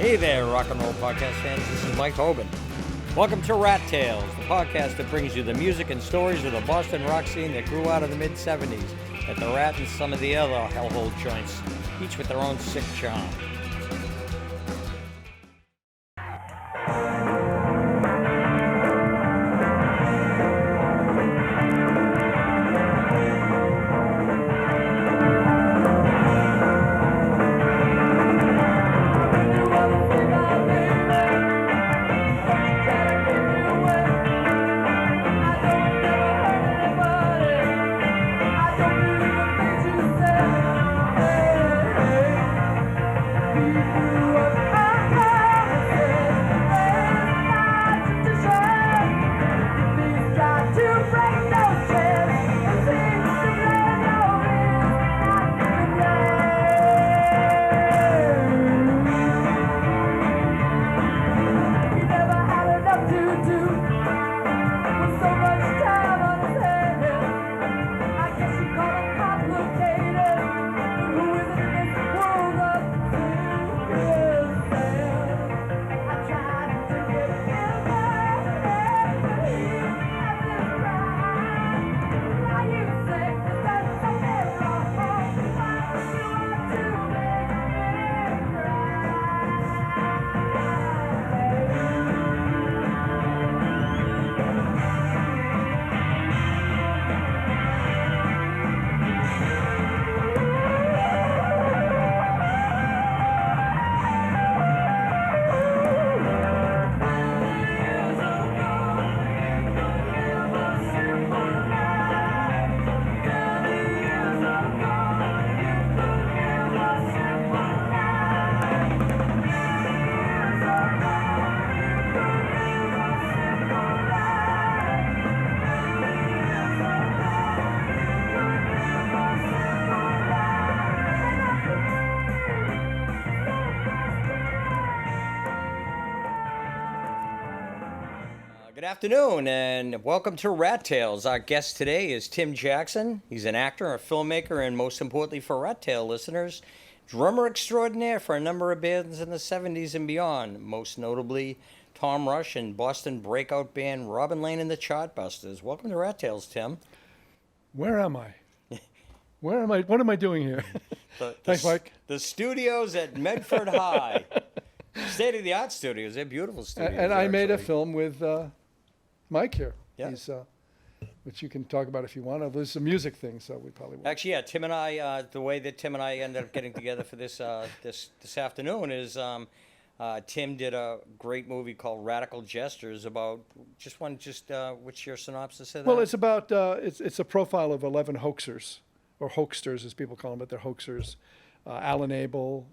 Hey there, rock and roll podcast fans. This is Mike Hoban. Welcome to Rat Tales, the podcast that brings you the music and stories of the Boston rock scene that grew out of the mid-'70s at the Rat and some of the other hellhole joints, each with their own sick charm. Good afternoon and welcome to Rat Tales. Our guest today is Tim Jackson. He's an actor, a filmmaker, and most importantly for Rat Tail listeners, drummer extraordinaire for a number of bands in the 70s and beyond, most notably Tom Rush and Boston breakout band Robin Lane and the Chartbusters. Welcome to Rat Tales, Tim. Where am I? Where am I? What am I doing here? Thanks, Mike. The studios at Medford High. State-of-the-art studios. They're beautiful studios. And I made a film with Mike here. Yeah. He's, which you can talk about if you want. There's a music thing, so we probably won't. Actually, yeah, Tim and I, the way that Tim and I ended up getting together for this this afternoon is Tim did a great movie called Radical Gestures about, what's your synopsis of that? Well, it's about, it's a profile of 11 hoaxers, or hoaxsters as people call them, but they're hoaxers. Alan Abel.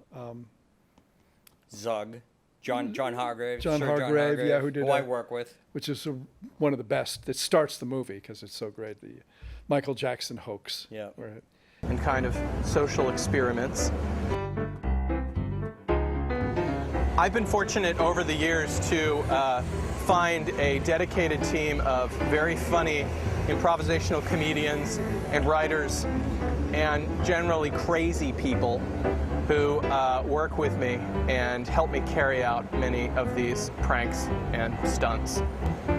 Zug. John Hargrave. John Hargrave, yeah, who did I work with. Which is one of the best. That starts the movie because it's so great. The Michael Jackson hoax. Yeah. And kind of social experiments. I've been fortunate over the years to find a dedicated team of very funny improvisational comedians and writers and generally crazy people who work with me and help me carry out many of these pranks and stunts.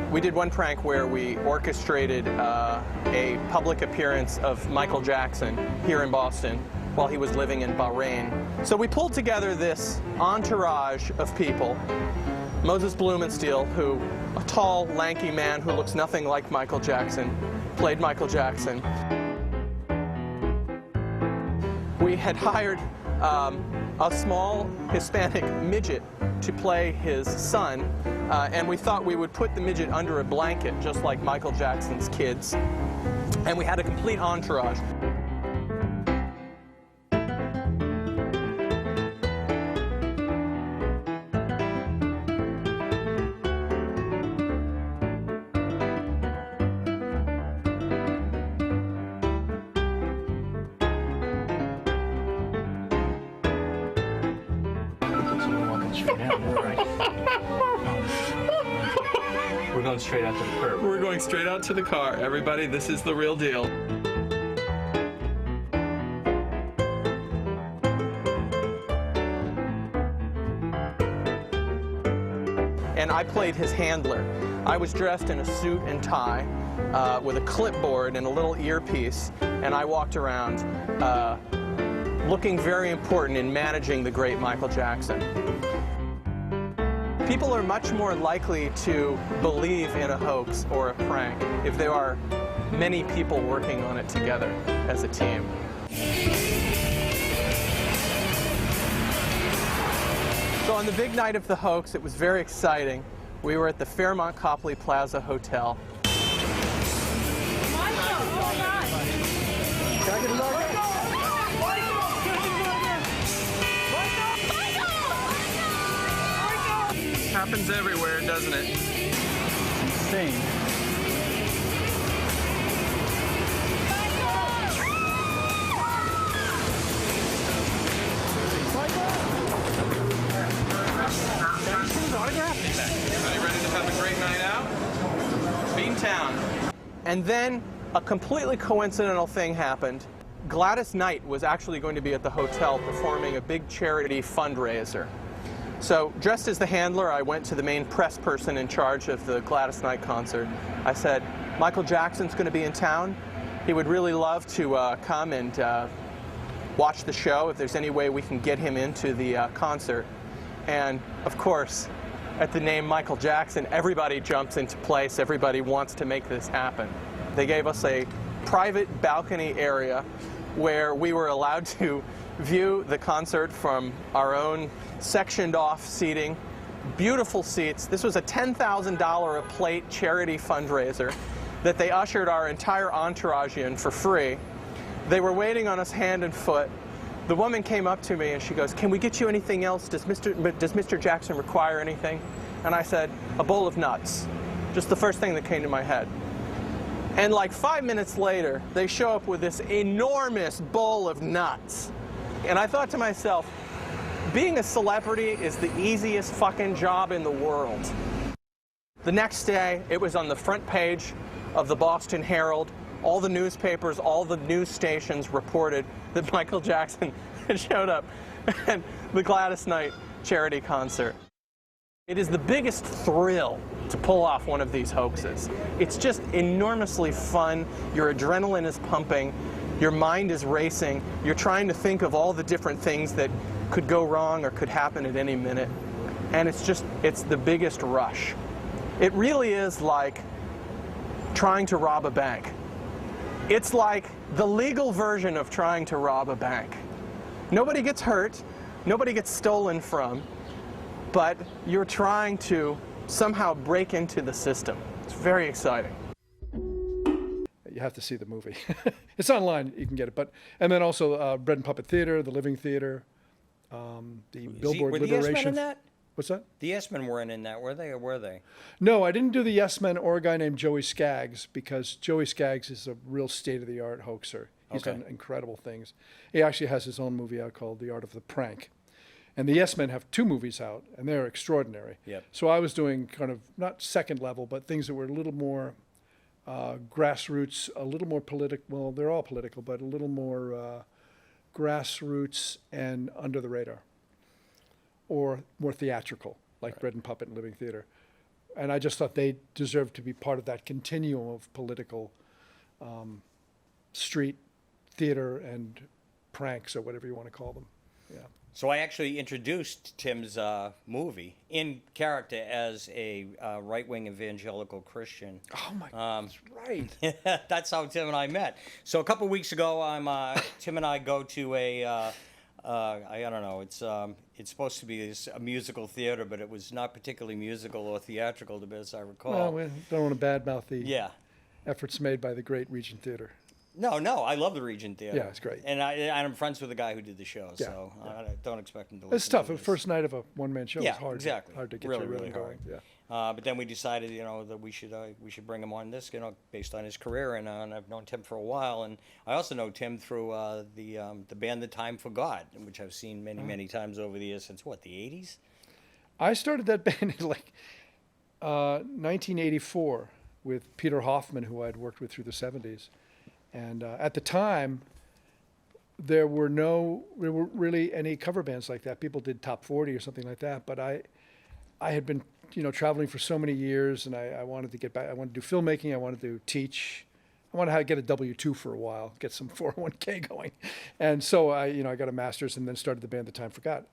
We did one prank where we orchestrated a public appearance of Michael Jackson here in Boston while he was living in Bahrain. So we pulled together this entourage of people. Moses Blumenstiel, who, a tall, lanky man who looks nothing like Michael Jackson, played Michael Jackson. We had hired a small Hispanic midget to play his son, and we thought we would put the midget under a blanket, just like Michael Jackson's kids. And we had a complete entourage. We're going straight out to the curb. We're going straight out to the car. Everybody, this is the real deal. and I played his handler. I was dressed in a suit and tie with a clipboard and a little earpiece, and I walked around looking very important in managing the great Michael Jackson. People are much more likely to believe in a hoax or a prank if there are many people working on it together as a team. So on the big night of the hoax, it was very exciting. We were at the Fairmont Copley Plaza Hotel. Happens everywhere, doesn't it? Insane. Everybody ready to have a great night out? Beantown. And then a completely coincidental thing happened. Gladys Knight was actually going to be at the hotel performing a big charity fundraiser. So dressed as the handler, I went to the main press person in charge of the Gladys Knight concert. I said, Michael Jackson's going to be in town. He would really love to come and watch the show if there's any way we can get him into the concert. And of course, at the name Michael Jackson, everybody jumps into place. Everybody wants to make this happen. They gave us a private balcony area where we were allowed to view the concert from our own sectioned off seating. Beautiful seats. This was a $10,000 a plate charity fundraiser that they ushered our entire entourage in for free. They were waiting on us hand and foot. The woman came up to me and she goes, "Can we get you anything else? Does Mr. Jackson require anything?" And I said, "A bowl of nuts." Just the first thing that came to my head. And like 5 minutes later, they show up with this enormous bowl of nuts. And I thought to myself, being a celebrity is the easiest fucking job in the world. The next day, it was on the front page of the Boston Herald. All the newspapers, all the news stations reported that Michael Jackson had showed up at the Gladys Knight charity concert. It is the biggest thrill to pull off one of these hoaxes. It's just enormously fun. Your adrenaline is pumping. Your mind is racing. You're trying to think of all the different things that could go wrong or could happen at any minute. And it's the biggest rush. It really is like trying to rob a bank. It's like the legal version of trying to rob a bank. Nobody gets hurt, nobody gets stolen from, but you're trying to somehow break into the system. It's very exciting. You have to see the movie. It's online, you can get it. And then also Bread and Puppet Theater, the Living Theater, the Billboard were the Liberation. Yes Men in that? What's that? The Yes Men weren't in that, were they, or were they? No, I didn't do the Yes Men or a guy named Joey Skaggs, because Joey Skaggs is a real state-of-the-art hoaxer. He's done incredible things. He actually has his own movie out called The Art of the Prank. And the Yes Men have 2 movies out, and they're extraordinary. Yep. So I was doing kind of, not second level, but things that were a little more grassroots, a little more political. Well, they're all political, but a little more grassroots and under the radar, or more theatrical, like Bread and Puppet and Living Theater. And I just thought they deserved to be part of that continuum of political street theater and pranks, or whatever you want to call them. Yeah. So I actually introduced Tim's movie in character as a right-wing evangelical Christian. Oh my God, that's right. That's how Tim and I met. So a couple weeks ago, Tim and I go to I don't know. It's supposed to be a musical theater, but it was not particularly musical or theatrical, to best I recall. Well, we don't want to badmouth the Yeah. efforts made by the great Regent Theater. No, I love the Regent Theater. Yeah, it's great. And I'm friends with the guy who did the show, Yeah, so yeah. I don't expect him to. It's listen tough. to The this. first night of a one-man show Yeah, is hard. exactly. Hard to get Really, your rhythm really going. hard. Yeah. But then we decided, that we should bring him on this, based on his career, and I've known Tim for a while, and I also know Tim through the band The Time for God, which I've seen many times over the years since the 80s. I started that band in 1984 with Peter Hoffman, who I'd worked with through the 70s, and at the time, there weren't really any cover bands like that. People did Top 40 or something like that, but I had been traveling for so many years, and I wanted to get back. I wanted to do filmmaking. I wanted to teach. I wanted to get a W-2 for a while, get some 401k going. And so I got a master's and then started the band The Time Forgot,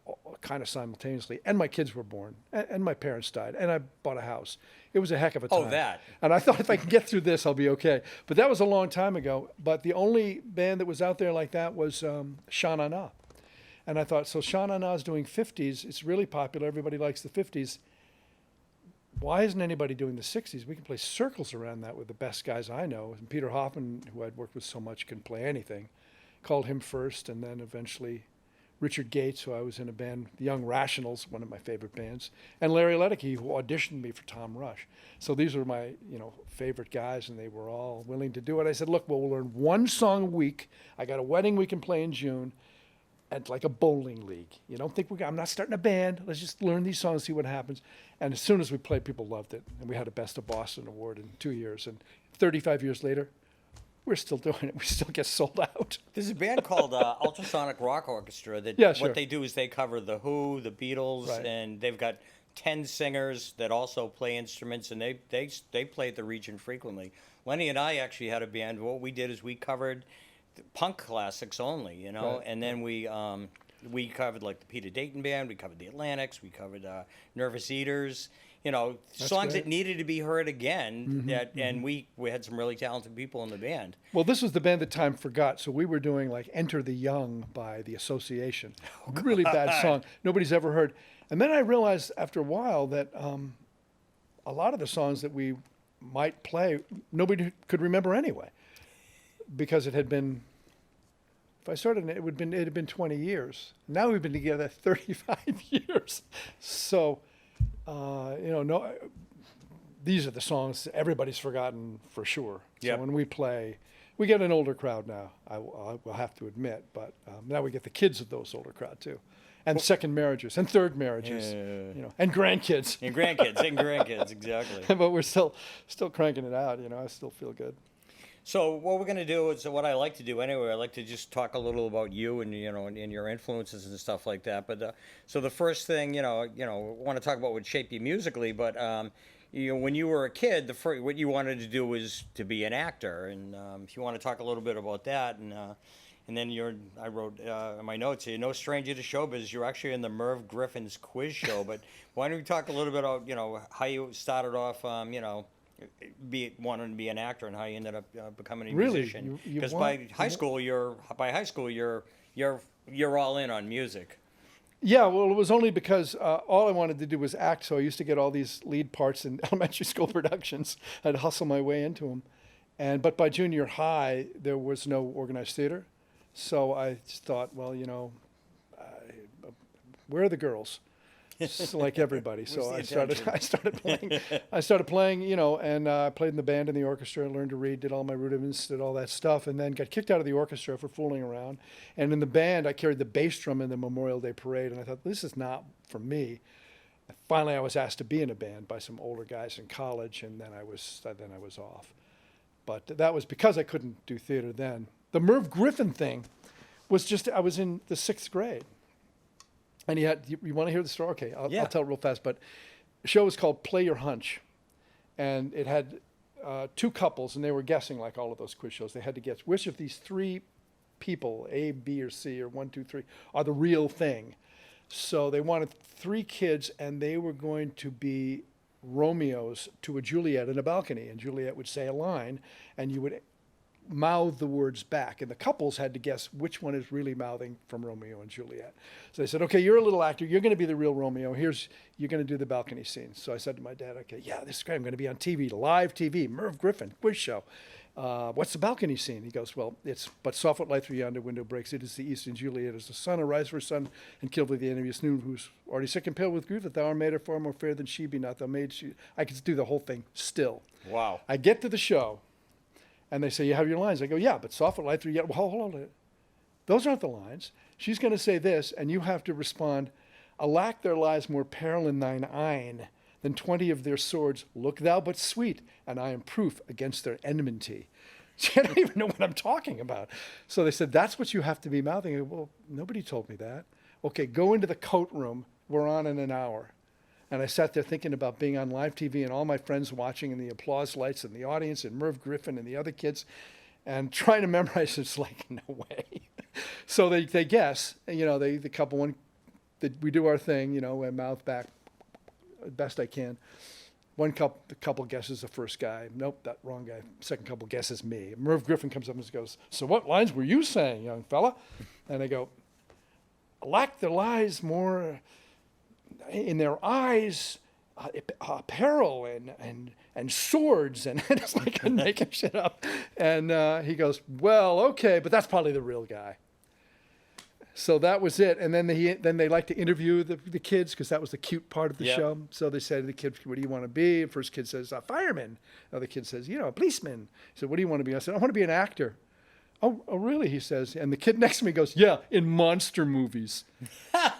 kind of simultaneously. And my kids were born, and my parents died, and I bought a house. It was a heck of a time. Oh, that. And I thought if I can get through this, I'll be okay. But that was a long time ago. But the only band that was out there like that was Sha Na Na. And I thought, so Sha Na Na's doing 50s. It's really popular. Everybody likes the 50s. Why isn't anybody doing the 60s? We can play circles around that with the best guys I know. And Peter Hoffman, who I'd worked with so much, can play anything. Called him first, and then eventually Richard Gates, who I was in a band, The Young Rationals, one of my favorite bands, and Larry Ledeke, who auditioned me for Tom Rush. So these were my, favorite guys, and they were all willing to do it. I said, look, we'll learn one song a week. I got a wedding we can play in June. And like a bowling league. You don't think I'm not starting a band. Let's just learn these songs, see what happens. And as soon as we played, people loved it. And we had a Best of Boston award in 2 years. And 35 years later, we're still doing it. We still get sold out. There's a band called Ultrasonic Rock Orchestra that Yeah, sure. what they do is they cover The Who, the Beatles, Right. and they've got 10 singers that also play instruments, and they play at the region frequently. Lenny and I actually had a band. What we did is we covered punk classics only, Right. and then we covered like the Peter Dayton Band, we covered the Atlantics, we covered Nervous Eaters, songs great. that needed to be heard again. And we had some really talented people in the band. Well, this was the band that Time Forgot. So we were doing like Enter the Young by The Association. Really bad song. Nobody's ever heard. And then I realized after a while that a lot of the songs that we might play, nobody could remember anyway. Because it had been, if I started, it had been 20 years. Now we've been together 35 years. So, these are the songs everybody's forgotten for sure. Yep. So when we play, we get an older crowd now, I will have to admit. But now we get the kids of those older crowd too. And second marriages and third marriages, and grandkids. And grandkids, exactly. But we're still cranking it out, I still feel good. So what we're going to do is what I like to do anyway. I like to just talk a little about you and and your influences and stuff like that. But so the first thing I want to talk about what shaped you musically. But when you were a kid, what you wanted to do was to be an actor. And if you want to talk a little bit about that, and then I wrote in my notes, you're no stranger to showbiz. You're actually in the Merv Griffin's quiz show. But why don't we talk a little bit about how you started off wanting to be an actor and how you ended up becoming a musician. Because by high school you're all in on music. Yeah, well, it was only because all I wanted to do was act. So I used to get all these lead parts in elementary school productions. I'd hustle my way into them, but by junior high there was no organized theater, so I just thought, well, where are the girls? Like everybody. So I started playing, and I played in the band and the orchestra, learned to read, did all my rudiments, did all that stuff, and then got kicked out of the orchestra for fooling around. And in the band, I carried the bass drum in the Memorial Day parade, and I thought, this is not for me. Finally, I was asked to be in a band by some older guys in college, and then I was off. But that was because I couldn't do theater then. The Merv Griffin thing was just, I was in the 6th grade. And you want to hear the story? Okay, I'll tell it real fast. But the show was called Play Your Hunch. And it had 2 couples, and they were guessing like all of those quiz shows. They had to guess which of these 3 people, A, B, or C, or 1, 2, 3, are the real thing. So they wanted 3 kids, and they were going to be Romeos to a Juliet in a balcony. And Juliet would say a line, and you would mouth the words back, and the couples had to guess which one is really mouthing from Romeo and Juliet. So they said, okay, you're a little actor, you're going to be the real Romeo, you're going to do the balcony scene. So I said to my dad, okay, yeah, this is great, I'm going to be on TV, live TV, Merv Griffin, quiz show. What's the balcony scene? He goes, well, it's but soft light through yonder window breaks, it is the east, and Juliet is the sun, arise for her son, and killed with the envious noon, who's already sick and pale with grief, that thou art made her far more fair than she be not, thou made she. I could do the whole thing still. Wow. I get to the show, and they say, you have your lines. I go, yeah, but soft light through yonder. Well, hold on. Those aren't the lines. She's going to say this, and you have to respond, alack, there lies more peril in thine eyne than 20 of their swords. Look thou but sweet, and I am proof against their enmity. I don't even know what I'm talking about. So they said, that's what you have to be mouthing. I go, well, nobody told me that. Okay, go into the coat room. We're on in an hour. And I sat there thinking about being on live TV and all my friends watching and the applause lights and the audience and Merv Griffin and the other kids and trying to memorize. It's like, no way. So they guess, and, the couple one, we do our thing, and mouth back best I can. The couple guesses the first guy. Nope, that wrong guy. Second couple guesses me. Merv Griffin comes up and goes, so what lines were you saying, young fella? And I go, lack the lies more in their eyes, apparel and swords, and it's like I'm making shit up. And he goes, well, okay, but that's probably the real guy. So that was it. And then they like to interview the kids because that was the cute part of the show. So they said to the kid, what do you want to be? First kid says, a fireman. Another kid says, a policeman. He said, what do you want to be? I said, I want to be an actor. Oh, really? He says. And the kid next to me goes, yeah, in monster movies. I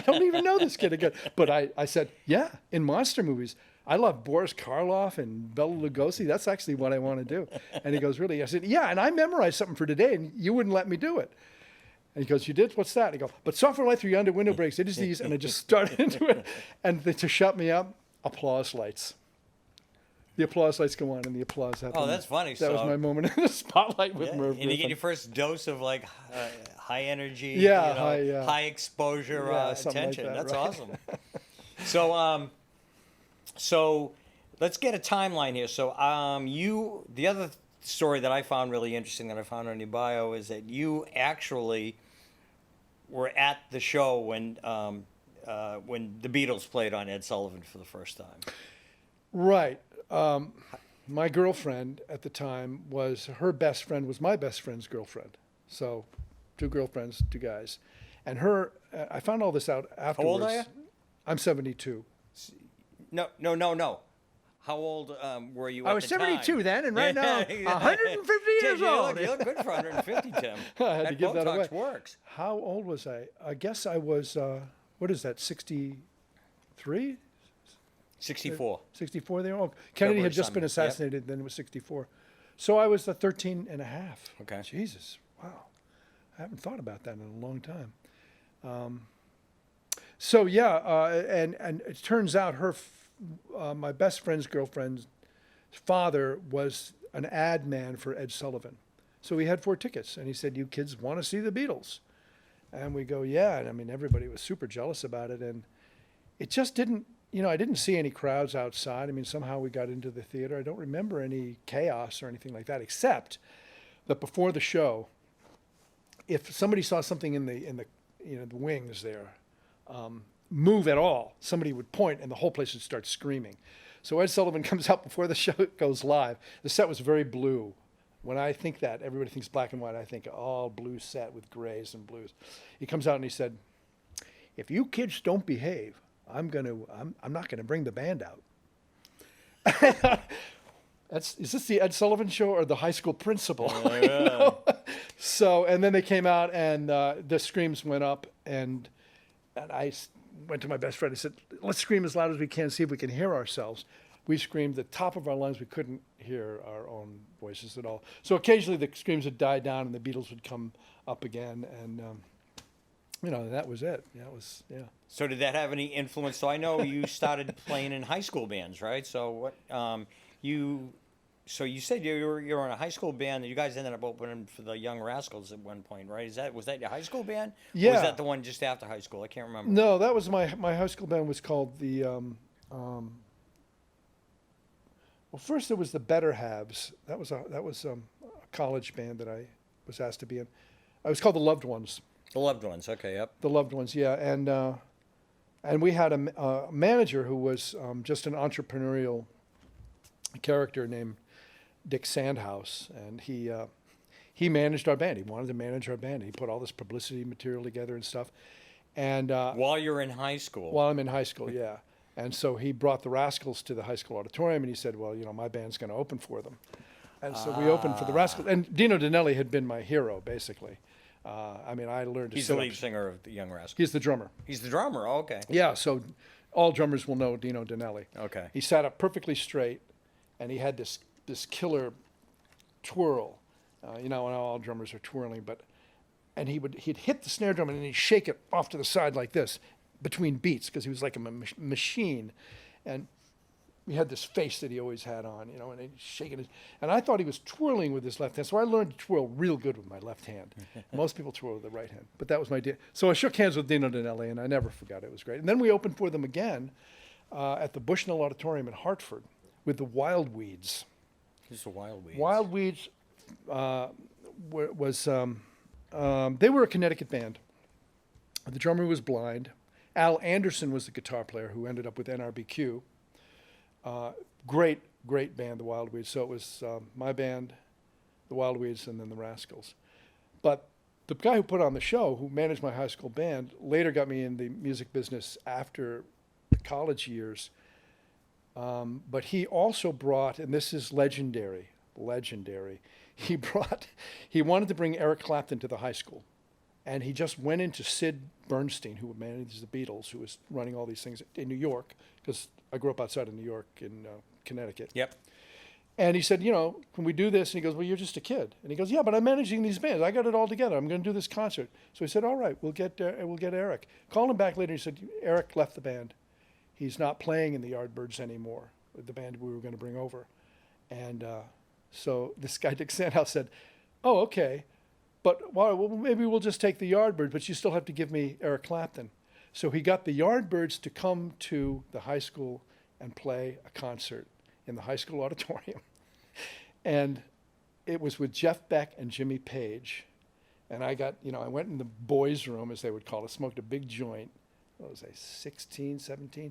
don't even know this kid again. But I said, yeah, in monster movies. I love Boris Karloff and Bela Lugosi. That's actually what I want to do. And he goes, really? I said, yeah, and I memorized something for today, and you wouldn't let me do it. And he goes, you did? What's that? And I go, but software light through your under window brakes, it is these. And I just started into it. And to shut me up, applause lights. The applause lights go on, and the applause happens. Oh, that's funny. That was my moment in the spotlight with Merv And you get your first dose of like high energy, high exposure attention. Like that, that's right? awesome. So let's get a timeline here. So the other story that I found really interesting that I found on your bio is that you actually were at the show when the Beatles played on Ed Sullivan for the first time. Right. My girlfriend at the time her best friend was my best friend's girlfriend. So 2 girlfriends, 2 guys. And I found all this out afterwards. How old are you? I'm 72. No. How old were you at the time? I was 72 then, and right now, 150 years old. You look good for 150, Tim. I had to give that away. Works. How old was I? I guess I was, what is that, 63? 64. 64 there? Oh, Kennedy February had just been assassinated, then it was 64. So I was 13 and a half. Okay. Jesus, wow. I haven't thought about that in a long time. And it turns out my best friend's girlfriend's father was an ad man for Ed Sullivan. So we had 4 tickets, and he said, you kids want to see the Beatles? And we go, yeah. And I mean, everybody was super jealous about it. And it just didn't, I didn't see any crowds outside. I mean, somehow we got into the theater. I don't remember any chaos or anything like that, except that before the show, if somebody saw something in the wings there, move at all, somebody would point and the whole place would start screaming. So Ed Sullivan comes out before the show goes live. The set was very blue. When I think that, everybody thinks black and white. I think all blue set with grays and blues. He comes out and he said, if you kids don't behave, I'm not gonna bring the band out. Is this the Ed Sullivan Show or the high school principal? So, and then they came out and the screams went up, and I went to my best friend and said, let's scream as loud as we can, see if we can hear ourselves. We screamed the top of our lungs. We couldn't hear our own voices at all. So occasionally the screams would die down and the Beatles would come up again, and that was it. So did that have any influence? So I know you started playing in high school bands, right? So what So you said you were in a high school band, and you guys ended up opening for the Young Rascals at one point, right? Was that your high school band? Yeah. Or was that the one just after high school? I can't remember. No, that was my high school band was called the. Well, first it was the Better Halves. That was a college band that I was asked to be in. I was called the Loved Ones. The Loved Ones. Okay. Yep. The Loved Ones. Yeah, and we had a manager who was just an entrepreneurial character named Dick Sandhouse, and he managed our band. He wanted to manage our band. He put all this publicity material together and stuff. And while you're in high school. While I'm in high school, yeah. And so he brought the Rascals to the high school auditorium, and he said, well, my band's going to open for them. And so we opened for the Rascals. And Dino Danelli had been my hero, basically. I learned to He's the lead singer of the Young Rascals. He's the drummer. He's the drummer. Oh, okay. Yeah, so all drummers will know Dino Danelli. Okay. He sat up perfectly straight, and he had this killer twirl. And all drummers are twirling, and he'd hit the snare drum and then he'd shake it off to the side like this, between beats because he was like a machine. And he had this face that he always had on, you know, and he's shaking his, and I thought he was twirling with his left hand. So I learned to twirl real good with my left hand. Most people twirl with the right hand, but that was my deal. So I shook hands with Dino Danelli, and I never forgot it. It was great. And then we opened for them again at the Bushnell Auditorium in Hartford with the Wild Weeds. Who's the Wild Weeds? Wild Weeds they were a Connecticut band. The drummer was blind. Al Anderson was the guitar player who ended up with NRBQ. Great band, the Wild Weeds. So it was my band, the Wild Weeds, and then the Rascals. But the guy who put on the show, who managed my high school band, later got me in the music business after the college years. But he also brought, and this is legendary, he wanted to bring Eric Clapton to the high school. And he just went into Sid Bernstein, who managed the Beatles, who was running all these things in New York, because I grew up outside of New York in Connecticut. Yep. And he said, you know, can we do this? And he goes, well, you're just a kid. And he goes, yeah, but I'm managing these bands. I got it all together. I'm going to do this concert. So he said, all right, we'll get Eric. Called him back later. He said, Eric left the band. He's not playing in the Yardbirds anymore, the band we were going to bring over. And so this guy, Dick Sandhouse, said, oh, okay. But well, maybe we'll just take the Yardbirds, but you still have to give me Eric Clapton. So he got the Yardbirds to come to the high school and play a concert in the high school auditorium. And it was with Jeff Beck and Jimmy Page. And I went in the boys' room, as they would call it, smoked a big joint. What was I, 16, 17?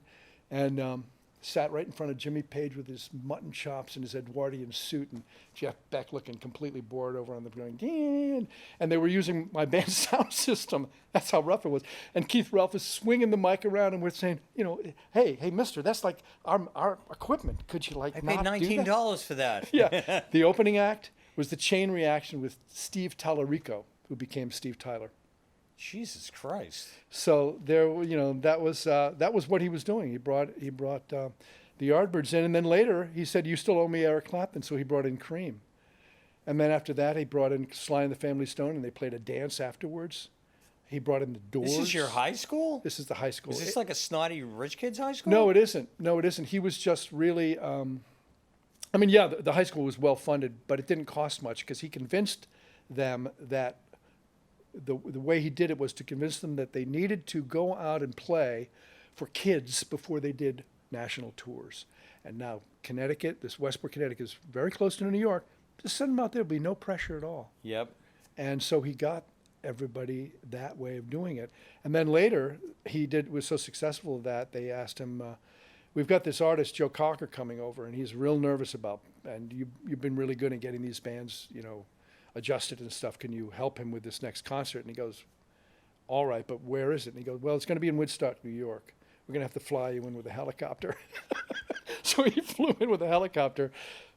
And sat right in front of Jimmy Page with his mutton chops and his Edwardian suit, and Jeff Beck looking completely bored over on the going, Dan. And they were using my band's sound system. That's how rough it was. And Keith Ralph is swinging the mic around, and we're saying, you know, hey, mister, that's like our equipment. Could you I paid $19 for that. Yeah. The opening act was the Chain Reaction with Steve Tallarico, who became Steve Tyler. Jesus Christ. So there, you know, that was what he was doing. He brought the Yardbirds in, and then later he said, "You still owe me Eric Clapton," so he brought in Cream, and then after that he brought in Sly and the Family Stone, and they played a dance afterwards. He brought in the Doors. This is your high school? This is the high school. Is this like a snotty rich kid's high school? No, it isn't. No, it isn't. He was just really. I mean, yeah, the high school was well funded, but it didn't cost much because he convinced them that. The way he did it was to convince them that they needed to go out and play for kids before they did national tours. And now Connecticut, this Westport, Connecticut, is very close to New York. Just send them out there, there'll be no pressure at all. Yep. And so he got everybody that way of doing it. And then later, was so successful that they asked him, we've got this artist, Joe Cocker, coming over, and he's real nervous and you've been really good at getting these bands, you know, adjusted and stuff. Can you help him with this next concert? And he goes, all right, but where is it? And he goes, well, it's going to be in Woodstock, New York. We're going to have to fly you in with a helicopter. So he flew in with a helicopter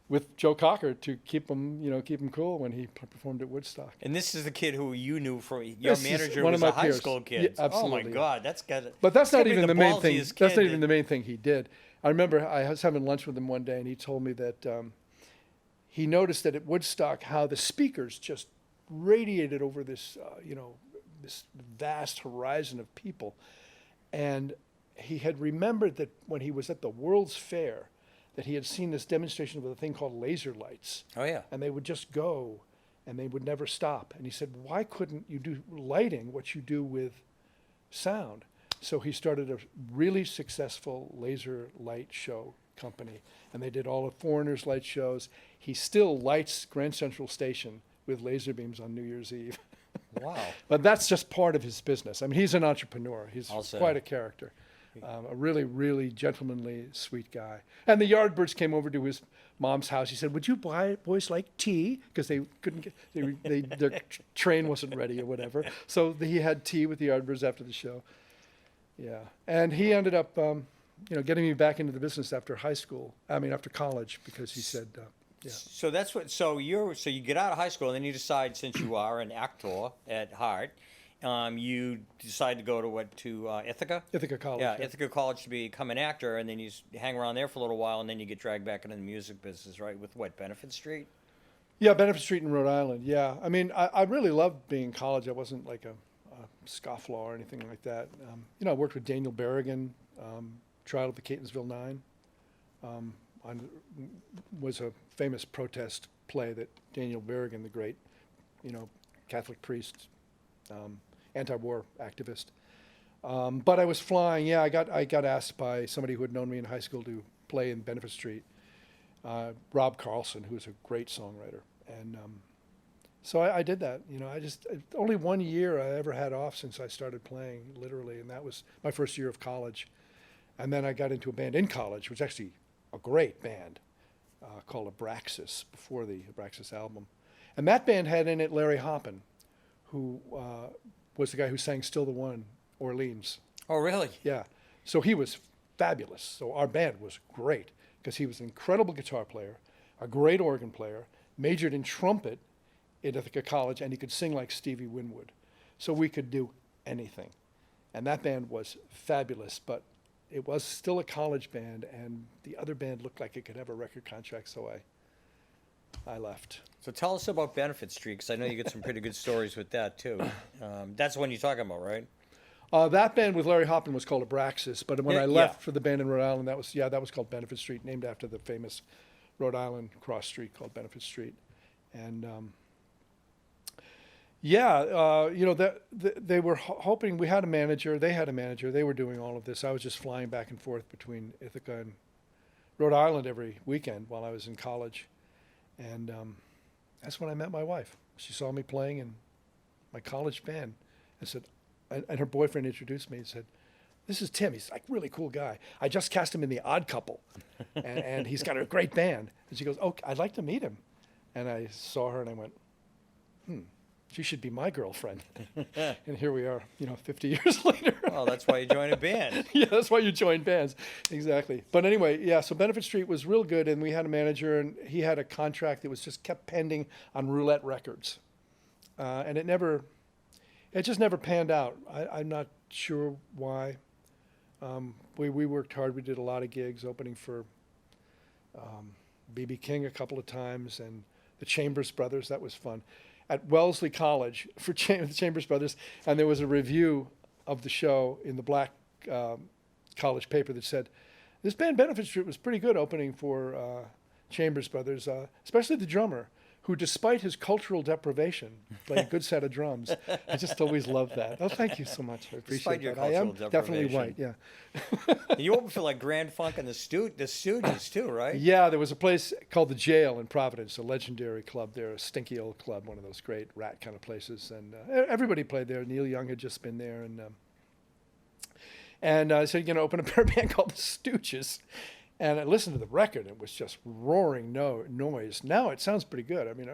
with Joe Cocker to keep him cool when he performed at Woodstock. And this is the kid who you knew from your This is manager one was of a my high peers. school kid. Yeah, absolutely. Oh my God, that's got it. But that's not gotta be even the main thing. ballsiest That's not kid even the main thing he did. I remember I was having lunch with him one day, and he told me that he noticed that at Woodstock how the speakers just radiated over this, this vast horizon of people. And he had remembered that when he was at the World's Fair, that he had seen this demonstration with a thing called laser lights. Oh, yeah. And they would just go, and they would never stop. And he said, why couldn't you do lighting what you do with sound? So he started a really successful laser light show company, and they did all of Foreigner's light shows. He still lights Grand Central Station with laser beams on New Year's Eve. Wow. But that's just part of his business. I mean, he's an entrepreneur. He's Also. quite a character. A really, really gentlemanly, sweet guy. And the Yardbirds came over to his mom's house. He said, would you boys like tea? Because they couldn't get, their train wasn't ready or whatever. So he had tea with the Yardbirds after the show. Yeah. And he ended up, getting me back into the business after college, because he said, yeah. So that's what. So you get out of high school, and then you decide, since you are an actor at heart, you decide to go to Ithaca. Ithaca College. Yeah, Ithaca College to become an actor, and then you hang around there for a little while, and then you get dragged back into the music business, right? With what, Benefit Street? Yeah, Benefit Street in Rhode Island. Yeah, I mean, I really loved being in college. I wasn't like a scofflaw or anything like that. You know, I worked with Daniel Berrigan, Trial of the Catonsville Nine. Was a famous protest play that Daniel Berrigan, the great, you know, Catholic priest, anti-war activist. But I was flying. Yeah, I got asked by somebody who had known me in high school to play in Benefit Street, Rob Carlson, who's a great songwriter, and so I did that. You know, only 1 year I ever had off since I started playing, literally, and that was my first year of college. And then I got into a band in college, which was actually a great band called Abraxas, before the Abraxas album. And that band had in it Larry Hoban, who was the guy who sang Still the One, Orleans. Oh, really? Yeah. So he was fabulous. So our band was great because he was an incredible guitar player, a great organ player, majored in trumpet at Ithaca College, and he could sing like Stevie Winwood. So we could do anything. And that band was fabulous, but it was still a college band, and the other band looked like it could have a record contract, so I left. So tell us about Benefit Street, because I know you get some pretty good stories with that, too. That's the one you're talking about, right? That band with Larry Hoban was called Abraxas, but when I left for the band in Rhode Island, that was called Benefit Street, named after the famous Rhode Island cross street called Benefit Street. And you know, they were hoping. We had a manager. They had a manager. They were doing all of this. I was just flying back and forth between Ithaca and Rhode Island every weekend while I was in college. And that's when I met my wife. She saw me playing in my college band and said, and her boyfriend introduced me and said, "This is Tim. He's like a really cool guy. I just cast him in The Odd Couple, and he's got a great band." And she goes, "Oh, I'd like to meet him." And I saw her and I went, she should be my girlfriend. And here we are, you know, 50 years later. Oh, that's why you joined a band. Yeah, that's why you join bands. Exactly. But anyway, yeah, so Benefit Street was real good, and we had a manager, and he had a contract that was just kept pending on Roulette Records. And it just never panned out. I'm not sure why. We worked hard. We did a lot of gigs, opening for B.B. King a couple of times, and the Chambers Brothers. That was fun. At Wellesley College for the Chambers Brothers, and there was a review of the show in the black college paper that said, this band Benefit Street was pretty good opening for Chambers Brothers, especially the drummer, who, despite his cultural deprivation, played a good set of drums. I just always loved that. Oh, thank you so much. I appreciate your that. I am cultural definitely deprivation. white, yeah. You opened for like Grand Funk and the Stooges, too, right? Yeah, there was a place called the Jail in Providence, a legendary club there, a stinky old club, one of those great rat kind of places. And everybody played there. Neil Young had just been there. And I said, you know, open a band called the Stooges. And I listened to the record, and it was just roaring noise. Now it sounds pretty good. I mean,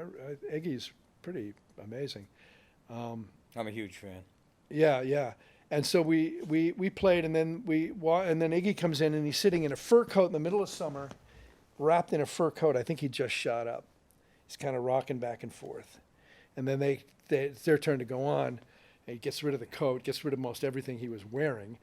Iggy's pretty amazing. I'm a huge fan. Yeah. And so we played, and then Iggy comes in, and he's sitting in a fur coat in the middle of summer, wrapped in a fur coat. I think he just shot up. He's kind of rocking back and forth. And then it's their turn to go on. And he gets rid of the coat, gets rid of most everything he was wearing,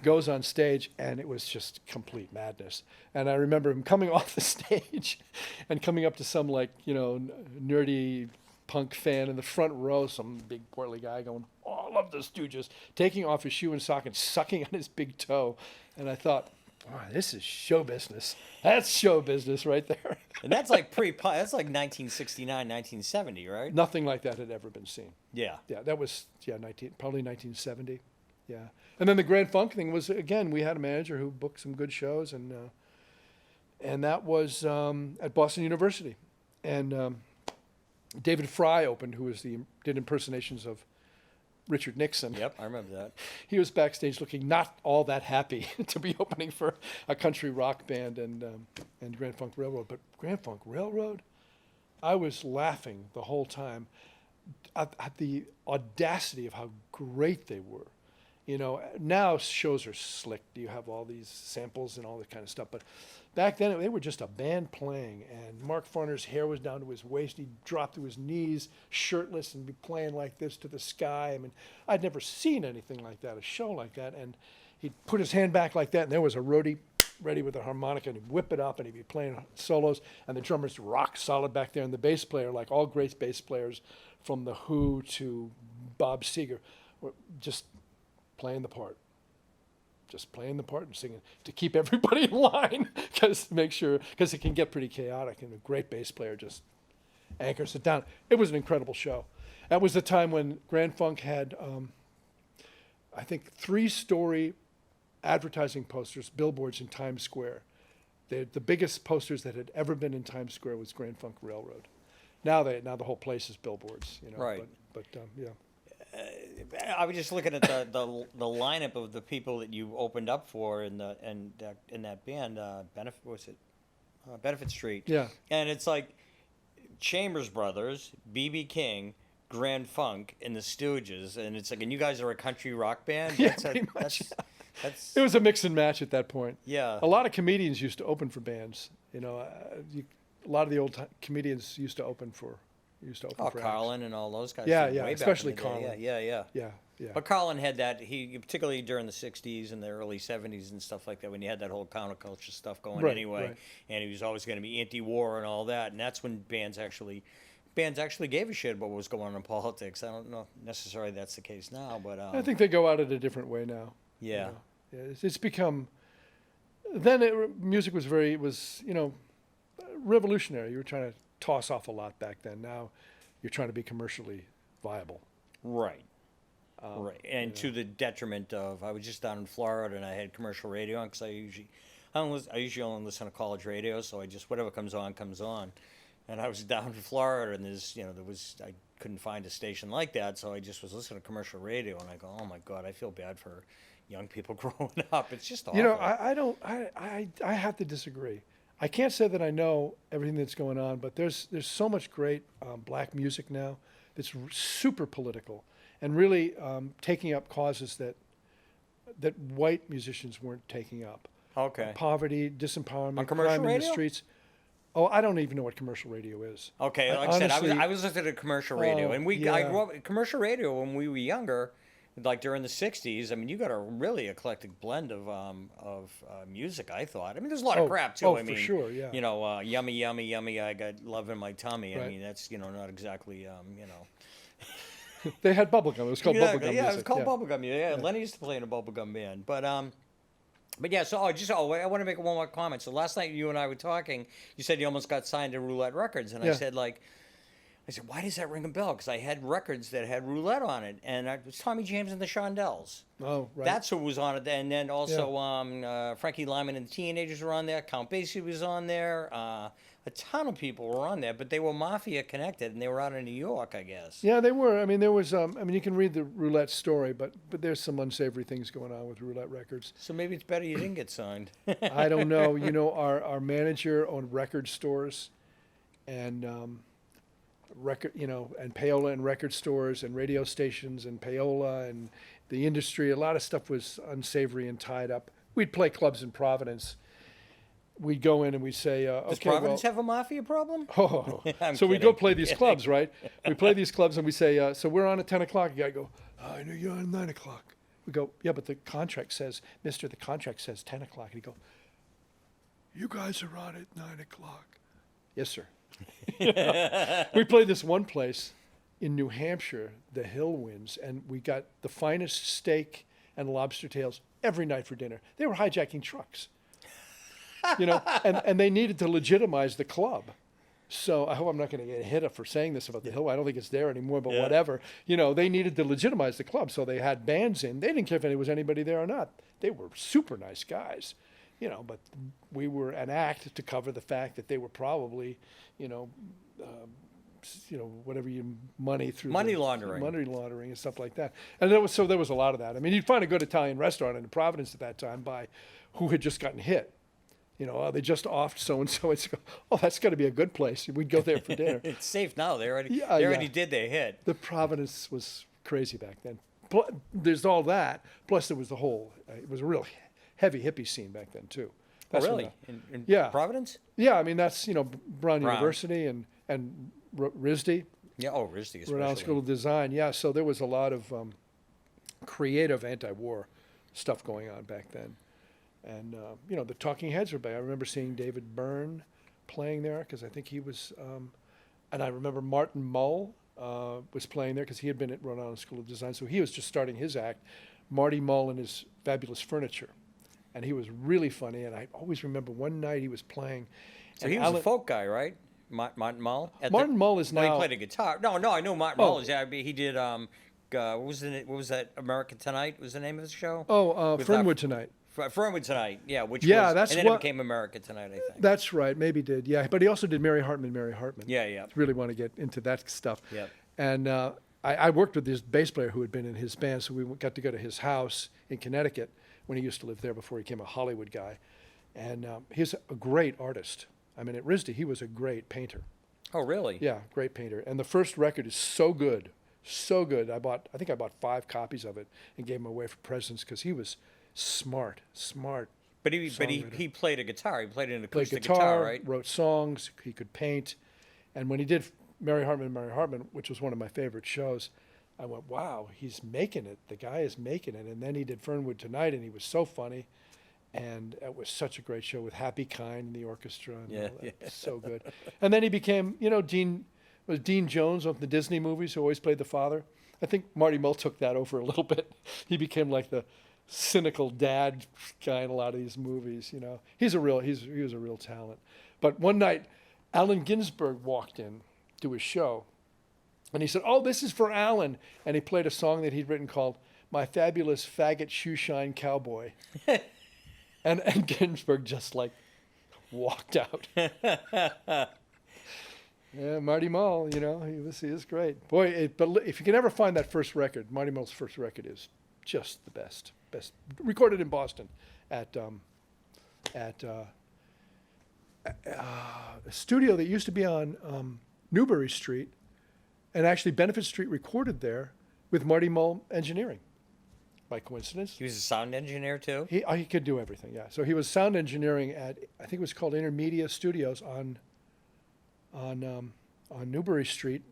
goes on stage, and it was just complete madness. And I remember him coming off the stage and coming up to some, like, you know, nerdy punk fan in the front row, some big portly guy going, "Oh, I love the Stooges," taking off his shoe and sock and sucking on his big toe. And I thought, wow, this is show business. That's show business right there. And that's like that's like 1969, 1970, right? Nothing like that had ever been seen. Yeah. Yeah, that was, probably 1970. Yeah. And then the Grand Funk thing was, again, we had a manager who booked some good shows, and that was at Boston University. And David Fry opened, who did impersonations of Richard Nixon. Yep, I remember that. He was backstage looking not all that happy to be opening for a country rock band and Grand Funk Railroad. But Grand Funk Railroad, I was laughing the whole time at the audacity of how great they were. You know, now shows are slick. You have all these samples and all that kind of stuff. But back then, they were just a band playing. And Mark Farner's hair was down to his waist. He'd drop to his knees, shirtless, and be playing like this to the sky. I mean, I'd never seen anything like that, a show like that. And he'd put his hand back like that, and there was a roadie ready with a harmonica, and he'd whip it up, and he'd be playing solos. And the drummer's rock solid back there. And the bass player, like all great bass players, from The Who to Bob Seger, just playing the part. Just playing the part and singing to keep everybody in line, because it can get pretty chaotic, and a great bass player just anchors it down. It was an incredible show. That was the time when Grand Funk had, I think, 3-story advertising posters, billboards in Times Square. The biggest posters that had ever been in Times Square was Grand Funk Railroad. Now the whole place is billboards, Right. But yeah. I was just looking at the lineup of the people that you opened up for in that band, Benefit Street. Yeah. And it's like Chambers Brothers, B.B. King, Grand Funk, and the Stooges, and it's like, and you guys are a country rock band. Yeah, pretty much. That's It was a mix and match at that point. Yeah. A lot of comedians used to open for bands. A lot of the old comedians used to open for. Oh, for Carlin and all those guys. Yeah, way yeah, back especially in the day. Carlin. Yeah. Yeah. But Carlin had that, particularly during the 60s and the early 70s and stuff like that, when you had that whole counterculture stuff going Right, anyway. right. And he was always going to be anti-war and all that. And that's when bands actually gave a shit about what was going on in politics. I don't know necessarily that's the case now, but... I think they go out it a different way now. Yeah. Yeah, it's become... Then music was revolutionary. You were trying to toss off a lot back then. Now you're trying to be commercially viable. Right. Right. And to the detriment of, I was just down in Florida and I had commercial radio on, because I usually only listen to college radio, so I just, whatever comes on, comes on. And I was down in Florida, and I couldn't find a station like that, so I just was listening to commercial radio, and I go, oh my God, I feel bad for young people growing up. It's just awful. I have to disagree. I can't say that I know everything that's going on, but there's so much great black music now that's super political and really taking up causes that white musicians weren't taking up. Okay. Poverty, disempowerment, On commercial crime in radio? the streets. Oh, I don't even know what commercial radio is. Okay, like I said, I was listening to commercial radio, and I grew up commercial radio when we were younger, like during the '60s. I mean, you got a really eclectic blend of music. I thought. I mean, there's a lot of crap too. I mean, for sure, yeah. Yummy, yummy, yummy. I got love in my tummy. I Right. mean, that's not exactly They had bubblegum. It was called bubblegum music. Yeah, it was called bubblegum music. Yeah, Lenny used to play in a bubblegum band, but yeah. So I want to make one more comment. So last night you and I were talking. You said you almost got signed to Roulette Records, and Yeah. I said, why does that ring a bell? Because I had records that had Roulette on it, and it was Tommy James and the Shondells. Oh, right. That's who was on it. And then also Frankie Lyman and the Teenagers were on there. Count Basie was on there. A ton of people were on there, but they were mafia connected, and they were out in New York, I guess. Yeah, they were. I mean, there was. You can read the Roulette story, but there's some unsavory things going on with Roulette Records. So maybe it's better you didn't get signed. I don't know. Our manager owned record stores, and and payola and record stores and radio stations and payola and the industry. A lot of stuff was unsavory and tied up. We'd play clubs in Providence. We'd go in and we'd say, Does okay, Providence have a mafia problem? Oh, I'm so we kidding. go play these clubs, right? We play these clubs and we say, so we're on at 10 o'clock. The guy go, I know you're on 9 o'clock. We go, yeah, but the contract says, mister, the contract says 10 o'clock. And he go, you guys are on at 9 o'clock. Yes, sir. We played this one place in New Hampshire, the Hill Winds, and we got the finest steak and lobster tails every night for dinner. They were hijacking trucks. And they needed to legitimize the club. So I hope I'm not going to get hit up for saying this about the Hill. I don't think it's there anymore, but whatever. They needed to legitimize the club, so they had bands in. They didn't care if there was anybody there or not. They were super nice guys, but we were an act to cover the fact that they were probably, whatever money Laundering and stuff like that. And there was a lot of that. I mean, you'd find a good Italian restaurant in Providence at that time who had just gotten hit. They just offed so-and-so. That's got to be a good place. We'd go there for dinner. It's safe now. They already did their hit. The Providence was crazy back then. There's all that. Plus, there was the whole, it was a real heavy hippie scene back then, too. That's really? In Providence? Yeah, I mean, that's, Brown University and RISD. Yeah, RISD especially. Rhode Island School of Design. Yeah, so there was a lot of creative anti-war stuff going on back then. And, the Talking Heads were back. I remember seeing David Byrne playing there because I think he was, and I remember Martin Mull was playing there because he had been at Rhode Island School of Design. So he was just starting his act, Marty Mull and his Fabulous Furniture. And he was really funny. And I always remember one night he was playing. So he was a folk guy, right? Martin Mull? Martin Mull is now... He played a guitar. No, I know Martin Mull is. Yeah, he did... what was that? American Tonight was the name of the show? Fernwood Tonight. Fernwood Tonight, yeah. That's and then it became America Tonight, I think. That's right, maybe did, yeah. But he also did Mary Hartman. Yeah. Really want to get into that stuff. Yeah. And I worked with this bass player who had been in his band, so we got to go to his house in Connecticut when he used to live there before he became a Hollywood guy. And he's a great artist. I mean, at RISD, he was a great painter. Oh, really? Yeah, great painter. And the first record is so good. So good. I think I bought 5 copies of it and gave them away for presents because he was smart. But he played a guitar. He played an Played acoustic guitar, right? wrote songs. He could paint. And when he did Mary Hartman, which was one of my favorite shows, I went, wow, he's making it. The guy is making it. And then he did Fernwood Tonight, and he was so funny. And it was such a great show with Happy Kind and the orchestra. And all that. So good. And then he became, Dean Jones of the Disney movies, who always played the father. I think Marty Mull took that over a little bit. He became like the cynical dad guy in a lot of these movies. He was a real talent. But one night, Allen Ginsberg walked in to his show, and he said, "Oh, this is for Allen," and he played a song that he'd written called "My Fabulous Faggot Shoeshine Cowboy," and Ginsberg just like walked out. Yeah, Marty Mull, he was great. Boy, but if you can ever find that first record, Marty Mull's first record is just the best. Recorded in Boston at a studio that used to be on Newbury Street, and actually Benefit Street recorded there with Marty Mull engineering. By coincidence. He was a sound engineer too? He could do everything, yeah. So he was sound engineering at, I think it was called Intermedia Studios on Newbury Street,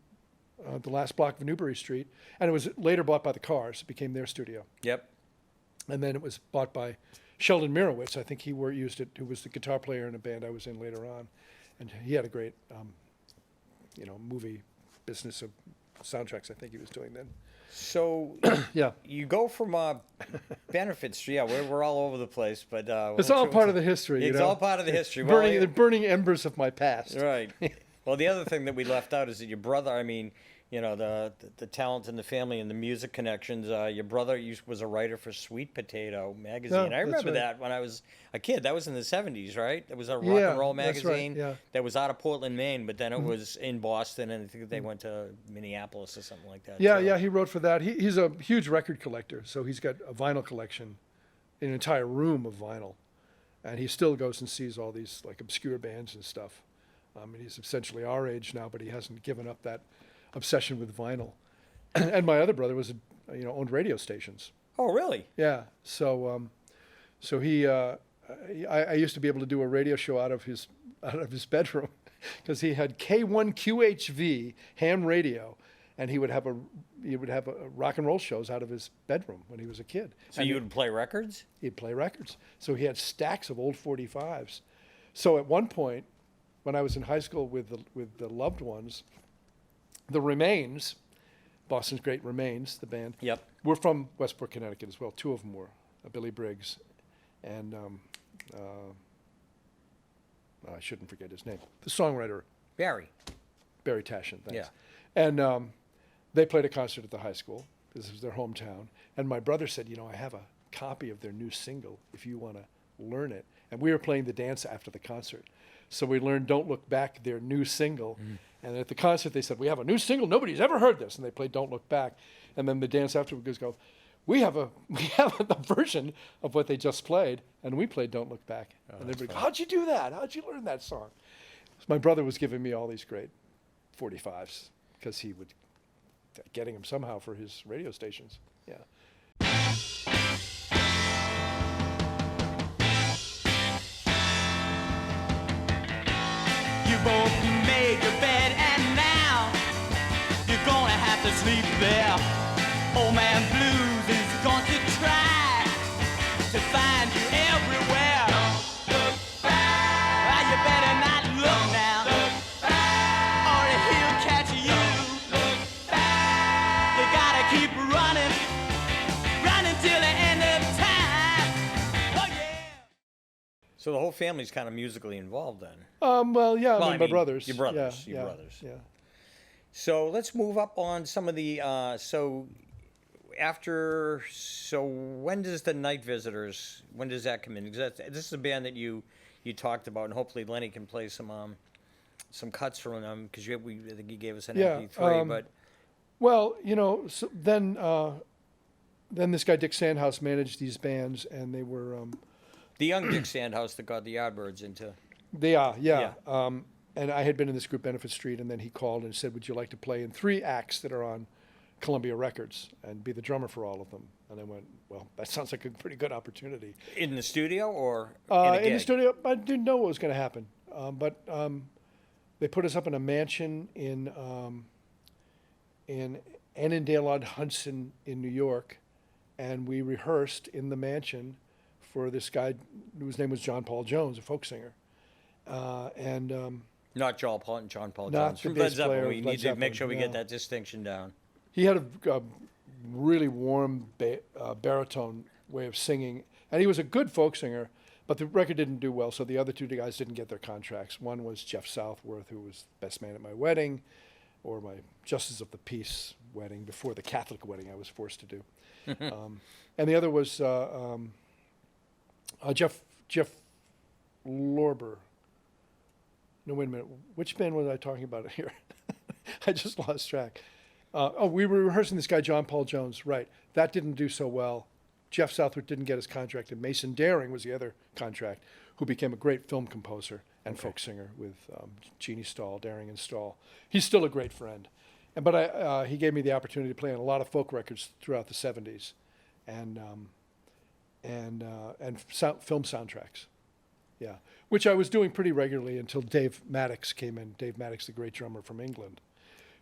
the last block of Newbury Street, and it was later bought by the Cars. It became their studio. Yep. And then it was bought by Sheldon Mirowitz. I think he used it, who was the guitar player in a band I was in later on, and he had a great, movie business of soundtracks. I think he was doing then. So yeah, you go from Benefit Street. Yeah, we're all over the place, but it's all part of the history. It's all part of the history. The burning embers of my past. Right. Well, the other thing that we left out is that your brother. I mean, the talent in the family and the music connections. Your brother was a writer for Sweet Potato magazine. Yeah, I remember right. that when I was a kid. That was in the 70s, right? It was a rock Yeah, and roll that's right, magazine yeah. that was out of Portland, Maine, but then it was in Boston, and I think they went to Minneapolis or something like that. Yeah, he wrote for that. He's a huge record collector, so he's got a vinyl collection, an entire room of vinyl, and he still goes and sees all these like obscure bands and stuff. He's essentially our age now, but he hasn't given up that obsession with vinyl. And my other brother was, owned radio stations. Oh, really? Yeah. So, I used to be able to do a radio show out of his bedroom because he had K1QHV ham radio, and he would have rock and roll shows out of his bedroom when he was a kid. So you would play records? He'd play records. So he had stacks of old 45s. So at one point, when I was in high school with the loved ones, the Remains, Boston's great Remains, the band. Yep. We're from Westport, Connecticut as well. 2 of them were, Billy Briggs and I shouldn't forget his name. The songwriter. Barry Tashin, thanks. Yeah. And they played a concert at the high school. This was their hometown. And my brother said, I have a copy of their new single if you want to learn it. And we were playing the dance after the concert. So we learned Don't Look Back, their new single. And at the concert, they said, we have a new single. Nobody's ever heard this. And they played Don't Look Back. And then the dance afterwards go, we have the version of what they just played. And we played Don't Look Back. And everybody go, how'd you do that? How'd you learn that song? So my brother was giving me all these great 45s because he would getting them somehow for his radio stations. Yeah. You both made your bed and now you're gonna have to sleep there. Old man Blues is going to try to find you everywhere. Don't look back. Well, you better not look now, or he'll catch you. So the whole family's kind of musically involved then. Well, yeah, Well, I mean, my brothers. Your brothers. Yeah, Your yeah, brothers. Yeah. So let's move up on some of the. So when does the Night Visitors? When does that come in? Because this is a band that you talked about, and hopefully Lenny can play some cuts from them because I think you gave us an MP3. But Well, so then this guy Dick Sandhouse managed these bands, and they were the young Dick Sandhouse that got the Yardbirds into. they are, yeah. Yeah. And I had been in this group Benefit Street, and then he called and said, "Would you like to play in 3 acts that are on Columbia Records and be the drummer for all of them?" And I went, "Well, that sounds like a pretty good opportunity." In the studio or in a In the gig? studio, I didn't know what was going to happen, but they put us up in a mansion in Annandale-on-Hudson in New York, and we rehearsed in the mansion for this guy whose name was John Paul Jones, a folk singer, Not John Paul Not Jones the from bass Led Zeppelin. player We of need Led to make sure we Zeppelin, get no. that distinction down. He had a really warm baritone way of singing, and he was a good folk singer, but the record didn't do well, so the other 2 guys didn't get their contracts. One was Jeff Southworth, who was best man at my wedding, or my Justice of the Peace wedding, before the Catholic wedding I was forced to do. And the other was Jeff Lorber. No, wait a minute. Which band was I talking about here? I just lost track. We were rehearsing this guy, John Paul Jones. Right. That didn't do so well. Jeff Southworth didn't get his contract, and Mason Daring was the other contract, who became a great film composer and folk singer with Jeannie Stahl, Daring and Stahl. He's still a great friend. But he gave me the opportunity to play on a lot of folk records throughout the 70s and film soundtracks. Yeah, which I was doing pretty regularly until Dave Maddox came in. Dave Maddox, the great drummer from England,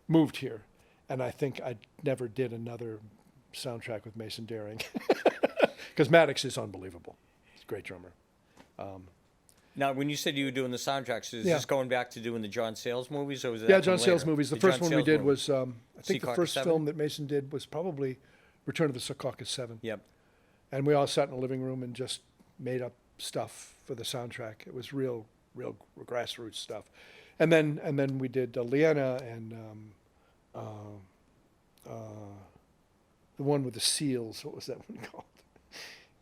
moved here, and I think I never did another soundtrack with Mason Daring because Maddox is unbelievable. He's a great drummer. Now, when you said you were doing the soundtracks, is this going back to doing the John Sayles movies, or was it? Yeah, John Sayles movies. The first one we did was, I think the Secaucus first 7? film that Mason did was probably Return of the Secaucus 7. Yep. And we all sat in a living room and just made up stuff for the soundtrack. It was real grassroots stuff. And then we did Leanna and the one with the seals. What was that one called?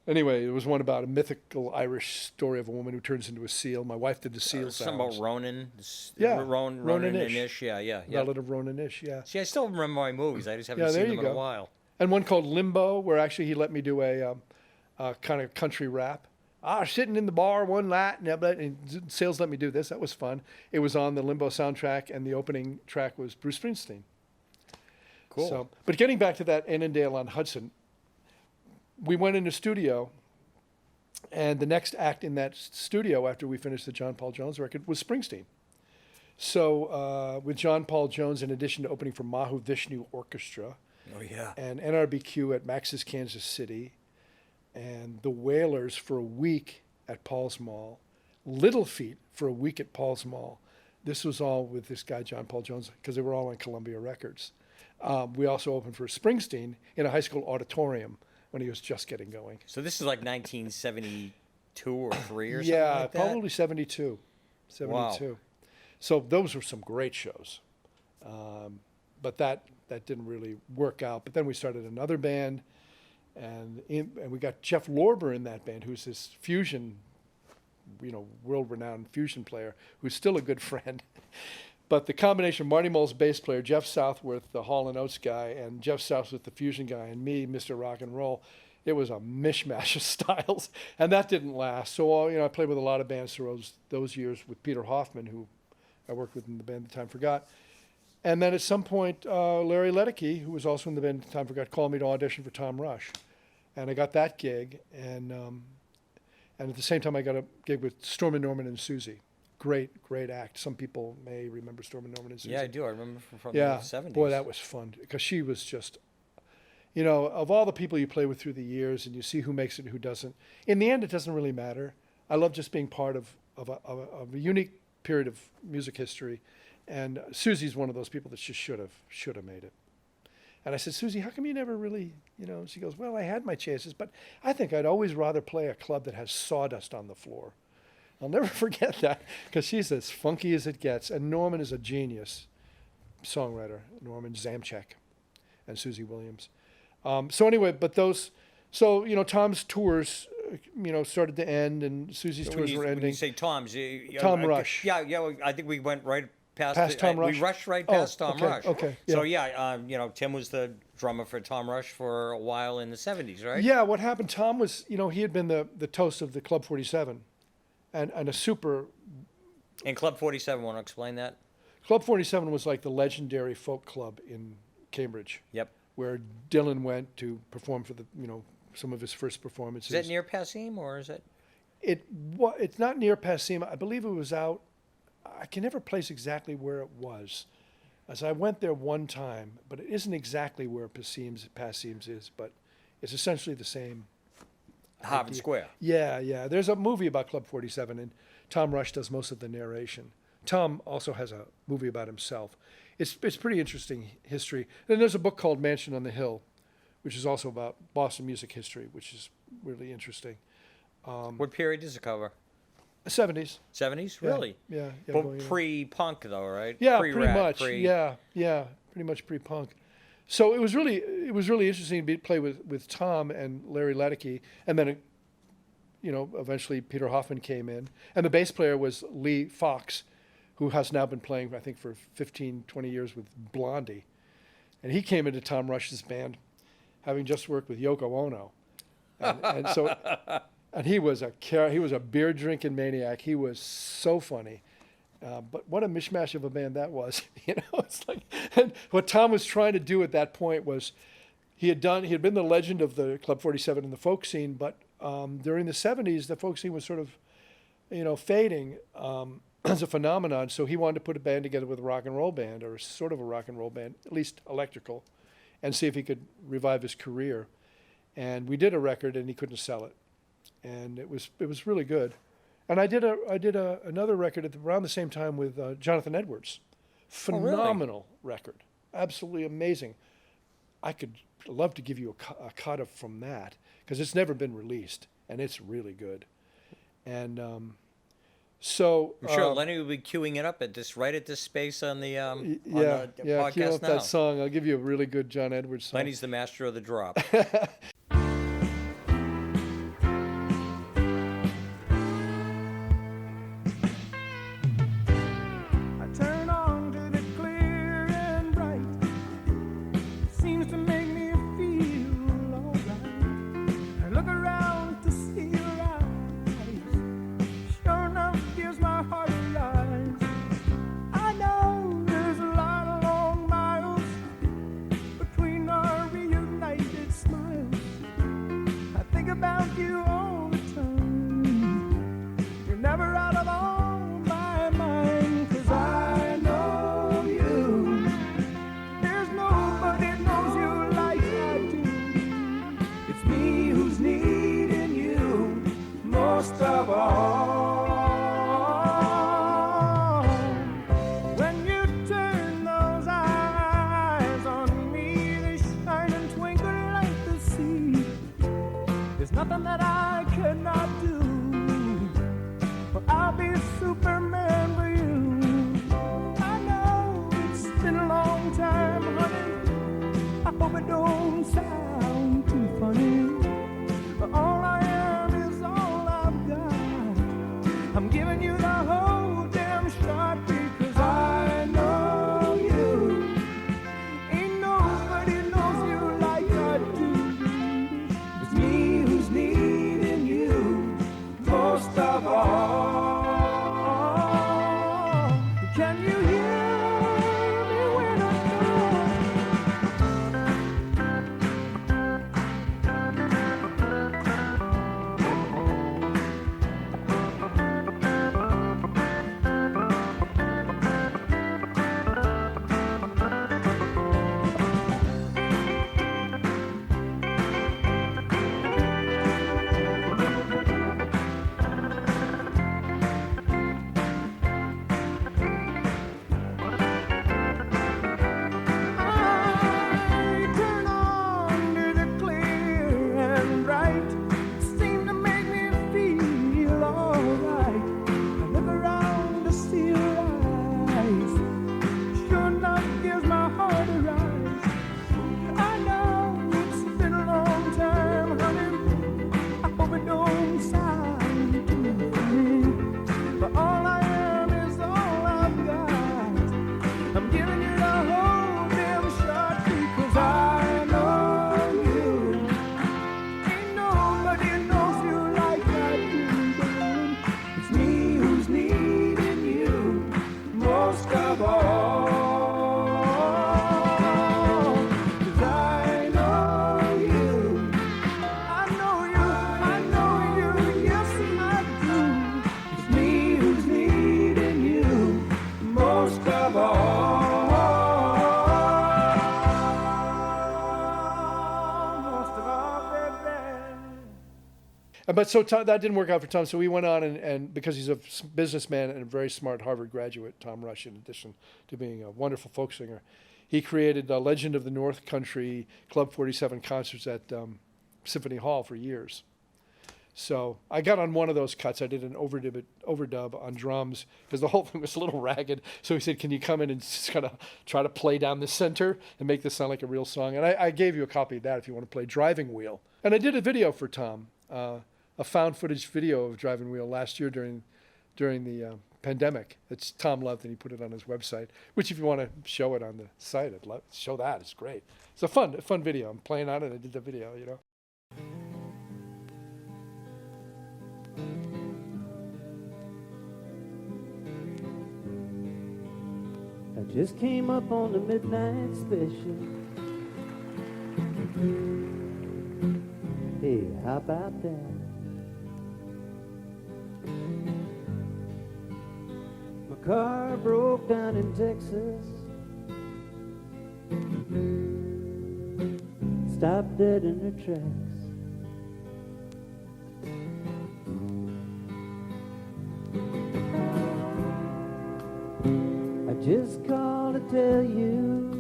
Anyway, it was one about a mythical Irish story of a woman who turns into a seal. My wife did the seal sounds. Something about Ronan. Yeah, Ronan-ish. Yeah. Ballad of Ronan-ish, yeah. See, I still remember my movies. I just haven't Yeah, there seen you them in a go. while. And one called Limbo, where actually he let me do a kind of country rap. Sitting in the bar one night, and Sales let me do this. That was fun. It was on the Limbo soundtrack, and the opening track was Bruce Springsteen. Cool. So, but getting back to that Annandale-on-Hudson, we went in the studio, and the next act in that studio after we finished the John Paul Jones record was Springsteen. So with John Paul Jones, in addition to opening for Mahu Vishnu Orchestra, Oh, yeah. and NRBQ at Max's Kansas City, and the Wailers for a week at Paul's Mall, Little Feat for a week at Paul's Mall. This was all with this guy, John Paul Jones, because they were all on Columbia Records. We also opened for Springsteen in a high school auditorium when he was just getting going. So this is like 1972 or 3 or something Yeah, like that? probably 72. 72. Wow. So those were some great shows. But that didn't really work out. But then we started another band, and we got Jeff Lorber in that band, who's this fusion, world-renowned fusion player, who's still a good friend. But the combination of Marty Mull's bass player, Jeff Southworth, the Hall & Oates guy, and Jeff Southworth, the fusion guy, and me, Mr. Rock and Roll, it was a mishmash of styles, and that didn't last. So, I played with a lot of bands through those years with Peter Hoffman, who I worked with in the band The Time Forgot. And then at some point, Larry Ledecke, who was also in the band The Time Forgot, called me to audition for Tom Rush. And I got that gig, and at the same time I got a gig with Stormin' Norman and Susie. Great act. Some people may remember Stormin' Norman and Susie. Yeah, I do. I remember from the 70s. Boy, that was fun, because she was just, of all the people you play with through the years and you see who makes it and who doesn't, in the end it doesn't really matter. I love just being part of a unique period of music history, and Susie's one of those people that just should have made it. And I said, Susie, how come you never really, she goes, well, I had my chances, but I think I'd always rather play a club that has sawdust on the floor I'll never forget that because she's as funky as it gets. And Norman is a genius songwriter, Norman Zamchek and Susie Williams. So anyway, but Tom's tours, started to end, and Susie's tours were ending. When you say Tom's, Tom Rush. Yeah, I think we went right Past Tom Rush? We rushed right past Tom okay, Rush. okay, So yeah. Tim was the drummer for Tom Rush for a while in the 70s, right? Yeah, what happened, Tom was, he had been the toast of the Club 47 and a super... And Club 47, want to explain that? Club 47 was like the legendary folk club in Cambridge. Yep. Where Dylan went to perform for some of his first performances. Is that near Passim, or is it? It's not near Passim. I believe it was out. I can never place exactly where it was, as I went there one time, but it isn't exactly where Passim's is, but it's essentially the same. Harvard Square. Yeah. There's a movie about Club 47, and Tom Rush does most of the narration. Tom also has a movie about himself. It's pretty interesting history. Then there's a book called Mansion on the Hill, which is also about Boston music history, which is really interesting. What period does it cover? 70s. 70s, really? Yeah. But pre-punk, though, right? Yeah, Pre-rap, pretty much. Yeah, pretty much pre-punk. So it was really interesting to play with Tom and Larry Ledeke, and then eventually Peter Hoffman came in, and the bass player was Lee Fox, who has now been playing, I think, for 15, 20 years with Blondie. And he came into Tom Rush's band, having just worked with Yoko Ono. And he was a beer drinking maniac. He was so funny. But what a mishmash of a band that was. It's like, and what Tom was trying to do at that point was he had been the legend of the Club 47 in the folk scene, but during the 70s, the folk scene was sort of, fading. As a phenomenon, so he wanted to put a band together with a rock and roll band, or sort of a rock and roll band, at least electrical, and see if he could revive his career. And we did a record, and he couldn't sell it, and it was really good. And I did another record around the same time with Jonathan Edwards, phenomenal record, absolutely amazing. I could love to give you a cut from that because it's never been released, and it's really good. And so I'm sure Lenny will be queuing it up right at this space on the cue podcast up now. that song. I'll give you a really good John Edwards song. Lenny's the master of the drop. But so Tom, that didn't work out for Tom. So we went on and because he's a businessman and a very smart Harvard graduate, Tom Rush, in addition to being a wonderful folk singer, he created Legend of the North Country Club 47 concerts at Symphony Hall for years. So I got on one of those cuts. I did an overdub on drums because the whole thing was a little ragged. So he said, can you come in and just kind of try to play down the center and make this sound like a real song? And I gave you a copy of that if you want to play Driving Wheel. And I did a video for Tom, a found footage video of Driving Wheel last year during the pandemic. It's Tom loved, and he put it on his website, which if you want to show it on the site, I'd love to show that. It's great. It's a fun video. I'm playing on it. I did the video, you know. I just came up on the midnight special. Hey, how about that? My car broke down in Texas. Stopped dead in her tracks. Just called to tell you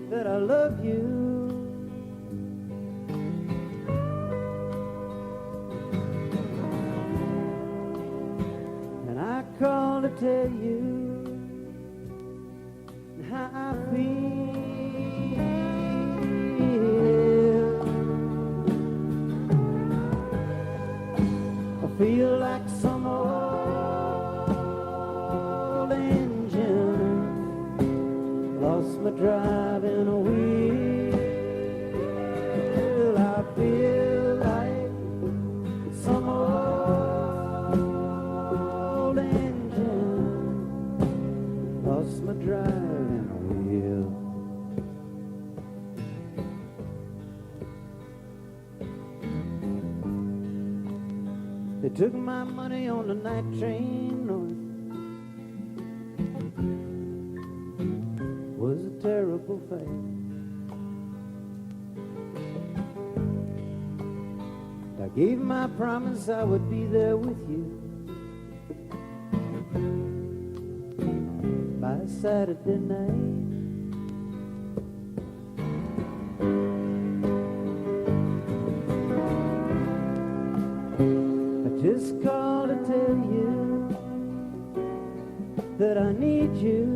that I love you. And I called to tell you how I feel. I feel like some old lost my driving wheel. I feel like some old engine lost my driving wheel. They took my money on the night train north. Was a terrible fate. I gave my promise I would be there with you by Saturday night. I just called to tell you that I need you.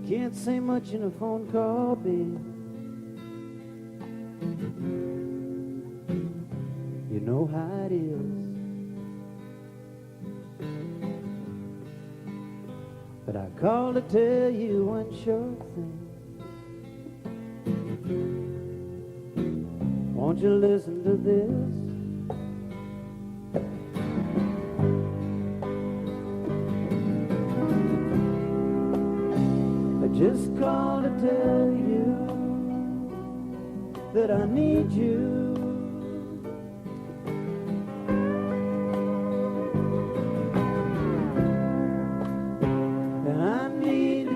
Can't say much in a phone call, babe. You know how it is. But I called to tell you one sure thing. Won't you listen to this? Just called to tell you that I need you. And I need to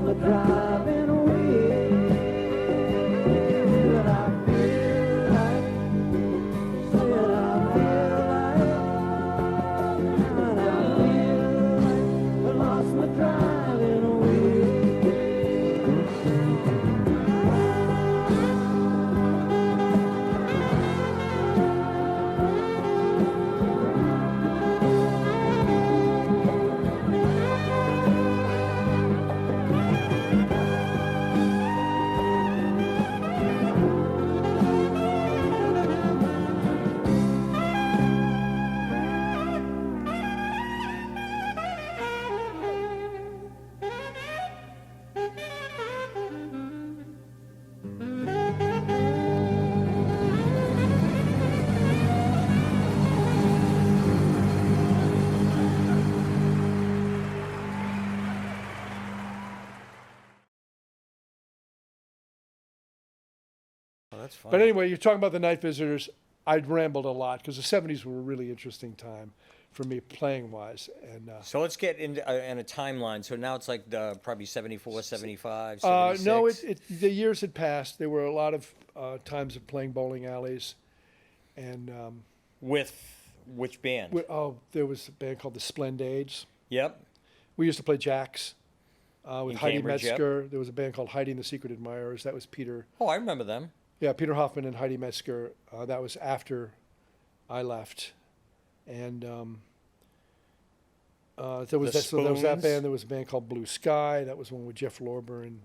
my driving wheel. And I feel like, said I feel like, and I feel like I lost my driving wheel. Oh, that's fun. But anyway, you're talking about the Night Visitors. I'd rambled a lot because the 70s were a really interesting time for me playing-wise. And So let's get in a timeline. So now it's like probably 74, 75, no, 76. the years had passed. There were a lot of times of playing bowling alleys. And With which band? there was a band called the Splendades. Yep. We used to play jacks with In Heidi Cambridge, yep. Metzger. There was a band called Heidi and the Secret Admirers. That was Peter. Oh, I remember them. Yeah, Peter Hoffman and Heidi Metzger. That was after I left. And there was The there was that Spoons? band. There was a band called Blue Sky. That was one with Jeff Lorber and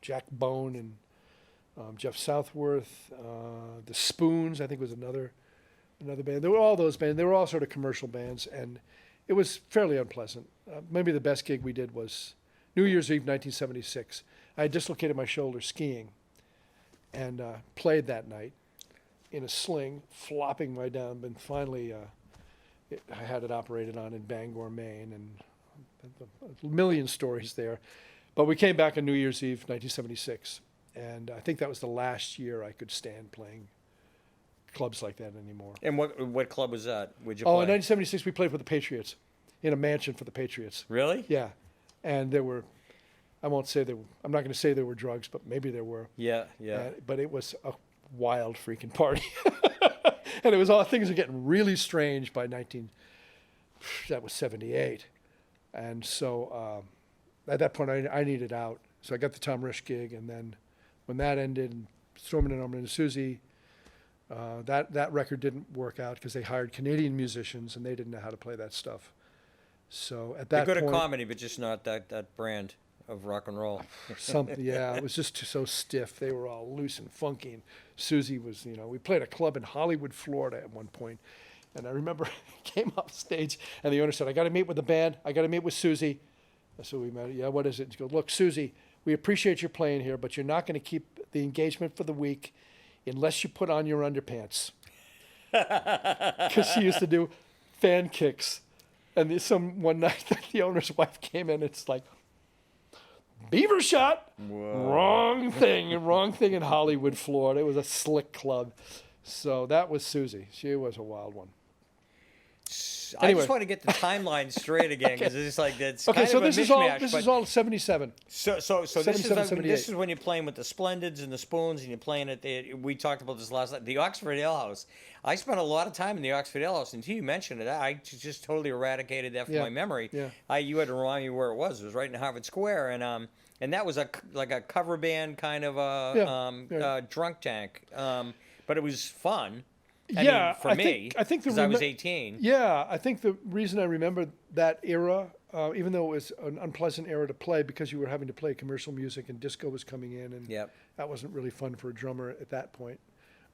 Jack Bone and Jeff Southworth. The Spoons, I think, was another band. There were all those bands. They were all sort of commercial bands, and it was fairly unpleasant. Maybe the best gig we did was New Year's Eve, 1976. I had dislocated my shoulder skiing, and played that night in a sling, flopping my down. And finally, I had it operated on in Bangor, Maine, and a million stories there. But we came back on New Year's Eve, 1976, and I think that was the last year I could stand playing clubs like that anymore. And what club was that? Would you Oh, play? in 1976, we played for the Patriots, in a mansion for the Patriots. Really? Yeah, and there were, I'm not going to say there were drugs, but maybe there were. Yeah, yeah. But it was a wild freaking party. And it was all, things were getting really strange by that was 78. And so at that point I needed out. So I got the Tom Risch gig, and then when that ended, and Stormin' and Norman and Susie, that record didn't work out because they hired Canadian musicians and they didn't know how to play that stuff. So at that They're good point, at comedy, but just not that brand of rock and roll. something, yeah, it was just so stiff. They were all loose and funky. And Susie was, we played a club in Hollywood, Florida at one point. And I remember came off stage and the owner said, I got to meet with the band. I got to meet with Susie. So we met. Yeah, what is it? She goes, look, Susie, we appreciate your playing here, but you're not going to keep the engagement for the week unless you put on your underpants. Because she used to do fan kicks. And one night the owner's wife came in, it's like, Beaver Shot. Whoa. Wrong thing in Hollywood, Florida. It was a slick club. So that was Susie. She was a wild one. I Anyway. just want to get the timeline straight again because it's like that's Okay, kind so of a this mishmash. is all 77. So this 77, is 78. this is when you're playing with the Splendids and the Spoons, and you're playing at we talked about this last night, the Oxford Ale House. I spent a lot of time in the Oxford Ale House until you mentioned it. I just totally eradicated that from Yeah, my memory. yeah. You had to remind me where it was. It was right in Harvard Square, and that was like a cover band kind of Yeah. drunk tank, but it was fun. Yeah, for me, I think because I was 18. Yeah, I think the reason I remember that era, even though it was an unpleasant era to play because you were having to play commercial music and disco was coming in, and Yep. that wasn't really fun for a drummer at that point.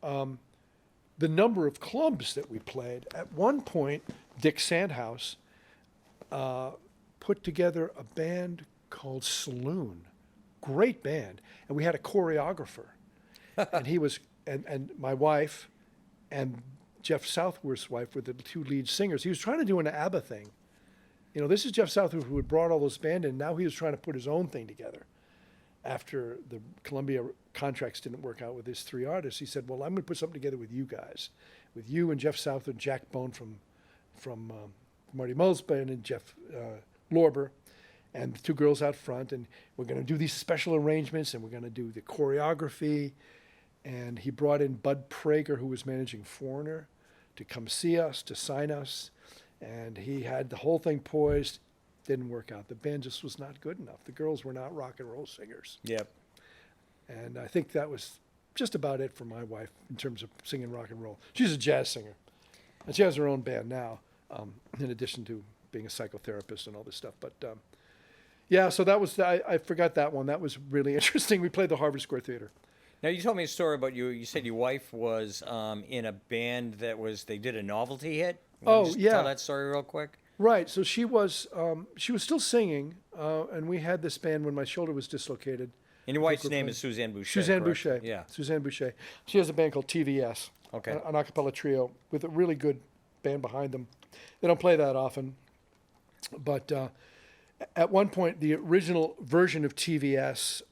The number of clubs that we played. At one point, Dick Sandhouse put together a band called Saloon. Great band. And we had a choreographer. And he was, and my wife and Jeff Southworth's wife were the two lead singers. He was trying to do an ABBA thing. This is Jeff Southworth who had brought all those bands in. Now he was trying to put his own thing together. After the Columbia contracts didn't work out with his three artists, he said, well, I'm going to put something together with you guys. With you and Jeff Southworth, Jack Bone from Marty Mull's band, and Jeff Lorber. and the two girls out front, and we're going to do these special arrangements, and we're going to do the choreography. And he brought in Bud Prager, who was managing Foreigner, to come see us, to sign us. And he had the whole thing poised. Didn't work out. The band just was not good enough. The girls were not rock and roll singers. Yep. And I think that was just about it for my wife in terms of singing rock and roll. She's a jazz singer. And she has her own band now, in addition to being a psychotherapist and all this stuff. But yeah, so that was, I forgot that one. That was really interesting. We played the Harvard Square Theater. Now, you told me a story about you. You said your wife was in a band that they did a novelty hit. Oh, just yeah. Tell that story real quick. Right. So she was still singing, and we had this band when my shoulder was dislocated. And your wife's name is Suzanne Boucher. Suzanne correct? Boucher. Yeah. Suzanne Boucher. She has a band called TVS. Okay. An a cappella trio with a really good band behind them. They don't play that often. But at one point, the original version of TVS,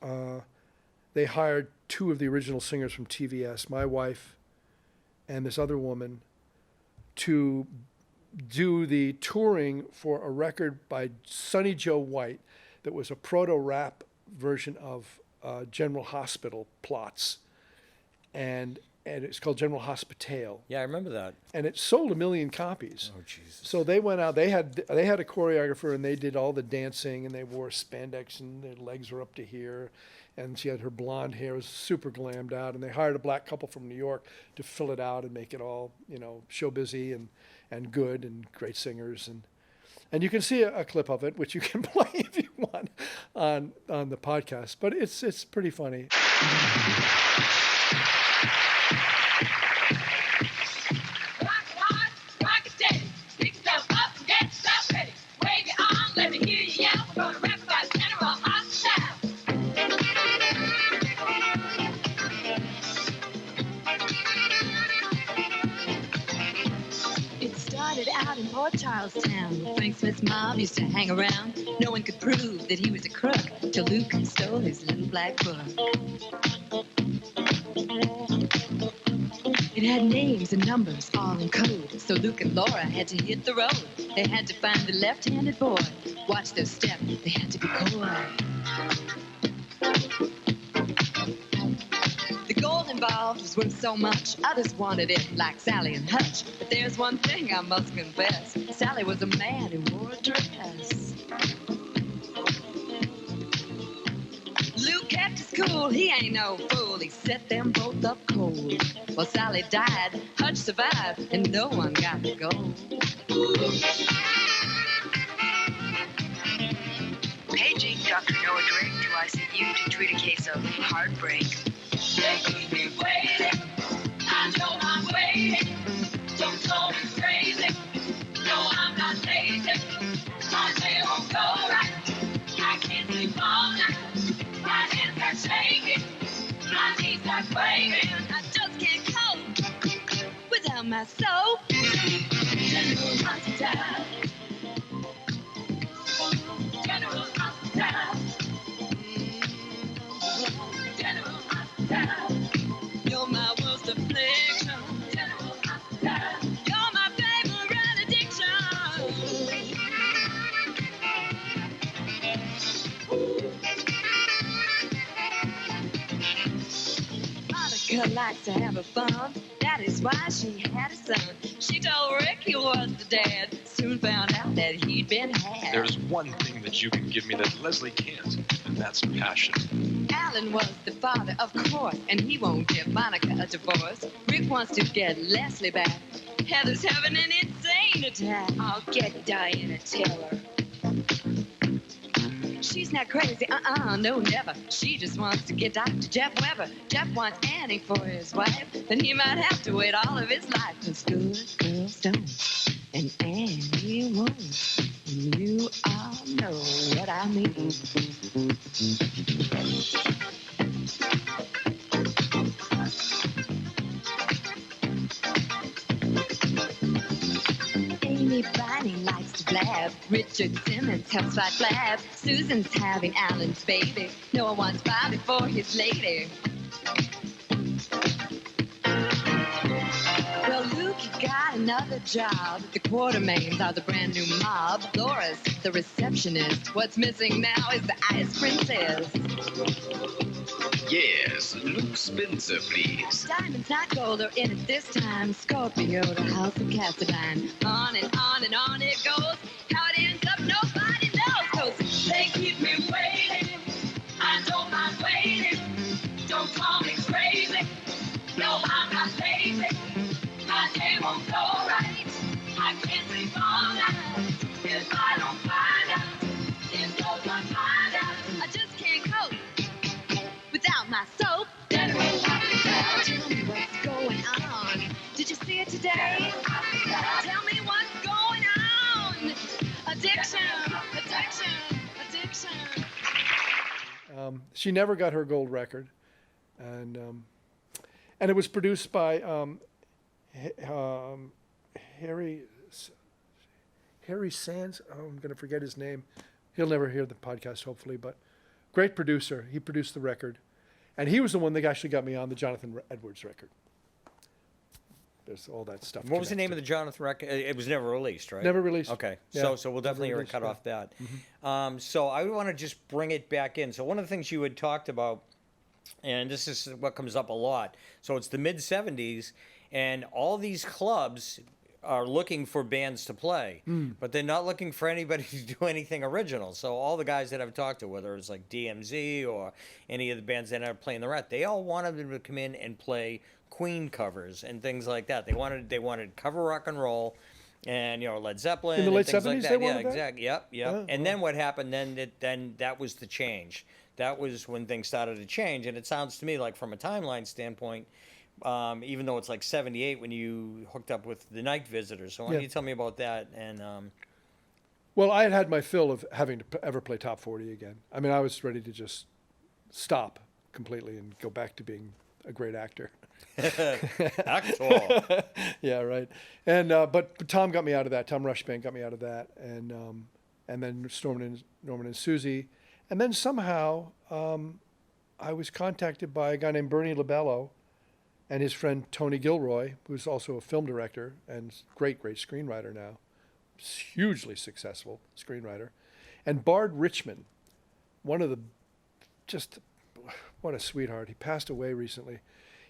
they hired two of the original singers from TVS, my wife and this other woman, to do the touring for a record by Sonny Joe White that was a proto-rap version of General Hospital plots. And it's called General Hospital. Yeah, I remember that. And it sold 1 million copies. Oh, Jesus. So they went out. They had a choreographer, and they did all the dancing, and they wore spandex, and their legs were up to here, and she had her blonde hair, was super glammed out, and they hired a black couple from New York to fill it out and make it all, show busy and good and great singers, and you can see a clip of it, which you can play if you want on the podcast. But it's pretty funny. Out in Port Charlestown, Frank Smith's mob used to hang around. No one could prove that he was a crook till Luke stole his little black book. It had names and numbers all in code, so Luke and Laura had to hit the road. They had to find the left-handed boy, watch their step, they had to be coy. The gold involved was worth so much, others wanted it like Sally and Hutch. But there's one thing I must confess, Sally was a man who wore a dress. Luke kept his cool, he ain't no fool, he set them both up cold. Well, Sally died, Hutch survived, and no one got the gold. Paging Dr. Noah Drake to ICU to treat a case of heartbreak. They keep me waiting. I know I'm waiting. Don't call me crazy. No, I'm not lazy. My day won't go right. I can't sleep all night. My hands are shaking. My knees are quaking. I just can't cope without my soap. General Hospital. General Hospital. General Hospital. You're my worst affliction. General Hospital. You're my favorite addiction. Monica likes to have a fun. That is why she had a son. She told Rick he was the dad. Soon found out that he'd been had. There's one thing that you can give me that Leslie can't, and that's passion. Alan was the father, of course, and he won't give Monica a divorce. Rick wants to get Leslie back. Heather's having an insane attack. I'll get Diana Taylor. She's not crazy, no, never. She just wants to get Dr. Jeff Weber. Jeff wants Annie for his wife. Then he might have to wait all of his life. 'Cause good girls don't, and Annie won't. And you all know what I mean. Amy Bonnie likes to blab. Richard Simmons helps fight blab. Susan's having Alan's baby. Noah wants Bobby for his lady. Well, Luke like you got another job. The Quartermains are the brand new mob. Laura's the receptionist. What's missing now is the ice princess. Yes, Luke Spencer, please. Diamonds, not gold, are in it this time. Scorpio, the house of Cassadine. On and on and on it goes. How it ends up, nobody knows. 'Cause they keep me waiting. I don't mind waiting. Don't call me crazy. No, I'm not lazy. My day won't go right. I can't sleep all night. If I don't find out, it blows my mind out. I just can't cope without my soap. Tell me what's going on. Did you see it today? Tell me what's going on. Addiction, addiction, addiction. She never got her gold record, and it was produced by Harry Sands. Oh, I'm going to forget his name. He'll never hear the podcast, hopefully, but great producer. He produced the record, and he was the one that actually got me on the Jonathan Edwards record. There's all that stuff. What was the name of the Jonathan record? It was never released, right? Never released. Okay, Yeah, so we'll definitely released, cut yeah. off that. So I want to just bring it back in. So one of the things you had talked about, and this is what comes up a lot. So it's the mid-'70s, and all these clubs are looking for bands to play, but they're not looking for anybody to do anything original. So all the guys that I've talked to, whether it's like DMZ or any of the bands that are playing the Rat, they all wanted them to come in and play Queen covers and things like that. They wanted cover rock and roll, and Led Zeppelin In the and late things 70s like they that. wanted Yeah, that? exactly. Yep. Oh, And then what happened? Then that was the change. That was when things started to change, and it sounds to me like from a timeline standpoint, even though it's like 78 when you hooked up with the Night Visitors. So why don't you tell me about that? And Well, I had my fill of having to ever play top 40 again. I mean, I was ready to just stop completely and go back to being a great actor. Actor. Yeah, right. And but Tom got me out of that. Tom Rushbank got me out of that, and then Norman and Susie, and then somehow I was contacted by a guy named Bernie LaBello and his friend Tony Gilroy, who's also a film director and great screenwriter now, hugely successful screenwriter, and Bard Richmond, what a sweetheart. He passed away recently.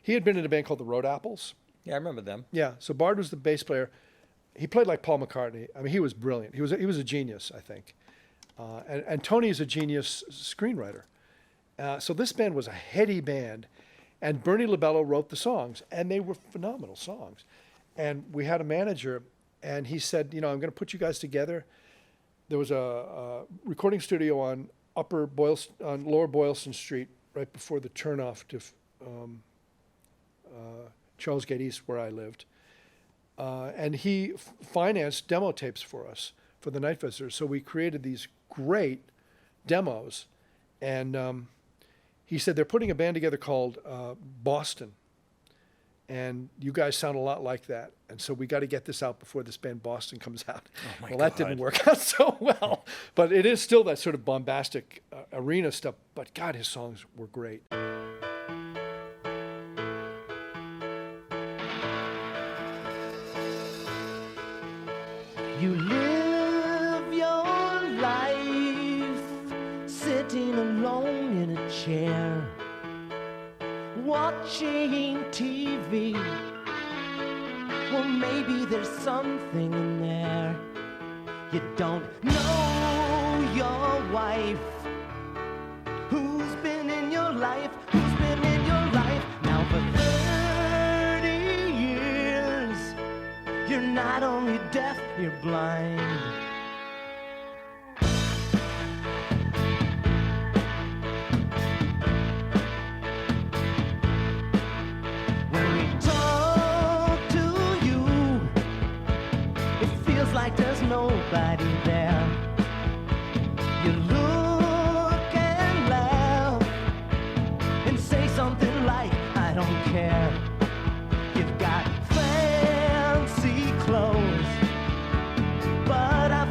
He had been in a band called the Road Apples. Yeah, I remember them. Yeah, so Bard was the bass player. He played like Paul McCartney. I mean, he was brilliant. He was a genius, I think. And Tony is a genius screenwriter. So this band was a heady band, and Bernie LaBello wrote the songs, and they were phenomenal songs. And we had a manager, and he said, I'm going to put you guys together. There was a recording studio on Lower Boylston Street, right before the turnoff to Charles Gate East, where I lived. And he financed demo tapes for us, for the Night Visitors. So we created these great demos. And he said, they're putting a band together called Boston. And you guys sound a lot like that. And so we got to get this out before this band Boston comes out. Oh my Well, God. that didn't work out so well. But it is still that sort of bombastic arena stuff. But God, his songs were great. You live your life sitting alone in a chair, watching TV. Well, maybe there's something in there. You don't know your wife, who's been in your life, who's been in your life now for 30 years. You're not only deaf, you're blind. When we talk to you, it feels like there's nobody there. You look and laugh and say something like, I don't care. You've got fancy clothes, but I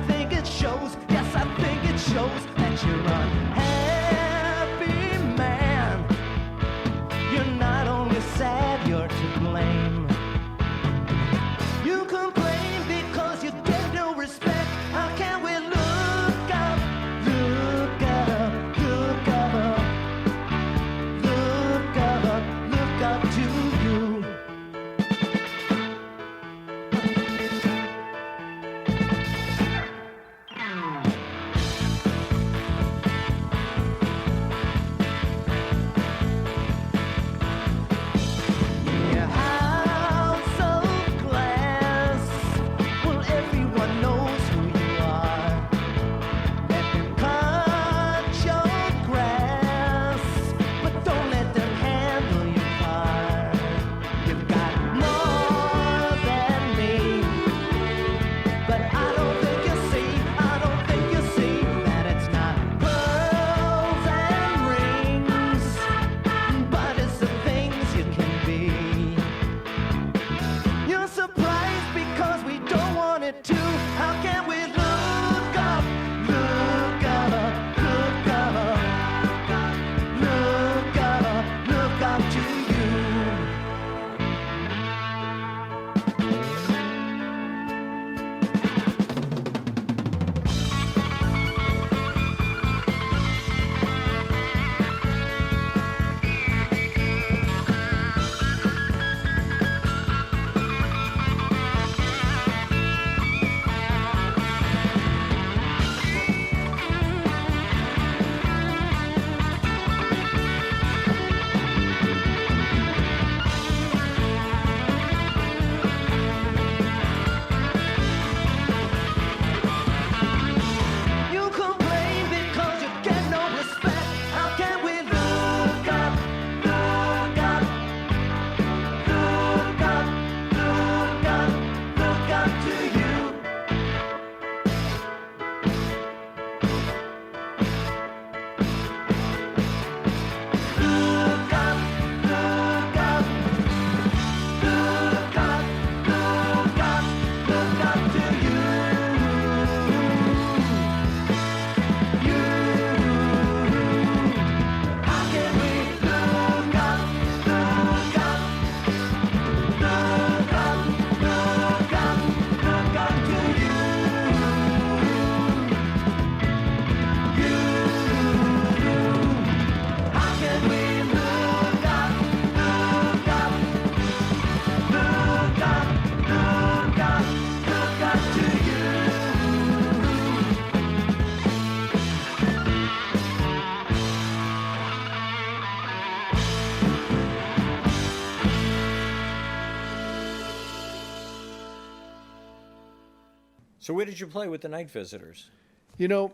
So where did you play with the Night Visitors? You know,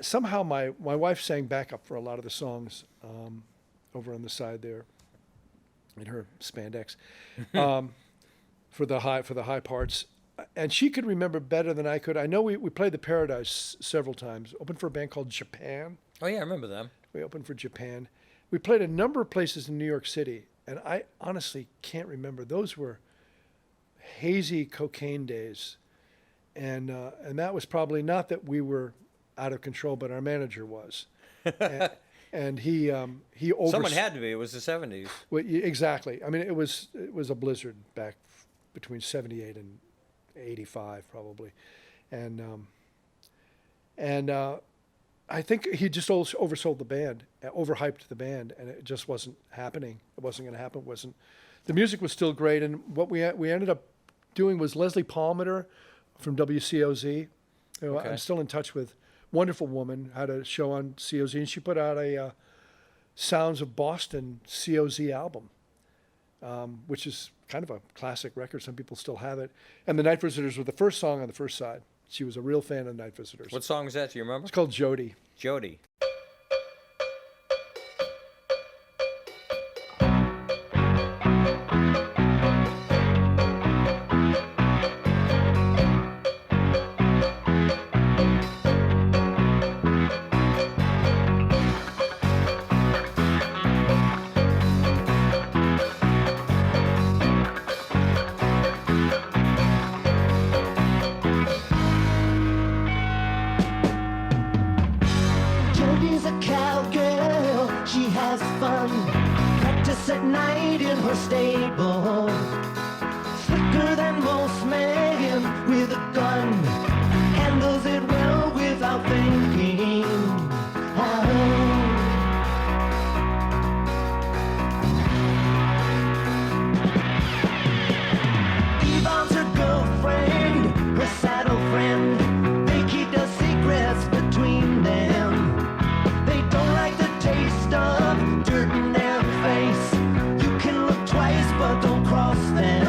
somehow my wife sang backup for a lot of the songs over on the side there in her spandex for the high parts. And she could remember better than I could. I know we played the Paradise several times, opened for a band called Japan. Oh, yeah, I remember them. We opened for Japan. We played a number of places in New York City, and I honestly can't remember. Those were hazy cocaine days. And that was probably not that we were out of control, but our manager was. And he Someone had to be. It was the 70s. Well, exactly. I mean, it was a blizzard back between 78 and 85 probably. And I think he just oversold the band, overhyped the band, and it just wasn't happening. It wasn't going to happen. It wasn't. The music was still great, and what we ended up doing was Leslie Palmer from WCOZ. Okay. I'm still in touch with. Wonderful woman, had a show on COZ, and she put out a Sounds of Boston COZ album, which is kind of a classic record. Some people still have it. And the Night Visitors were the first song on the first side. She was a real fan of the Night Visitors. What song is that? Do you remember? It's called Jody. Jody. Jody's a cowgirl, she has fun. Practice at night in her stable. Slicker than most men with a gun. Handles it well without thinking. Yvonne's her girlfriend, her saddle friend. They keep their secrets between them. They don't like the taste of dirt in their face. You can look twice, but don't cross them.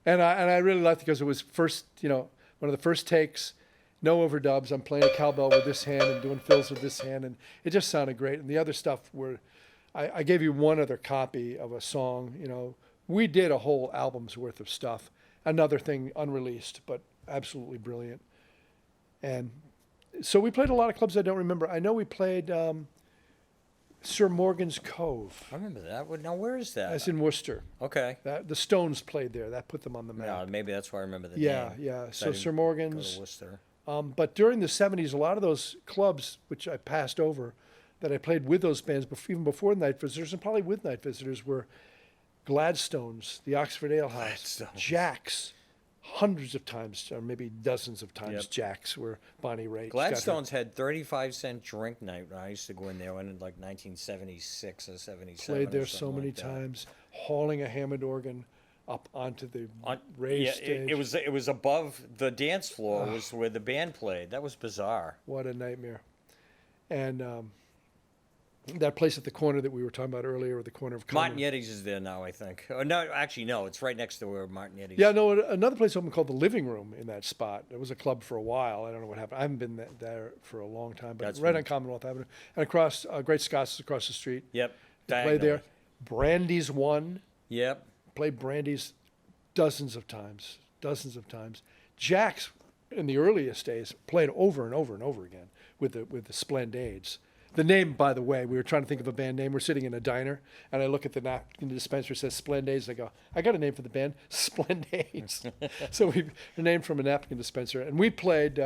And I really liked it because it was first, one of the first takes, no overdubs. I'm playing a cowbell with this hand and doing fills with this hand, and it just sounded great. And the other stuff I gave you one other copy of a song. We did a whole album's worth of stuff. Another thing unreleased, but absolutely brilliant. And so we played a lot of clubs I don't remember. I know we played Sir Morgan's Cove. I remember that. Now, where is that? That's in Worcester. Okay. The Stones played there. That put them on the map. Yeah, maybe that's why I remember the Yeah, name. yeah. So I didn't Sir go Morgan's. to Worcester. But during the 70s, a lot of those clubs, which I passed over, that I played with those bands, even before Night Visitors, and probably with Night Visitors, were Gladstones, the Oxford Ale House, Jack's, hundreds of times, or maybe dozens of times. Yep. Jack's, where Bonnie Raitt. Gladstone's had 35-cent drink night when I used to go in there in like 1976 or 77. Played there or so something many like that. times, hauling a Hammond organ up onto the raised stage. It was above the dance floor. Was where the band played. That was bizarre. What a nightmare. And that place at the corner that we were talking about earlier, at the corner of Conway. Martinetti's is there now, I think. Oh, no, actually, no. It's right next to where Martinetti's. Yeah, no, another place open called the Living Room in that spot. It was a club for a while. I don't know what happened. I haven't been there for a long time, but That's right when- on Commonwealth Avenue. And across, Great Scots across the street. Yep. Played there. Diagonally. Brandy's one. Yep. Played Brandy's dozens of times. Jack's, in the earliest days, played over and over and over again with the Splendades. The name, by the way, we were trying to think of a band name. We're sitting in a diner, and I look at the napkin dispenser, it says Splendades. I go, I got a name for the band, Splendades. So we named from a napkin dispenser, and we played. We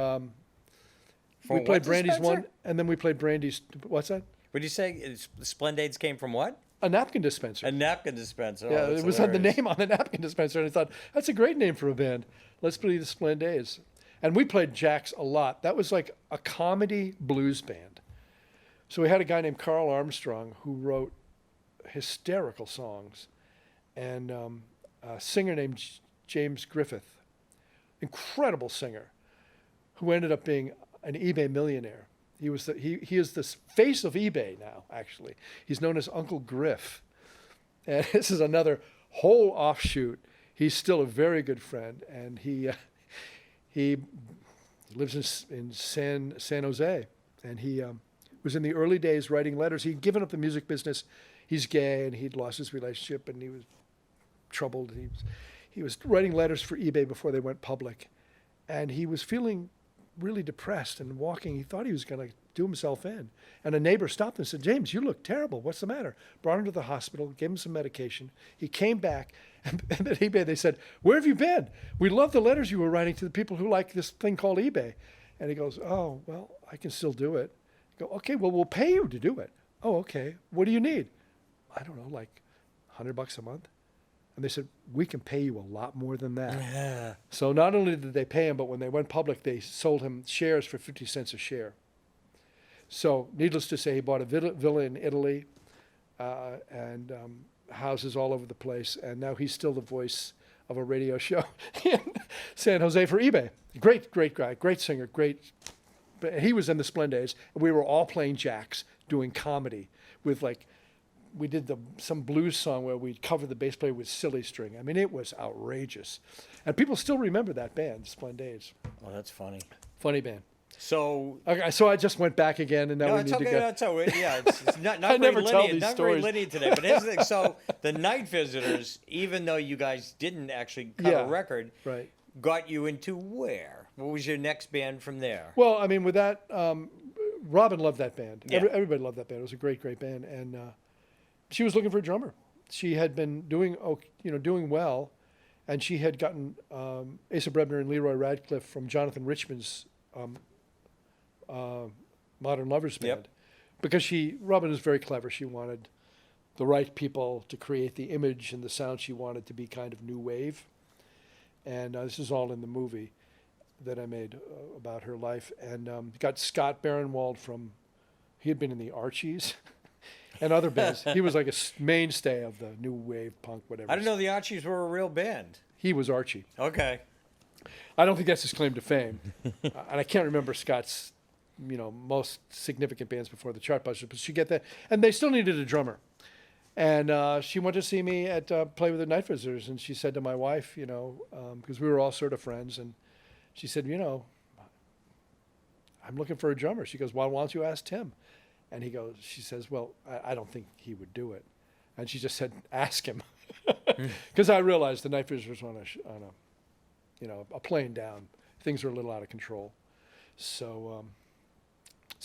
played what Brandy's dispenser? one, and then we played Brandy's. What's that? What did you say? The Splendades came from what? A napkin dispenser. A napkin dispenser. Yeah, Oh, that's it was on the hilarious. name on the napkin dispenser, and I thought that's a great name for a band. Let's play the Splendades. And we played Jack's a lot. That was like a comedy blues band. So we had a guy named Carl Armstrong who wrote hysterical songs, and a singer named James Griffith, incredible singer, who ended up being an eBay millionaire. He is the face of eBay now. Actually, he's known as Uncle Griff, and this is another whole offshoot. He's still a very good friend, and he lives in San Jose, and he was in the early days writing letters. He'd given up the music business. He's gay, and he'd lost his relationship, and he was troubled. He was writing letters for eBay before they went public, and he was feeling really depressed and walking. He thought he was going to do himself in, and a neighbor stopped him and said, "James, you look terrible. What's the matter?" Brought him to the hospital, gave him some medication. He came back, and at eBay they said, "Where have you been? We love the letters you were writing to the people who like this thing called eBay." And he goes, "Oh, well, I can still do it." I go, "Okay, well, we'll pay you to do it." "Oh, okay. What do you need?" "I don't know, like $100 a month." And they said, "We can pay you a lot more than that." Yeah. So not only did they pay him, but when they went public, they sold him shares for 50 cents a share. So needless to say, he bought a villa in Italy and houses all over the place. And now he's still the voice of a radio show in San Jose for eBay. Great guy, great singer, great. But he was in the Splendades, and we were all playing Jack's, doing comedy with we did some blues song where we'd cover the bass player with silly string. I mean, it was outrageous. And people still remember that band, Splendades. Oh, that's funny. Funny band. So Okay, so I just went back again, and now no, we it's need okay. to go. That's all right. Yeah, it's not I very never tell linear, these not very stories. linear today. But here's the thing. So the Night Visitors, even though you guys didn't actually cut Yeah, a record, right. got you into where? What was your next band from there? Well, I mean, with that, Robin loved that band. Yeah. Everybody loved that band. It was a great band, and she was looking for a drummer. She had been doing well, and she had gotten Asa Brebner and Leroy Radcliffe from Jonathan Richman's Modern Lovers band. Yep. Because Robin was very clever. She wanted the right people to create the image and the sound she wanted to be kind of new wave. And this is all in the movie that I made about her life. And got Scott Barenwald he had been in the Archies and other bands. He was like a mainstay of the new wave punk, whatever. I didn't know the Archies were a real band. He was Archie. Okay. I don't think that's his claim to fame. And I can't remember Scott's, most significant bands before the Chartbusters, but you get that. And they still needed a drummer. And she went to see me at Play with the Night Visitors, and she said to my wife, because we were all sort of friends, and she said, I'm looking for a drummer. She goes, well, why don't you ask Tim? And she says, well, I don't think he would do it. And she just said, ask him. Because I realized the Night Visitors on a plane down, things were a little out of control. So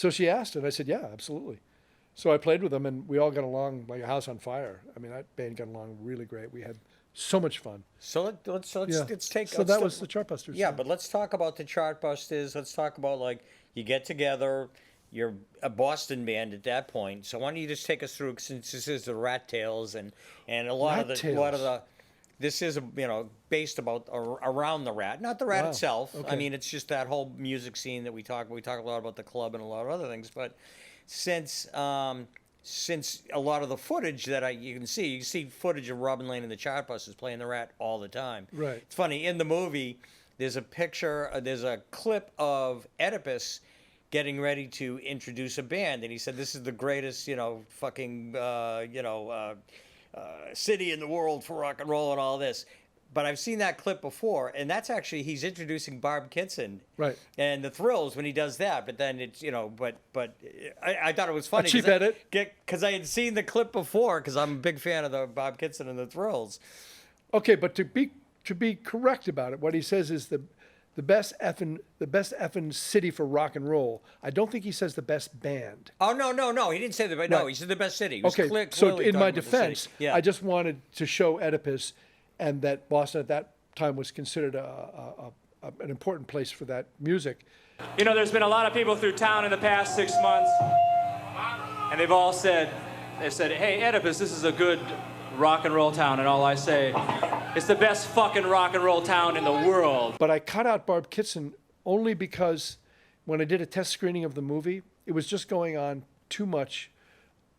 she asked, and I said, yeah, absolutely. So I played with them, and we all got along like a house on fire. I mean, that band got along really great. We had so much fun. So let's take. So that was the Chartbusters. Yeah, but let's talk about the Chartbusters. Let's talk about, like, you get together. You're a Boston band at that point. So why don't you just take us through, since this is the Rat Tails, and a lot of the this is based about around the Rat, not the Rat itself. Okay. I mean, it's just that whole music scene that we talk a lot about the club and a lot of other things. But since a lot of the footage that you can see footage of Robin Lane and the Chartbusters playing the Rat all the time. Right. It's funny, in the movie, there's a clip of Oedipus getting ready to introduce a band, and he said, this is the greatest, city in the world for rock and roll and all this. But I've seen that clip before, and that's actually, he's introducing Barb Kitson. Right. And the Thrills when he does that, but then it's, but I thought it was funny. Cheap edit. Because I had seen the clip before, because I'm a big fan of the Bob Kitson and the Thrills. Okay, but to be correct about it, what he says is the best effing city for rock and roll. I don't think he says the best band. Oh, no. He didn't say the best. No, he said the best city. He was Okay, so in my defense, I just wanted to show Oedipus, and that Boston at that time was considered an important place for that music. There's been a lot of people through town in the past 6 months, and they've said, hey, Oedipus, this is a good rock and roll town, and all I say, it's the best fucking rock and roll town in the world. But I cut out Barb Kitson only because when I did a test screening of the movie, it was just going on too much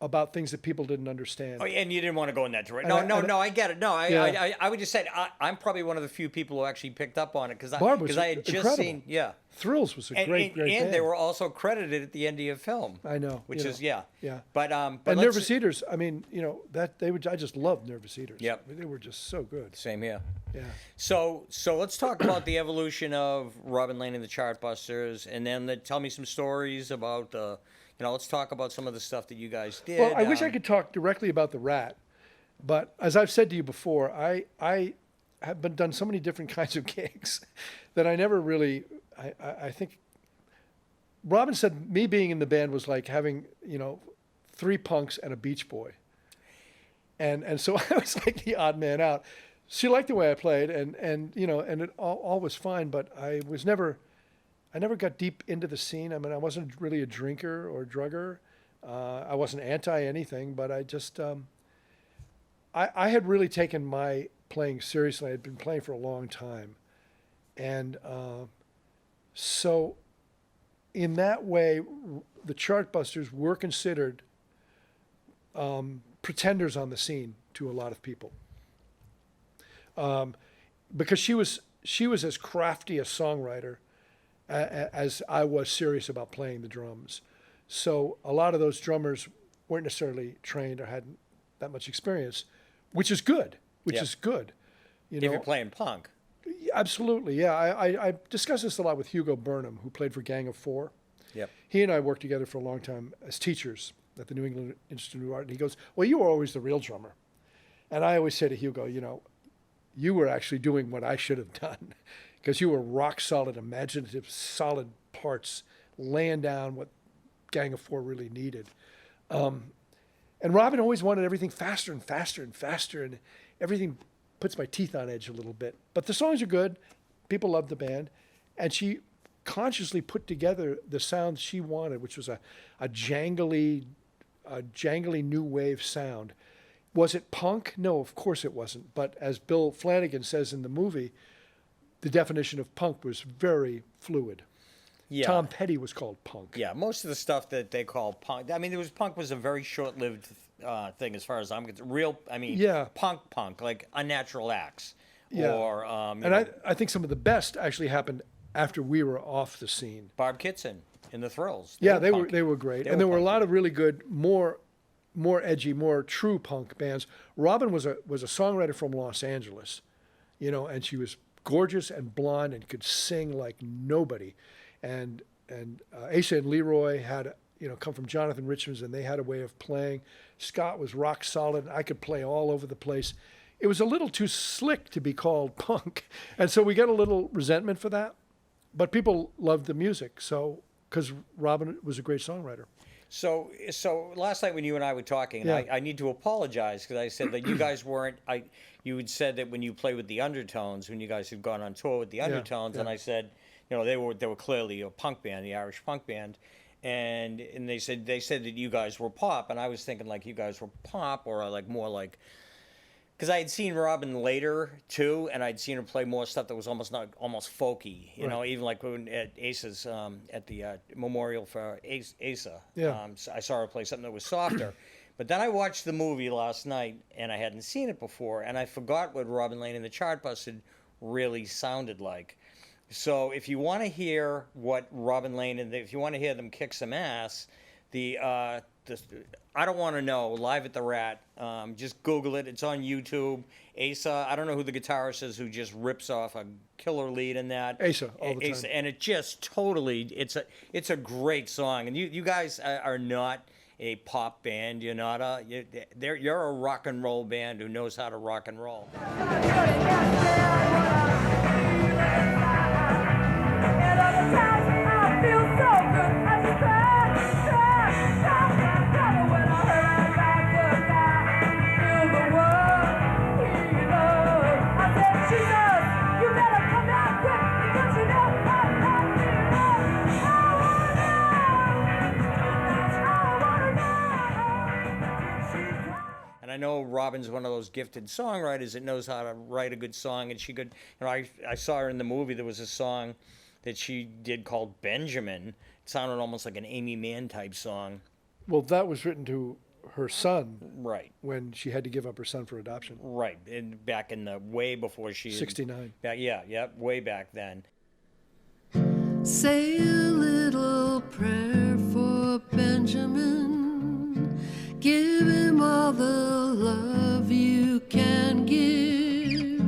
about things that people didn't understand. Oh, and you didn't want to go in that direction. No, I get it. No, I would just say I'm probably one of the few people who actually picked up on it because I had just incredible. seen Thrills was a great band. And they were also credited at the end of your film. I know, which is yeah. But and Nervous Eaters. I mean, I just loved Nervous Eaters. Yep. I mean, they were just so good. Same here. Yeah. So let's talk about the evolution of Robin Lane and the Chartbusters, and then tell me some stories about let's talk about some of the stuff that you guys did. Well, I wish I could talk directly about the Rat, but as I've said to you before, I have done so many different kinds of gigs that I never really. I think Robin said me being in the band was like having 3 punks and a Beach Boy, and so I was like the odd man out. She liked the way I played, and it all was fine, but I never got deep into the scene. I mean, I wasn't really a drinker or drugger. I wasn't anti anything, but I just, I had really taken my playing seriously. I had been playing for a long time. And so in that way, the Chartbusters were considered pretenders on the scene to a lot of people. Because she was as crafty a songwriter as I was serious about playing the drums. So a lot of those drummers weren't necessarily trained or hadn't that much experience, which is good, is good. If you're playing punk. Absolutely, yeah. I discussed this a lot with Hugo Burnham, who played for Gang of Four. Yep. He and I worked together for a long time as teachers at the New England Institute of Art. And he goes, well, you were always the real drummer. And I always say to Hugo, you were actually doing what I should have done, because you were rock solid, imaginative, solid parts, laying down what Gang of Four really needed. And Robin always wanted everything faster and faster and faster, and everything puts my teeth on edge a little bit. But the songs are good. People loved the band. And she consciously put together the sound she wanted, which was a jangly new wave sound. Was it punk? No, of course it wasn't. But as Bill Flanagan says in the movie, the definition of punk was very fluid. Yeah. Tom Petty was called punk. Yeah, most of the stuff that they call punk. I mean, punk was a very short-lived thing as far as I'm concerned. Punk, like Unnatural Acts. Yeah. Or, I think some of the best actually happened after we were off the scene. Barb Kitson in the Thrills. They were great. And there were a lot of really good, more more edgy, more true punk bands. Robin was a songwriter from Los Angeles, and she was gorgeous and blonde and could sing like nobody. And Asa and Leroy had, come from Jonathan Richman's, and they had a way of playing. Scott was rock solid. I could play all over the place. It was a little too slick to be called punk. And so we got a little resentment for that. But people loved the music, because Robin was a great songwriter. So last night when you and I were talking, Yeah. I need to apologize because I said that you guys weren't. You had said that when you played with the Undertones, when you guys had gone on tour with the Undertones, and I said, they were clearly a punk band, the Irish punk band, and they said that you guys were pop, and I was thinking like you guys were pop or like more like. Because I had seen Robin later too, and I'd seen her play more stuff that was almost folky, Right. even like when at Asa's at the memorial for Asa. Yeah. So I saw her play something that was softer. But then I watched the movie last night, and I hadn't seen it before, and I forgot what Robin Lane and the Chartbusters really sounded like. So if you want to hear what Robin Lane if you want to hear them kick some ass, the I Don't Want to Know, Live at the Rat. Just Google it. It's on YouTube. Asa, I don't know who the guitarist is who just rips off a killer lead in that. Asa, all the Asa, time. and it just totally, it's a great song. And you guys are not a pop band. You're not you're a rock and roll band who knows how to rock and roll. I know Robin's one of those gifted songwriters that knows how to write a good song, and she could. I saw her in the movie. There was a song that she did called Benjamin. It sounded almost like an Amy Mann type song. Well, that was written to her son. Right. When she had to give up her son for adoption. Right. And back in the way before she. 69. Yeah, way back then. Say a little prayer for Benjamin. Give him all the love you can give.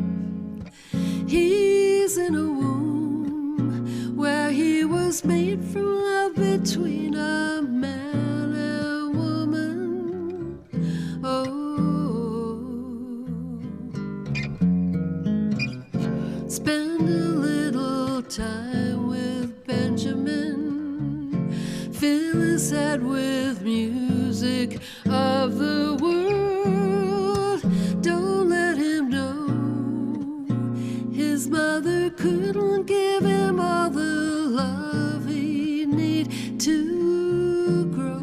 He's in a womb where he was made from love between a man and woman. Oh, spend a little time with Benjamin. Fill his head with music of the world. Don't let him know his mother couldn't give him all the love he need to grow.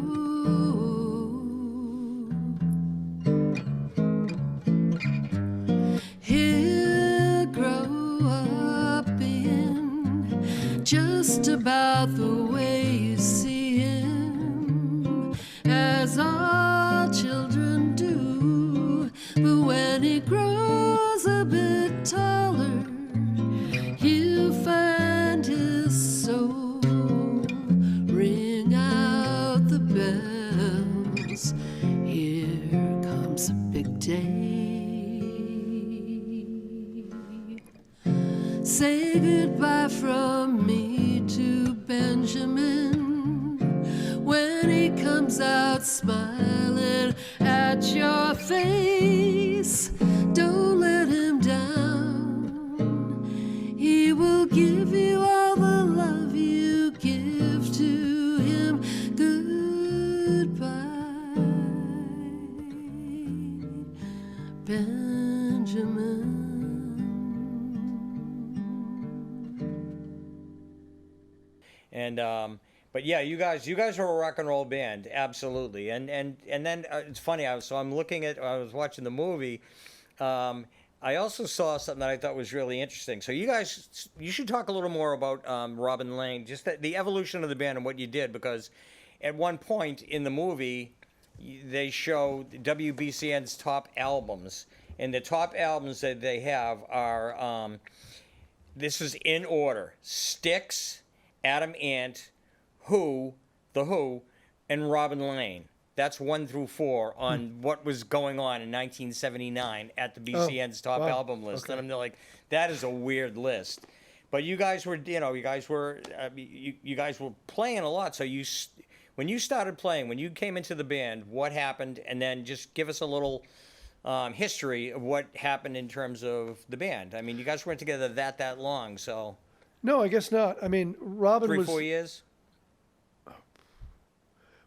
He'll grow up in just about the way you see him, as all children do. But when he grows a bit taller, he'll find his soul ring out the bells. Here comes a big day. Say goodbye from me to Benjamin when he comes out smiling at your face. Don't let him down. He will give you all the love you give to him. Goodbye, Benjamin. And but yeah, you guys are a rock and roll band, absolutely. And then it's funny. I was watching the movie. I also saw something that I thought was really interesting. So you should talk a little more about Robin Lane, just the evolution of the band and what you did, because at one point in the movie they show WBCN's top albums, and the top albums that they have are this is in order: Styx, Adam Ant, The Who, and Robin Lane. That's 1 through 4 on what was going on in 1979 at the BCN's top wow. album list. Okay. And I'm like, that is a weird list. But you guys were, you guys were playing a lot. So when you started playing, when you came into the band, what happened? And then just give us a little history of what happened in terms of the band. I mean, you guys weren't together that long, so. No, I guess not. I mean, Robin was 4 years.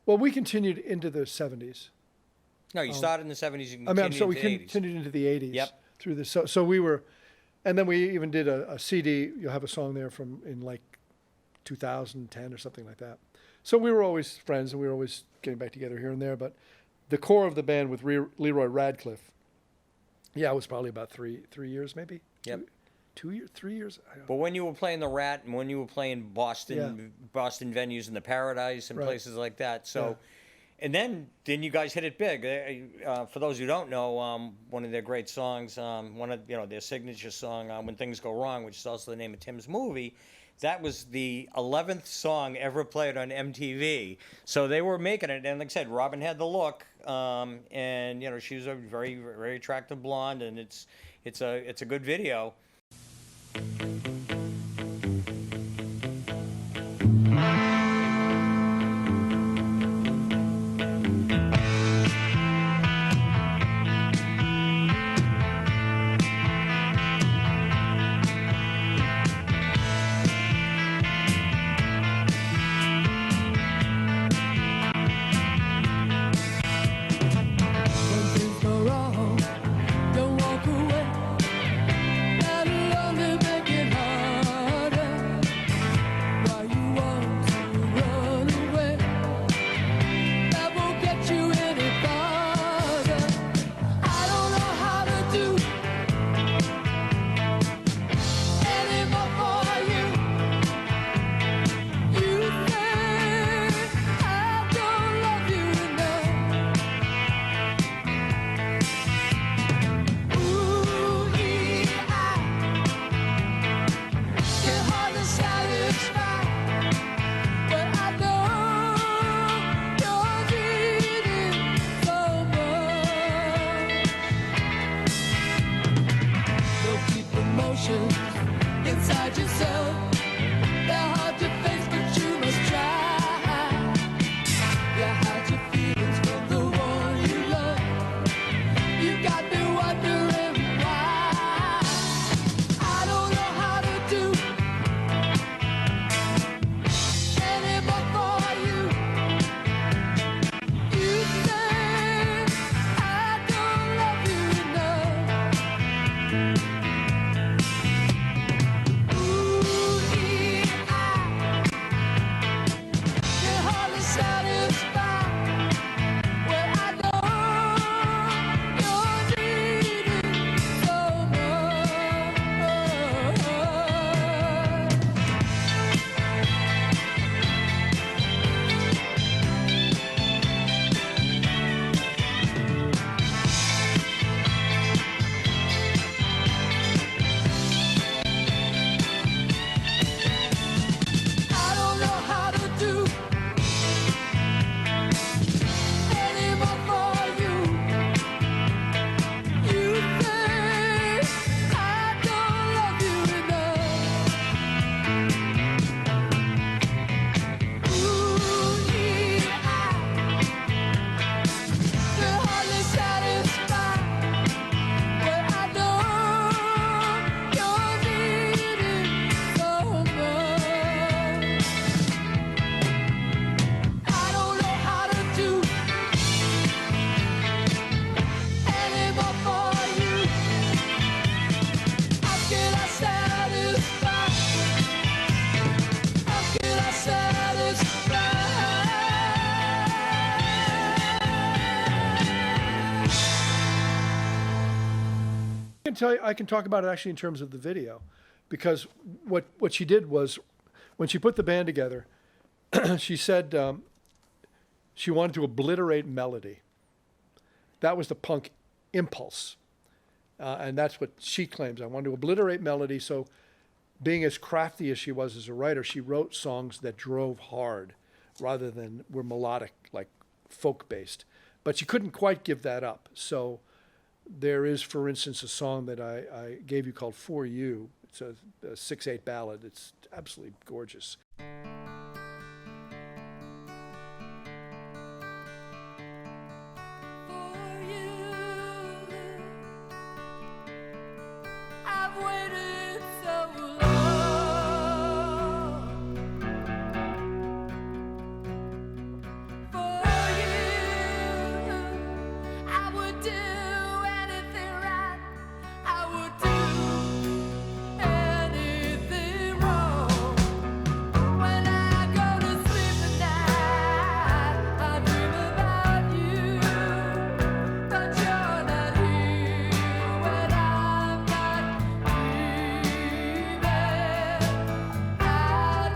Well, we continued into the 70s. No, you started in the 70s. You we continued into the 80s. continued into the 80s. Yep. Through the so we were, and then we even did a CD. You'll have a song there from in like 2010 or something like that. So we were always friends, and we were always getting back together here and there. But the core of the band with Leroy Radcliffe, it was probably about three years maybe. Yep. 2 years, 3 years. I don't But when you were playing the Rat and when you were playing Boston venues in the Paradise and Right. places like that, so, and then you guys hit it big. For those who don't know, one of their great songs, one of their signature song, "When Things Go Wrong," which is also the name of Tim's movie, that was the 11th song ever played on MTV. So they were making it, and like I said, Robin had the look, and she was a very, very attractive blonde, and it's a good video. Inside yourself, they're hard to face, but you must try. You hide your feelings from the one you love. You got me wondering why. I don't know how to do anymore for you. You say I don't love you enough. I can talk about it actually in terms of the video, because what she did was, when she put the band together, she said she wanted to obliterate melody. That was the punk impulse, and that's what she claims. I wanted to obliterate melody. So, being as crafty as she was as a writer, she wrote songs that drove hard, rather than were melodic, like folk-based. But she couldn't quite give that up. So there is, for instance, a song that I gave you called For You. It's a 6/8 ballad. It's absolutely gorgeous. I've waited so long for you. I would do anything right. I would do anything wrong. When I go to sleep at night, I dream about you, but you're not here when I'm not dreaming. I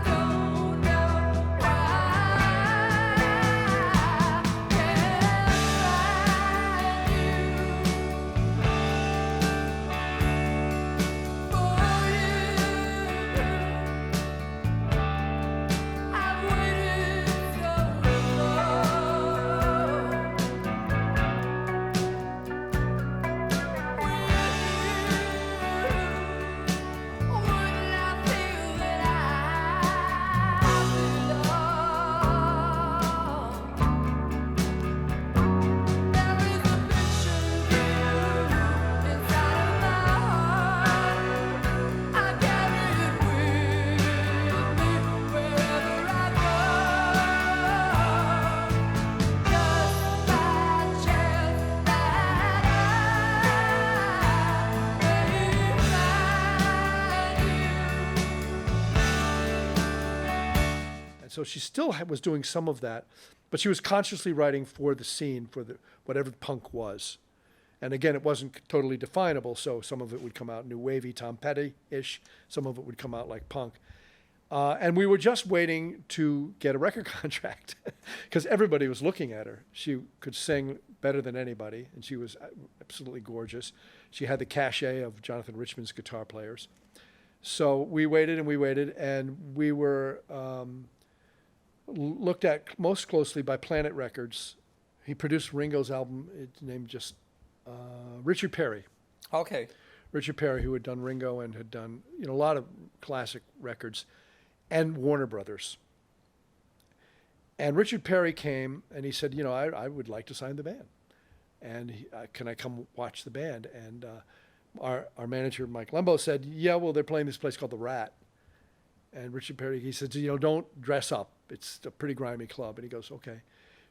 don't know why I can't find you. For you, I've waited so long. Wouldn't I feel that I belong? There is a picture of you inside of my heart. I carry it with me wherever I go. Just by chance that I may find you. And so she still was doing some of that, but she was consciously writing for the scene, for whatever punk was. And again, it wasn't totally definable, so some of it would come out new wavy, Tom Petty-ish. Some of it would come out like punk. And we were just waiting to get a record contract because everybody was looking at her. She could sing better than anybody, and she was absolutely gorgeous. She had the cachet of Jonathan Richman's guitar players. So we waited, and we were looked at most closely by Planet Records. He produced Ringo's album. It's named just Richard Perry. Okay. Richard Perry, who had done Ringo and had done a lot of classic records, and Warner Brothers. And Richard Perry came and he said, I would like to sign the band, and can I come watch the band? And our manager Mike Lembo said, yeah, well, they're playing this place called the Rat. And Richard Perry, he said, don't dress up. It's a pretty grimy club. And he goes, okay.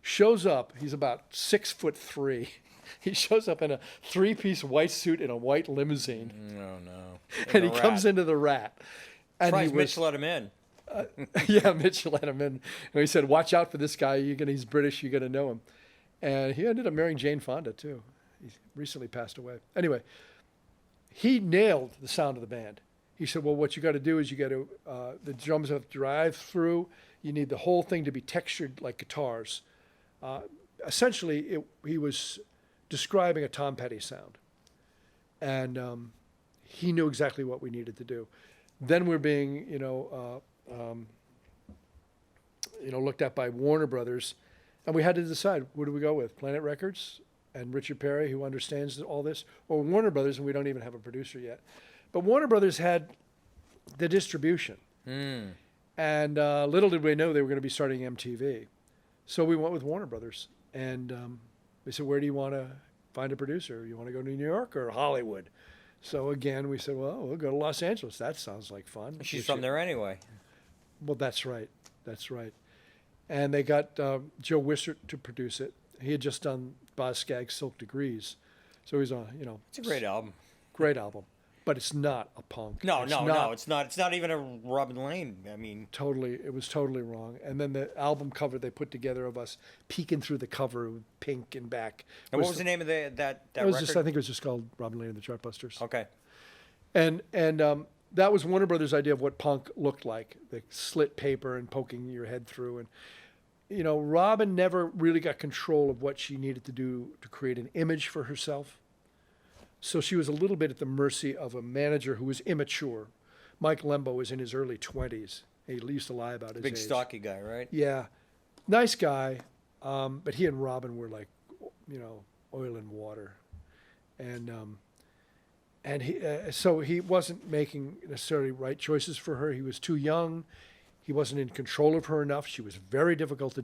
Shows up. He's about 6'3". He shows up in a 3-piece white suit in a white limousine. No, no. And he comes into the Rat. And Surprised Mitch let him in. Yeah, Mitch let him in. And he said, watch out for this guy. He's British. You're going to know him. And he ended up marrying Jane Fonda, too. He recently passed away. Anyway, he nailed the sound of the band. He said, well, what you got to do is you got to, the drums have to drive through. You need the whole thing to be textured like guitars. Essentially, he was describing a Tom Petty sound. And he knew exactly what we needed to do. Then we're being, looked at by Warner Brothers. And we had to decide, who do we go with? Planet Records and Richard Perry, who understands all this, or Warner Brothers, and we don't even have a producer yet. But Warner Brothers had the distribution. And little did we know they were going to be starting MTV. So we went with Warner Brothers. And they said, where do you want to find a producer? You want to go to New York or Hollywood? So again, we said, well, we'll go to Los Angeles. That sounds like fun. She's from there anyway. Well, that's right. That's right. And they got Joe Wissert to produce it. He had just done Boz Scaggs' Silk Degrees. So he's on, It's a great album. Great album. But it's not a punk. No, it's not. It's not even a Robin Lane. I mean, it was totally wrong. And then the album cover they put together of us peeking through the cover with pink and back. And what was the name of that it was record? I think it was just called Robin Lane and the Chartbusters. Okay. And that was Warner Brothers' idea of what punk looked like, the slit paper and poking your head through. And Robin never really got control of what she needed to do to create an image for herself. So she was a little bit at the mercy of a manager who was immature. Mike Lembo was in his early 20s. He used to lie about his Big age. stocky guy, right? Yeah. Nice guy, But he and Robin were like, oil and water. And he, so he wasn't making necessarily right choices for her. He was too young. He wasn't in control of her enough. She was very difficult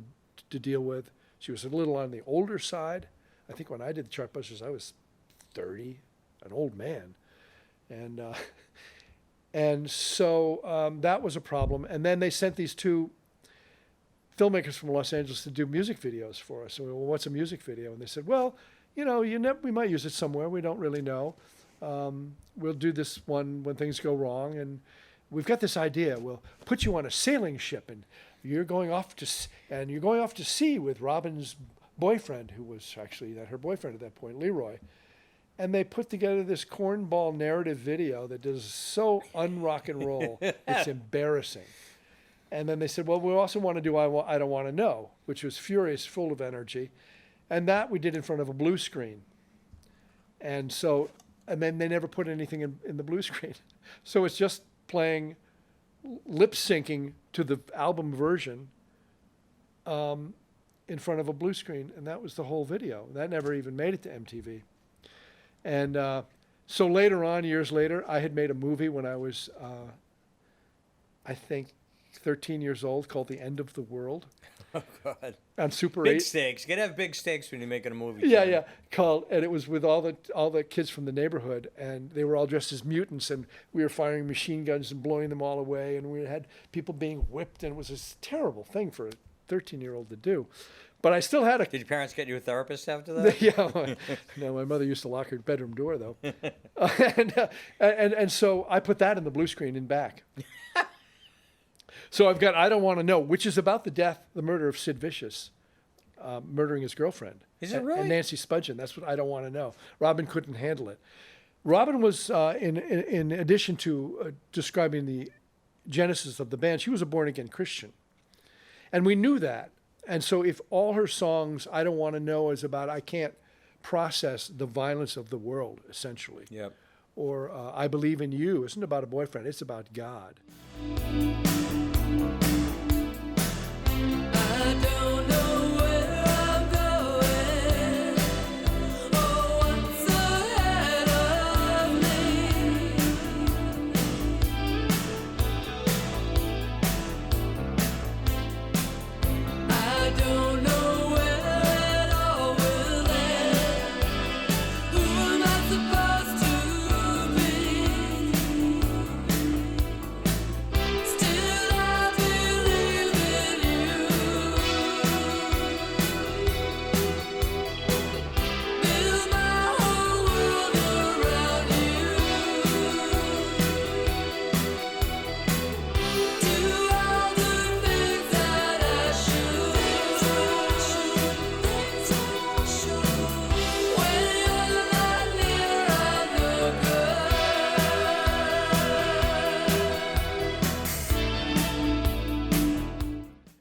to deal with. She was a little on the older side. I think when I did the Chartbusters, I was 30, an old man. And so that was a problem. And then they sent these two filmmakers from Los Angeles to do music videos for us. So we went, well, what's a music video? And they said, well, we might use it somewhere. We don't really know. We'll do this one when things go wrong. And we've got this idea. We'll put you on a sailing ship, and you're going off to sea with Robin's boyfriend, who was actually her boyfriend at that point, Leroy. And they put together this cornball narrative video that is so un-rock and roll, it's embarrassing. And then they said, well, we also want to do I Don't Want to Know, which was furious, full of energy. And that we did in front of a blue screen. And then they never put anything in the blue screen. So it's just playing, lip syncing to the album version in front of a blue screen. And that was the whole video. That never even made it to MTV. And so later on, years later, I had made a movie when I was, I think, 13 years old called The End of the World. Oh, God. On Super 8. Big stakes. You got to have big stakes when you're making a movie. Yeah, yeah. And it was with all the kids from the neighborhood, and they were all dressed as mutants, and we were firing machine guns and blowing them all away, and we had people being whipped, and it was this terrible thing for a 13-year-old to do. But I still had a... Did your parents get you a therapist after that? Yeah. No, my mother used to lock her bedroom door, though. And so I put that in the blue screen in back. So I've got I Don't Want to Know, which is about the murder of Sid Vicious, murdering his girlfriend. Is it really? And Nancy Spudgeon. That's what I Don't Want to Know. Robin couldn't handle it. Robin was, in addition to describing the genesis of the band, she was a born-again Christian. And we knew that. And so if all her songs, I Don't Want to Know, is about I can't process the violence of the world, essentially. Yep. Or I Believe in You isn't about a boyfriend, it's about God.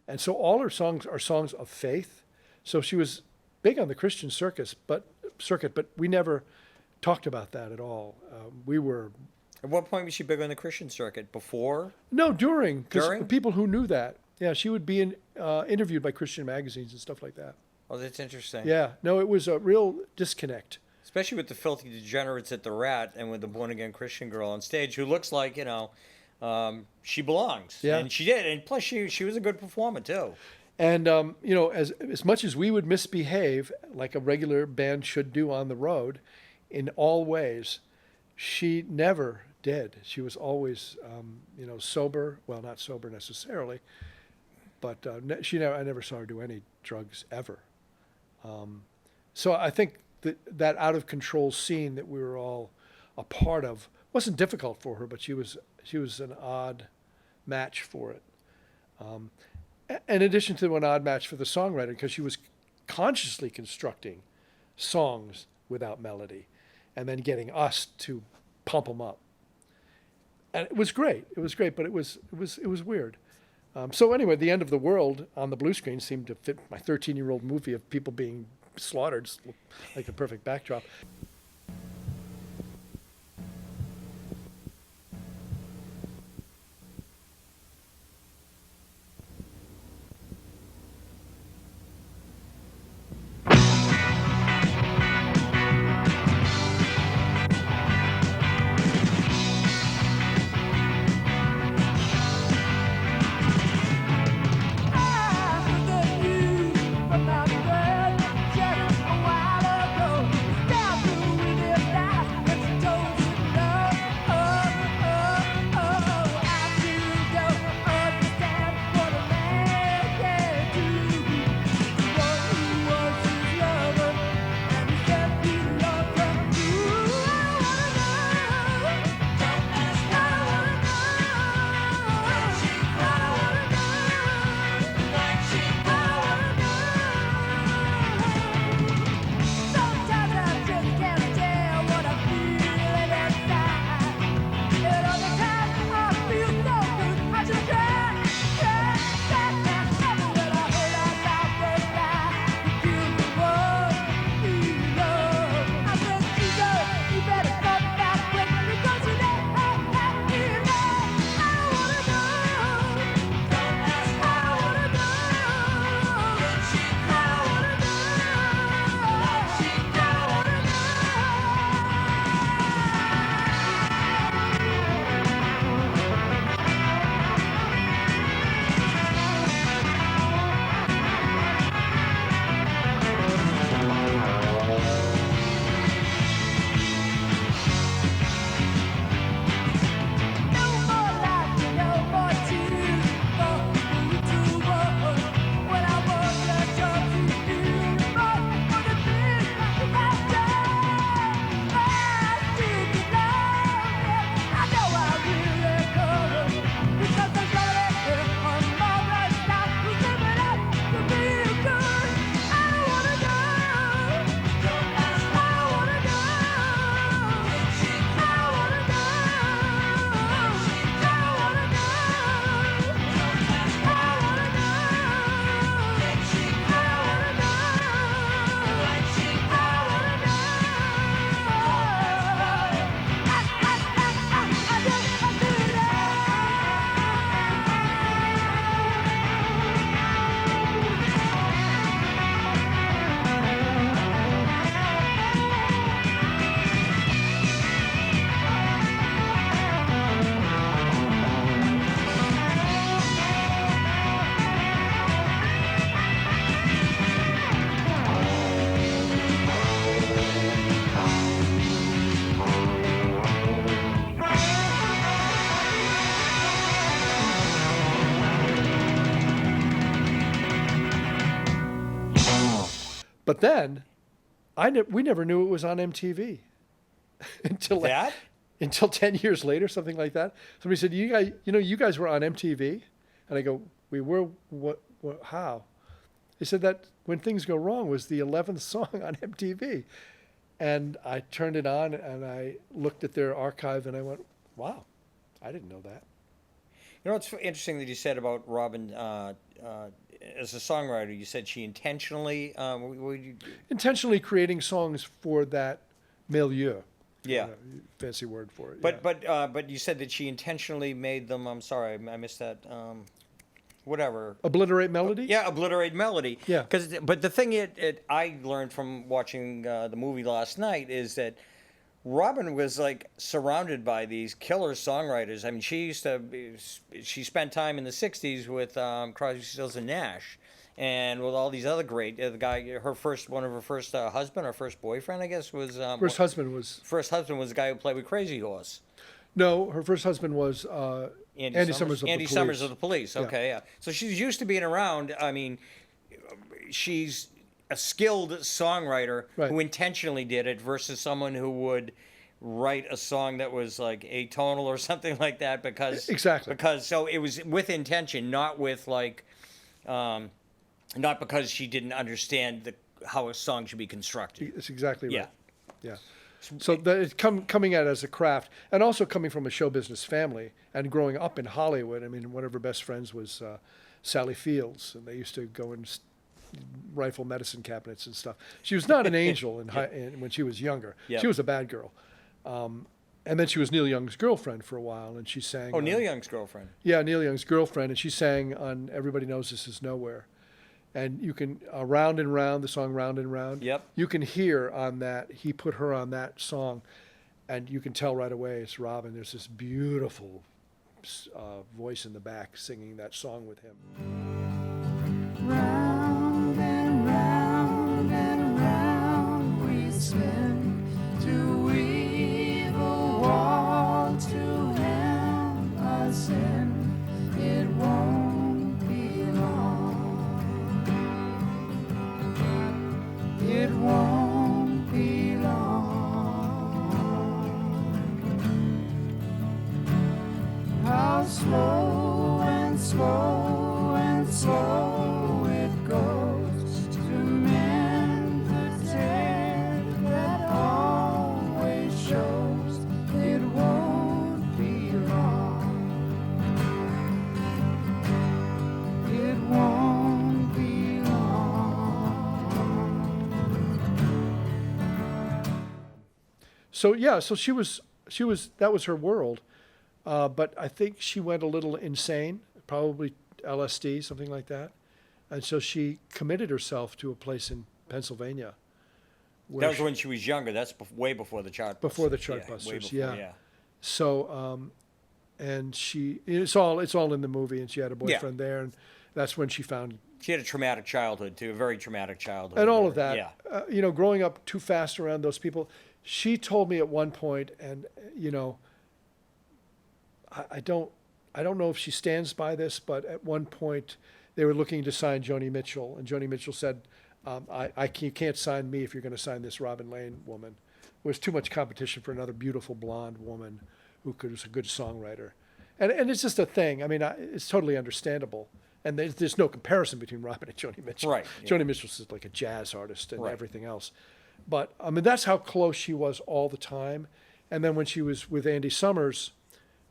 And so all her songs are songs of faith. So she was big on the Christian circuit, but we never talked about that at all. We were... At what point was she big on the Christian circuit? Before? No, during. Because During? people who knew that. Yeah, she would be interviewed by Christian magazines and stuff like that. Oh, that's interesting. Yeah. No, it was a real disconnect. Especially with the filthy degenerates at the Rat and with the born-again Christian girl on stage who looks like, she belongs. Yeah. And she did. And plus, she was a good performer, too. And, as much as we would misbehave, like a regular band should do on the road, in all ways, she never did. She was always, sober. Well, not sober necessarily, but I never saw her do any drugs ever. So I think that out-of-control scene that we were all a part of wasn't difficult for her, but she was an odd match for it. In addition to an odd match for the songwriter, because she was consciously constructing songs without melody and then getting us to pump them up. And it was great. It was great, but it was weird. So anyway, The End of the World on the blue screen seemed to fit my 13-year-old movie of people being slaughtered, like the perfect backdrop. But then, we never knew it was on MTV until until 10 years later, something like that. Somebody said, you guys were on MTV? And I go, we were, what how? They said that When Things Go Wrong was the 11th song on MTV. And I turned it on and I looked at their archive and I went, wow, I didn't know that. You know, it's interesting that you said about Robin as a songwriter. You said she intentionally... intentionally creating songs for that milieu. Yeah. Fancy word for it. But you said that she intentionally made them... I'm sorry, I missed that... whatever. Obliterate melody? Yeah, obliterate melody. Yeah. But the thing I learned from watching the movie last night is that Robin was like surrounded by these killer songwriters. I mean, she spent time in the '60s with Crosby, Stills and Nash, and with all these other great. The guy, one of her first husband, or first boyfriend, I guess, was First husband was the guy who played with Crazy Horse. No, her first husband was Andy Summers of the Police. Summers of the Police. Yeah. Okay, yeah. So she's used to being around. I mean, she's a skilled songwriter who intentionally did it versus someone who would write a song that was like atonal or something like that because so it was with intention, not with like not because she didn't understand how a song should be constructed. That's exactly right. Yeah. So that it's coming at it as a craft, and also coming from a show business family and growing up in Hollywood. I mean, one of her best friends was Sally Fields, and they used to go and rifle medicine cabinets and stuff. She was not an angel when she was younger. Yep. She was a bad girl. And then she was Neil Young's girlfriend for a while, and she sang. Oh, Neil Young's girlfriend. Yeah, Neil Young's girlfriend, and she sang on Everybody Knows This Is Nowhere. And you can, Round and Round, the song Round and Round. Yep. You can hear on that, he put her on that song, and you can tell right away it's Robin. There's this beautiful voice in the back singing that song with him. Round and round and round we spin to weave a wall to hem us in. It won't be long. It won't be long. How slow and slow and slow it goes to mend the tear that always shows. It won't be long. It won't be long. So yeah, so she was that was her world, but I think she went a little insane, probably LSD, something like that, and so she committed herself to a place in Pennsylvania. That was when she was younger. That's way before the Chartbusters. Before the Chartbusters, way before, yeah. So, and it's all in the movie, and she had a boyfriend there, and that's when she found. She had a traumatic childhood too, a very traumatic childhood. And all of that, yeah. Growing up too fast around those people. She told me at one point, and I don't know if she stands by this, but at one point they were looking to sign Joni Mitchell, and Joni Mitchell said, you can't sign me if you're going to sign this Robin Lane woman. There was too much competition for another beautiful blonde woman who was a good songwriter. And it's just a thing. I mean, it's totally understandable. And there's no comparison between Robin and Joni Mitchell. Right. Yeah. Joni Mitchell's like a jazz artist and everything else. But, I mean, that's how close she was all the time. And then when she was with Andy Summers,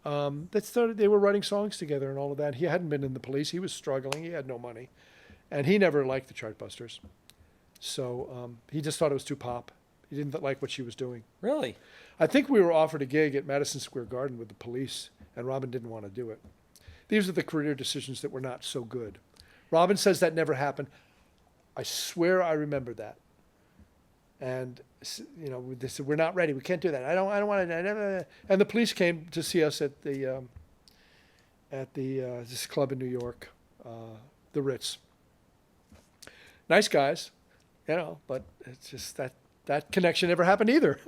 they were writing songs together and all of that. He hadn't been in the Police. He was struggling. He had no money. And he never liked the Chartbusters. So he just thought it was too pop. He didn't like what she was doing. Really? I think we were offered a gig at Madison Square Garden with the Police, and Robin didn't want to do it. These are the career decisions that were not so good. Robin says that never happened. I swear I remember that. And they said, we're not ready. We can't do that. I don't want to. And the Police came to see us at this club in New York, the Ritz. Nice guys, but it's just that connection never happened either.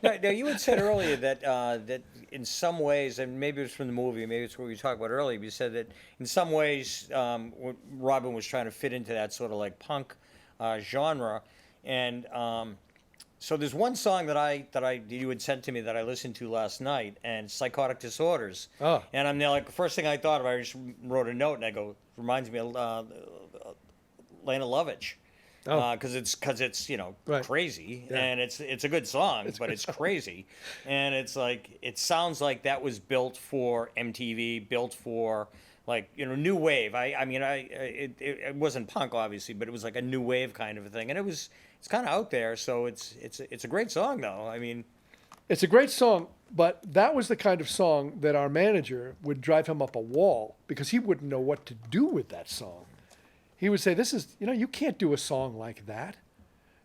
Now, you had said earlier that in some ways, and maybe it was from the movie, maybe it's what we talked about earlier. You said that in some ways, Robin was trying to fit into that sort of like punk genre. And so there's one song that you had sent to me that I listened to last night, and Psychotic Disorders. Oh. And I'm there, like, the first thing I thought of, I just wrote a note, and I go, reminds me of Lena Lovitch. Oh. Because it's Right. crazy, Yeah. and it's a good song, but it's crazy, and it's like it sounds like that was built for MTV, built for new wave. It wasn't punk obviously, but it was like a new wave kind of a thing, and it's kind of out there. So it's a great song though. I mean, It's a great song, but that was the kind of song that our manager would drive him up a wall because he wouldn't know what to do with that song. He would say, "This is, you can't do a song like that."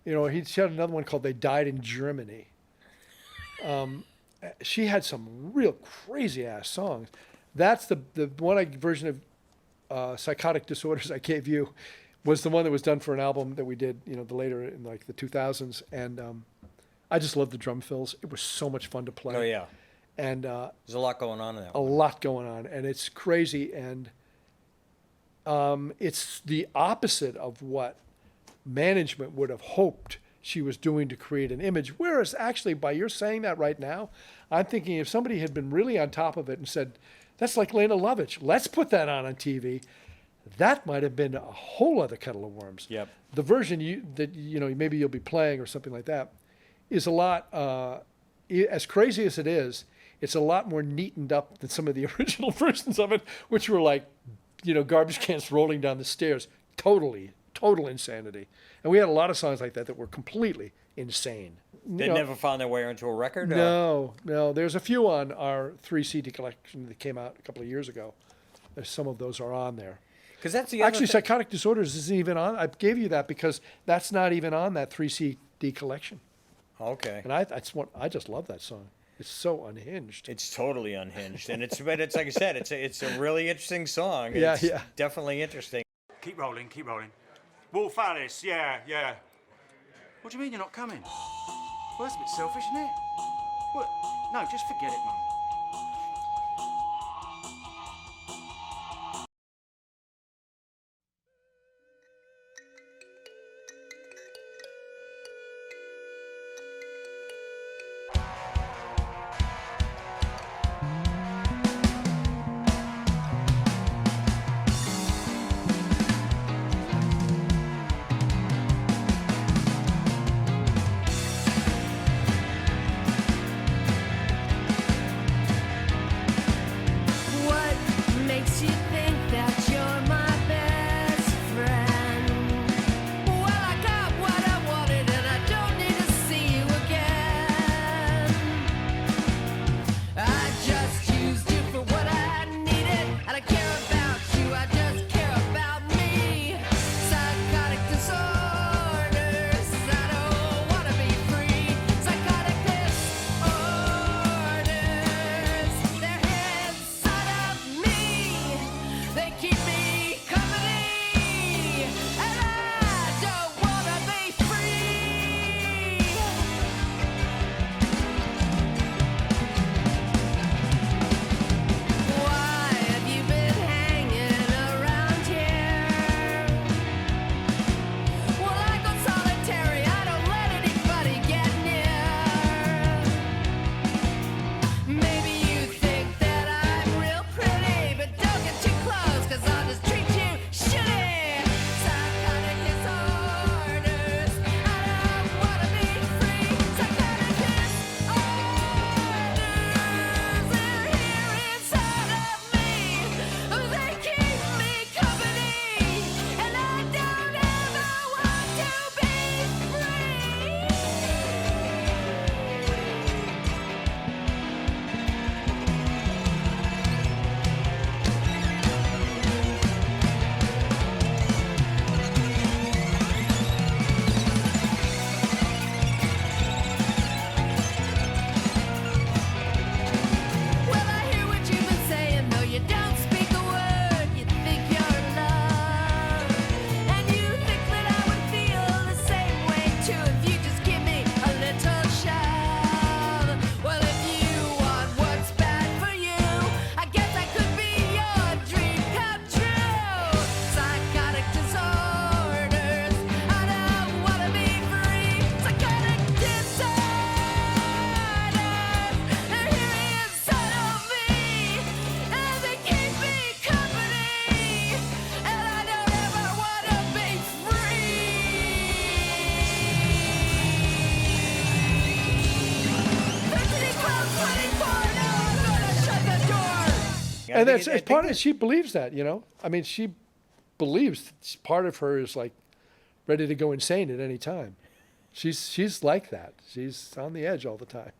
He had another one called "They Died in Germany." She had some real crazy ass songs. That's the version of Psychotic Disorders I gave you was the one that was done for an album that we did, the later in like the 2000s, and I just loved the drum fills. It was so much fun to play. oh yeah, And there's a lot going on in that. a lot going on, and it's crazy, and it's the opposite of what management would have hoped she was doing to create an image. Whereas actually, by your saying that right now, I'm thinking if somebody had been really on top of it and said, "That's like Lena Lovitch, let's put that on TV," that might have been a whole other kettle of worms. Yep. The version maybe you'll be playing or something like that is a lot, as crazy as it is, it's a lot more neatened up than some of the original versions of it, which were like, garbage cans rolling down the stairs. Total insanity. And we had a lot of songs like that were completely insane. They never found their way into a record? Or? No. There's a few on our 3 CD collection that came out a couple of years ago. Some of those are on there. Because that's the other Actually, Psychotic Disorders isn't even on. I gave you that because that's not even on that 3 CD collection. Okay. And I just love that song. It's so unhinged. It's totally unhinged, and it's like I said, it's a really interesting song. Yeah, It's yeah. definitely interesting. Keep rolling, keep rolling. Wolf Alice, yeah. What do you mean you're not coming? Well, that's a bit selfish, isn't it? What? No, just forget it, Mum. And I that's think part of. She believes that, I mean, she believes part of her is like ready to go insane at any time. She's like that. She's on the edge all the time.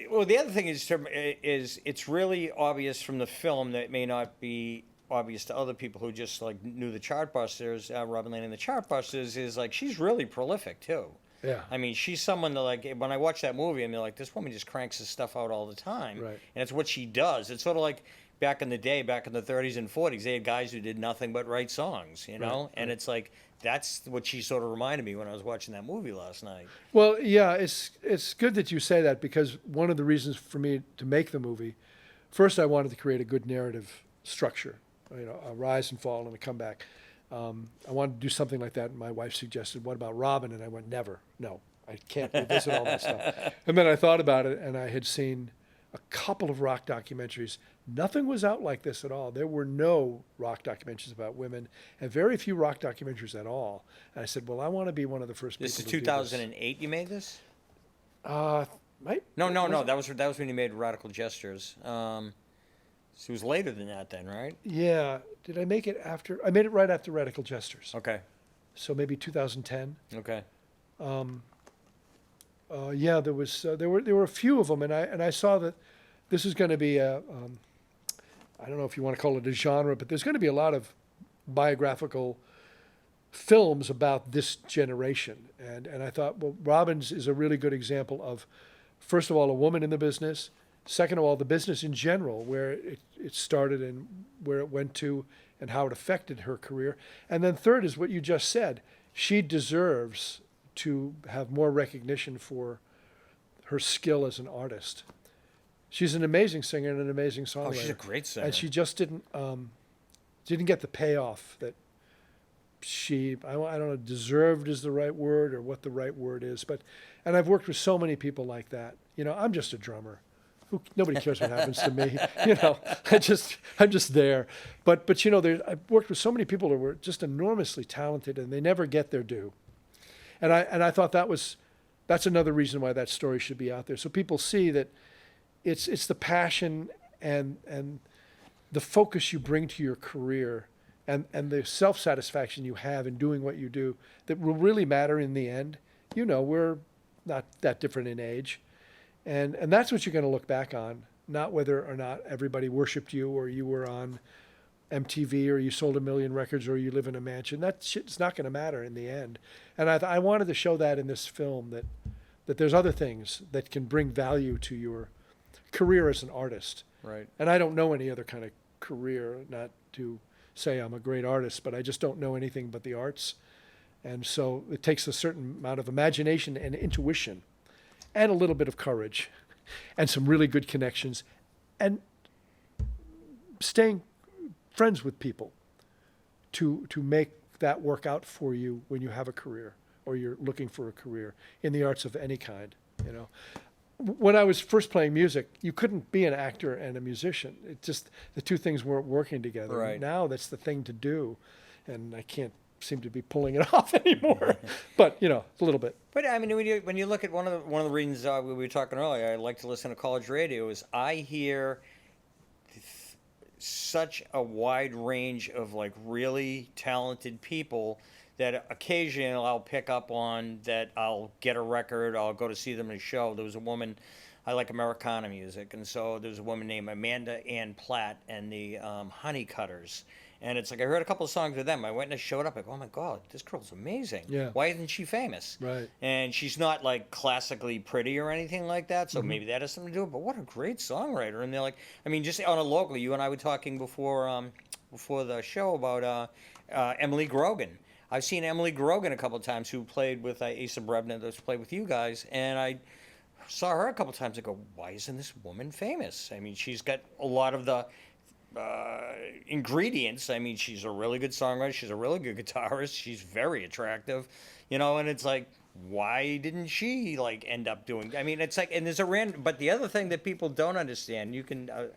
Well, the other thing is it's really obvious from the film that may not be obvious to other people who just like knew the Chartbusters. Robin Lenny and the Chartbusters is like she's really prolific too. Yeah. I mean, she's someone that like when I watch that movie, I'm like, this woman just cranks this stuff out all the time, Right. and it's what she does. It's sort of like back in the day, back in the 30s and 40s, they had guys who did nothing but write songs, Right, and it's like that's what she sort of reminded me when I was watching that movie last night. Well, yeah, it's good that you say that because one of the reasons for me to make the movie, first I wanted to create a good narrative structure, a rise and fall and a comeback. I wanted to do something like that, and my wife suggested, "What about Robin?" And I went, "Never, no, I can't revisit all that stuff." And then I thought about it, and I had seen a couple of rock documentaries. Nothing was out like this at all. There were no rock documentaries about women, and very few rock documentaries at all. And I said, well, I want to be one of the first This is people to do 2008. You made this? Right? No. That was when you made Radical Gestures. So it was later than that, then, right? Yeah. Did I make it after? I made it right after Radical Gestures. Okay. So maybe 2010. Okay. Yeah, there were a few of them, and I saw that this is going to be I don't know if you want to call it a genre, but there's going to be a lot of biographical films about this generation, and I thought, well, Robin's is a really good example of, first of all, a woman in the business. Second of all, the business in general, where it started and where it went to, and how it affected her career. And then third is what you just said. She deserves to have more recognition for her skill as an artist. She's an amazing singer and an amazing songwriter. Oh, she's a great singer. And she just didn't get the payoff that I don't know, deserved is the right word or what the right word is. And I've worked with so many people like that. I'm just a drummer. Nobody cares what happens to me. I'm just there. But I've worked with so many people who were just enormously talented and they never get their due. And I thought that's another reason why that story should be out there. So people see that it's the passion and the focus you bring to your career and the self-satisfaction you have in doing what you do that will really matter in the end. We're not that different in age. And that's what you're going to look back on, not whether or not everybody worshipped you or you were on MTV or you sold 1 million records or you live in a mansion. That shit's not going to matter in the end. And I wanted to show that in this film, that there's other things that can bring value to your career as an artist. Right. And I don't know any other kind of career, not to say I'm a great artist, but I just don't know anything but the arts. And so it takes a certain amount of imagination and intuition and a little bit of courage and some really good connections and staying friends with people to make that work out for you when you have a career or you're looking for a career in the arts of any kind. When I was first playing music, you couldn't be an actor and a musician. It just, the two things weren't working together. Right. Now that's the thing to do, and I can't seem to be pulling it off anymore. But a little bit. But I mean, when you look at one of the reasons we were talking earlier, I like to listen to college radio is I hear such a wide range of like really talented people that occasionally I'll pick up on, that I'll get a record, I'll go to see them in a show. There was a woman, I like Americana music, and so there's a woman named Amanda Ann Platt and the Honeycutters. And it's like I heard a couple of songs with them. I went and I showed up. I go, oh my God, this girl's amazing. Yeah. Why isn't she famous? Right. And she's not like classically pretty or anything like that. So maybe that has something to do with it. But what a great songwriter. And they're like, I mean, just on a local, you and I were talking before the show about Emily Grogan. I've seen Emily Grogan a couple of times, who played with Asa Brebner, that's played with you guys, and I saw her a couple of times. I go, why isn't this woman famous? I mean, she's got a lot of the ingredients. I mean, she's a really good songwriter. She's a really good guitarist. She's very attractive, and it's like, why didn't she like end up doing? I mean, it's like, and there's a random. But the other thing that people don't understand,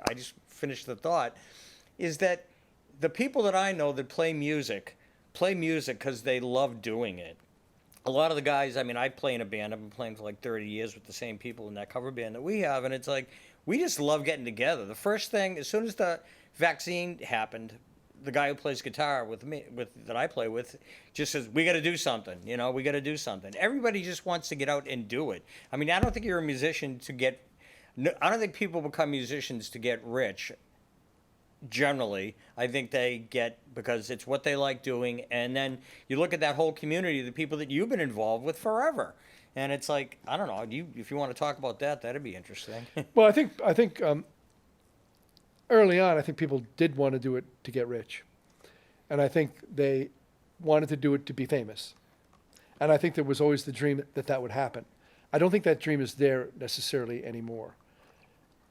I just finished the thought, is that the people that I know that play music because they love doing it. a lot of the guys, I mean, I play in a band. I've been playing for like 30 years with the same people in that cover band that we have, and it's like we just love getting together. The first thing, as soon as the vaccine happened, the guy who plays guitar with me, that I play with, just says, "We got to do something. You know, we got to do something." Everybody just wants to get out and do it. I mean, I don't think you're a musician to get. No, I don't think people become musicians to get rich. Generally, I think they get because it's what they like doing, and then you look at that whole community, the people that you've been involved with forever, and it's like, I don't know. If you want to talk about that, that'd be interesting. Well, I think early on, I think people did want to do it to get rich, and I think they wanted to do it to be famous, and I think there was always the dream that would happen. I don't think that dream is there necessarily anymore.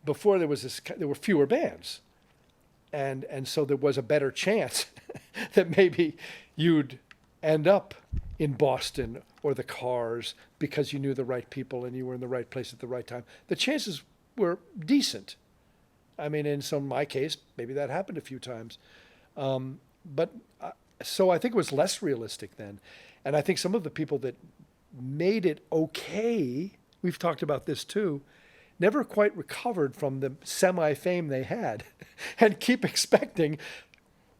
Before there were fewer bands. And so there was a better chance that maybe you'd end up in Boston or the Cars because you knew the right people and you were in the right place at the right time. The chances were decent. I mean, in my case, maybe that happened a few times. So I think it was less realistic then. And I think some of the people that made it okay, we've talked about this too, never quite recovered from the semi-fame they had and keep expecting,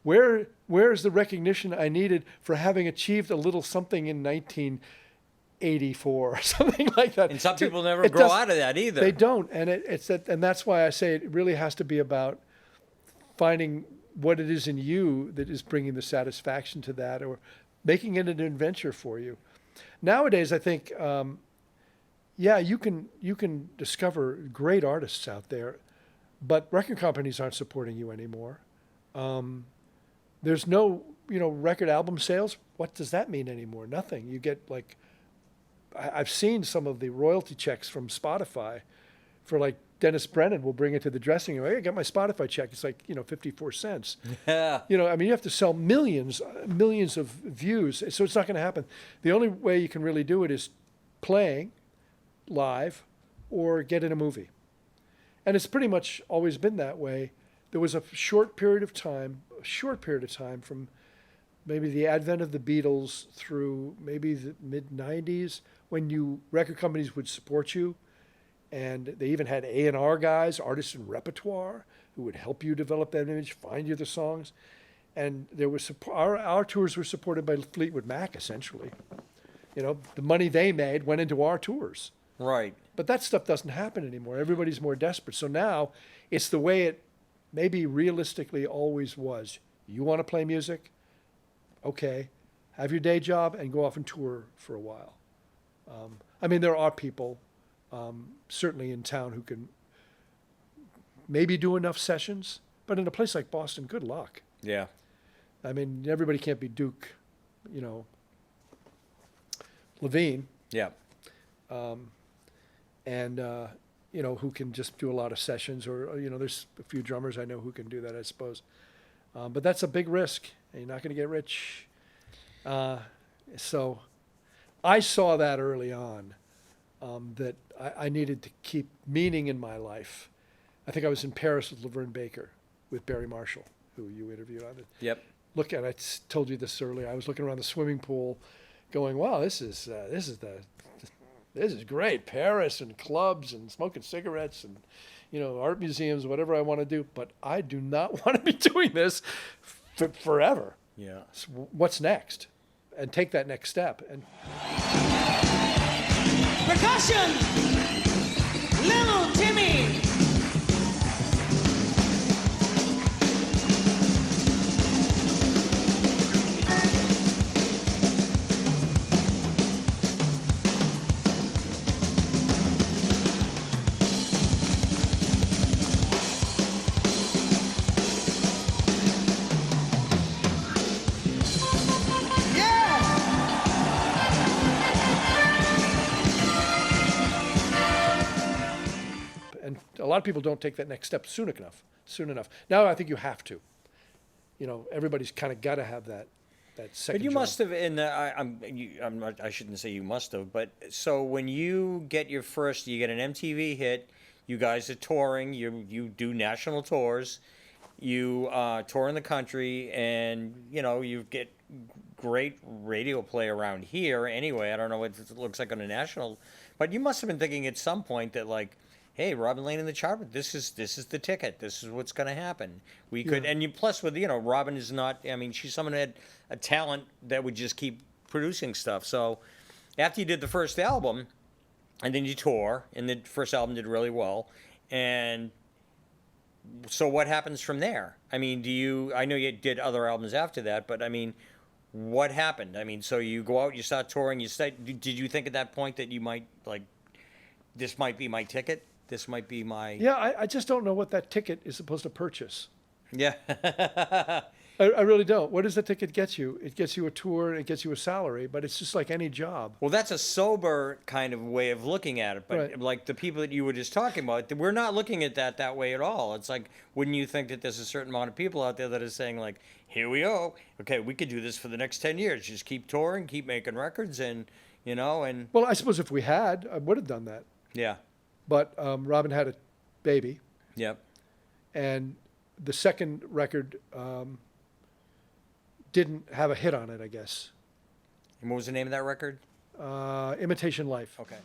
where's the recognition I needed for having achieved a little something in 1984 or something like that. And some people never grow out of that either. They don't. And and that's why I say it really has to be about finding what it is in you that is bringing the satisfaction to that or making it an adventure for you. Nowadays, I think, yeah, you can discover great artists out there, but record companies aren't supporting you anymore. There's no, record album sales. What does that mean anymore? Nothing. You get like, I've seen some of the royalty checks from Spotify for like Dennis Brennan will bring it to the dressing room. Hey, I got my Spotify check. It's like, 54 cents. Yeah. I mean, you have to sell millions of views. So it's not going to happen. The only way you can really do it is playing live or get in a movie. And it's pretty much always been that way. There was a short period of time from maybe the advent of the Beatles through maybe the mid-90s when record companies would support you. And they even had A&R guys, artists in repertoire, who would help you develop that image, find you the songs. And there was our tours were supported by Fleetwood Mac, essentially. The money they made went into our tours. Right. But that stuff doesn't happen anymore. Everybody's more desperate. So now it's the way it maybe realistically always was. You want to play music? Okay. Have your day job and go off and tour for a while. I mean, there are people certainly in town who can maybe do enough sessions, but in a place like Boston, good luck. Yeah. I mean, everybody can't be Duke, Levine. Yeah. Who can just do a lot of sessions or, there's a few drummers I know who can do that, I suppose. But that's a big risk and you're not going to get rich. So I saw that early on, that I needed to keep meaning in my life. I think I was in Paris with Laverne Baker, with Barry Marshall, who you interviewed on it. Yep. I told you this earlier. I was looking around the swimming pool going, wow, this is great. Paris and clubs and smoking cigarettes and, art museums, whatever I want to do. But I do not want to be doing this forever. Yeah. So what's next? And take that next step. And percussion, little Timmy. a lot of people don't take that next step soon enough. Now I think you have to. Everybody's kind of got to have that second. But you job. must have, I shouldn't say you must have, but so when you get you get an MTV hit, you guys are touring, you do national tours, you tour in the country, and you get great radio play around here anyway. I don't know what it looks like on a national, but you must have been thinking at some point that like, hey, Robin Lane in the chart, this is the ticket. This is what's going to happen. We could, and you plus with Robin is not. I mean, she's someone who had a talent that would just keep producing stuff. So after you did the first album, and then you tour, and the first album did really well, and so what happens from there? I mean, I know you did other albums after that, but I mean, what happened? I mean, so you go out, you start touring, did you think at that point that you might, like, this might be my ticket? This might be my... Yeah, I just don't know what that ticket is supposed to purchase. Yeah. I really don't. What does the ticket get you? It gets you a tour, it gets you a salary, but it's just like any job. Well, that's a sober kind of way of looking at it. But Right. like the people that you were just talking about, we're not looking at that way at all. It's like, wouldn't you think that there's a certain amount of people out there that are saying like, here we go. Okay, we could do this for the next 10 years. Just keep touring, keep making records, and, and... Well, I suppose if we had, I would have done that. Yeah. But Robin had a baby. Yep. And the second record didn't have a hit on it, I guess. And what was the name of that record? Imitation Life. Okay.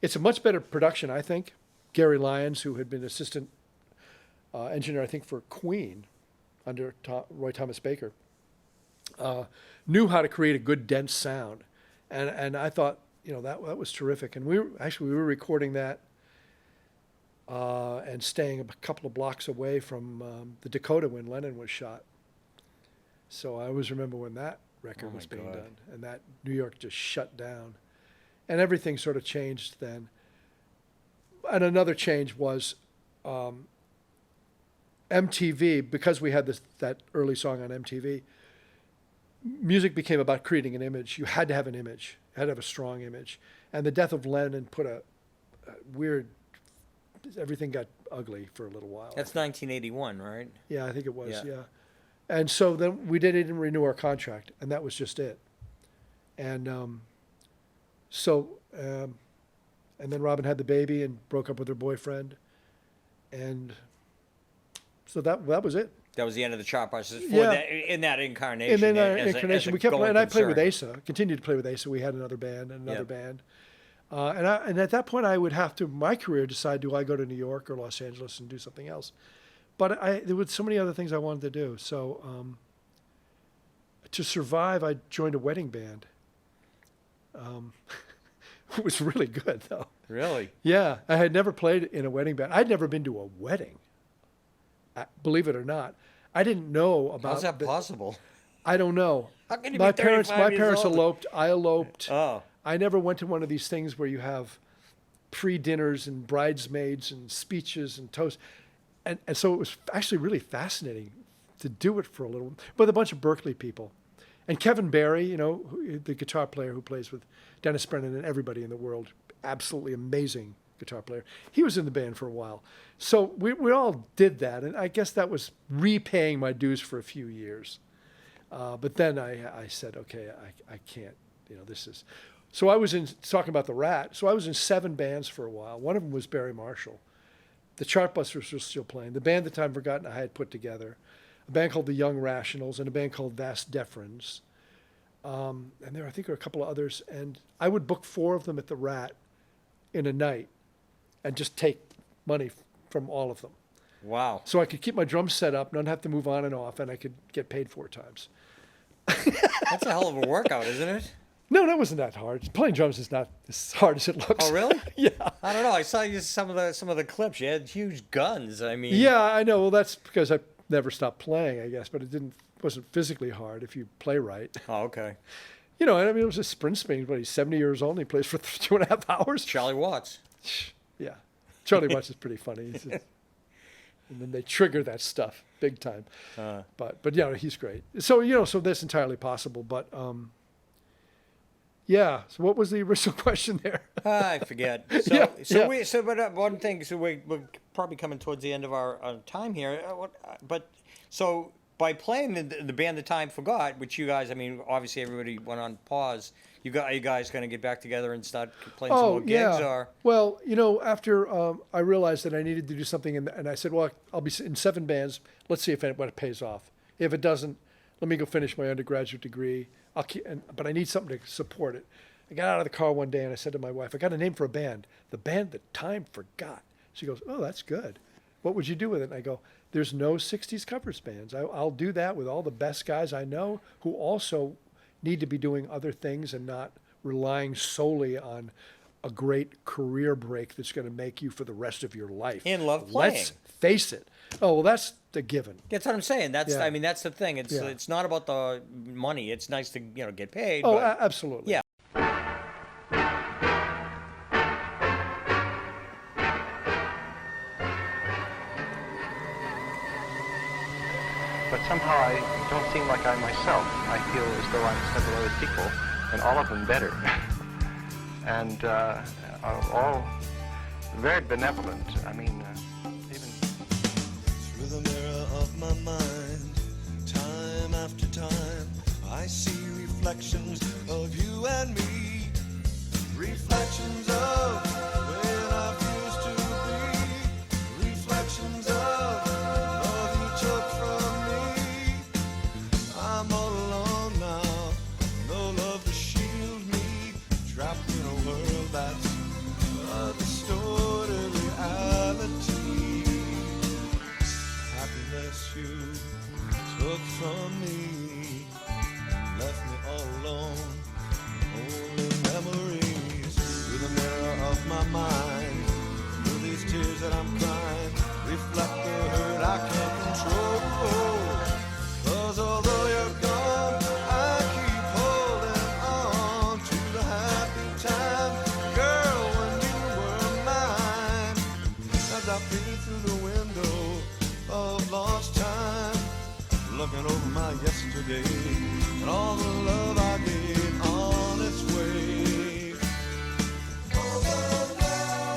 It's a much better production, I think. Gary Lyons, who had been assistant engineer, I think, for Queen under Roy Thomas Baker, knew how to create a good, dense sound. And I thought, that was terrific. And we were recording that and staying a couple of blocks away from the Dakota when Lennon was shot. So I always remember when that record was being done, and that New York just shut down. And everything sort of changed then. And another change was MTV, because we had that early song on MTV, music became about creating an image. You had to have an image. You had to have a strong image. And the death of Lennon put a weird, everything got ugly for a little while. That's 1981, right? Yeah, I think it was, yeah. And so then we didn't renew our contract, and that was just it. And and then Robin had the baby and broke up with her boyfriend, and so that was it. That was the end of the Chartbusters in that incarnation. And then our incarnation, we kept playing. I played with concern. Asa, continued to play with Asa. We had another band and another band, and at that point I would have to, my career, decide, do I go to New York or Los Angeles and do something else? But there were so many other things I wanted to do. So to survive, I joined a wedding band. It was really good, though. Really? Yeah. I had never played in a wedding band. I'd never been to a wedding, believe it or not. I didn't know about... How's that possible? I don't know. How can you my be parents 35 years old? eloped. I eloped. Oh. I never went to one of these things where you have pre-dinners and bridesmaids and speeches and toasts. And so it was actually really fascinating to do it for a little, with a bunch of Berkeley people. And Kevin Barry, the guitar player who plays with Dennis Brennan and everybody in the world, absolutely amazing guitar player. He was in the band for a while. So we all did that, and I guess that was repaying my dues for a few years. But then I said, okay, I can't, this is... So I was talking about the Rat, so I was in 7 bands for a while. One of them was Barry Marshall. the Chartbusters were still playing. The band that Time Forgotten I had put together, a band called the Young Rationals and a band called Vast Deferens. And I think there were a couple of others. And I would book 4 of them at the Rat in a night and just take money from all of them. Wow. So I could keep my drums set up, not have to move on and off, and I could get paid 4 times. That's a hell of a workout, isn't it? No, that wasn't that hard. Playing drums is not as hard as it looks. Oh, really? Yeah. I don't know. I saw you some of the clips. You had huge guns. I mean. Yeah, I know. Well, that's because I never stopped playing, I guess. But it wasn't physically hard if you play right. Oh, okay. You know, I mean, it was a Springsteen, but he's 70 years old and he plays for 2.5 hours. Charlie Watts. Yeah. Charlie Watts is pretty funny. And then they trigger that stuff big time. But yeah, he's great. So, so that's entirely possible. But, yeah. So what was the original question there? I forget. One thing, we're probably coming towards the end of our time here. But so by playing the band The Time Forgot, which you guys, I mean, obviously everybody went on pause. Are you guys going to get back together and start playing some more gigs? Or? Well, after I realized that I needed to do something, and I said, well, I'll be in 7 bands. Let's see if it pays off. If it doesn't, let me go finish my undergraduate degree. But I need something to support it. I got out of the car one day and I said to my wife, I got a name for a band. The band that Time Forgot. She goes, oh, that's good. What would you do with it? And I go, there's no 60s covers bands. I'll do that with all the best guys I know who also need to be doing other things and not relying solely on a great career break that's going to make you for the rest of your life. And love playing. Let's face it. Oh, well, that's the given. That's what I'm saying. I mean, that's the thing. It's not about the money. It's nice to get paid. Oh, but, absolutely. Yeah. But somehow I don't seem like I myself. I feel as though I'm several other people, and all of them better. And all very benevolent. I mean, even... Through the mirror of my mind, time after time, I see reflections of you and me. Reflections of where I used to be. Reflections of love you took from me. I'm all alone now, no love to shield me. Trapped in a world that's a distorted reality. Happiness you took from me, left me all alone, only memories. Through the mirror of my mind, through these tears that I'm crying, reflect the hurt I can't control. 'Cause although you're gone, I keep holding on to the happy time, girl, when you were mine. As I peer through the window of lost time, looking over my yesterday and all the love I gave on its way.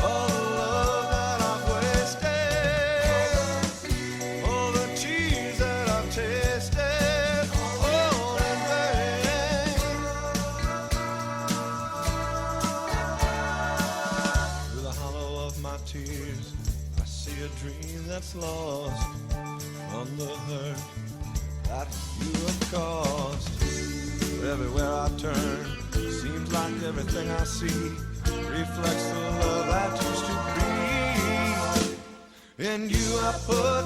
All the love that I've wasted, all the tears that I've tasted, all in vain. Through the hollow of my tears, I see a dream that's lost on the hurt that you have caused. Everywhere I turn, seems like everything I see reflects the love that used to be. In you I put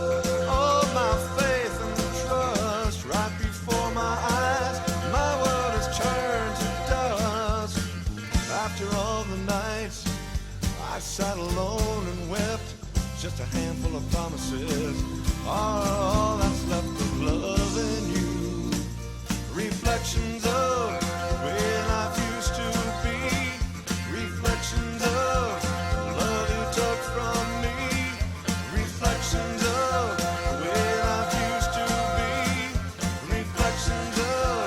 all my faith and trust. Right before my eyes, my world has turned to dust. After all the nights I sat alone and wept, just a handful of promises are all that's left of love in you. Reflections of where life used to be. Reflections of love you took from me. Reflections of where life used to be. Reflections of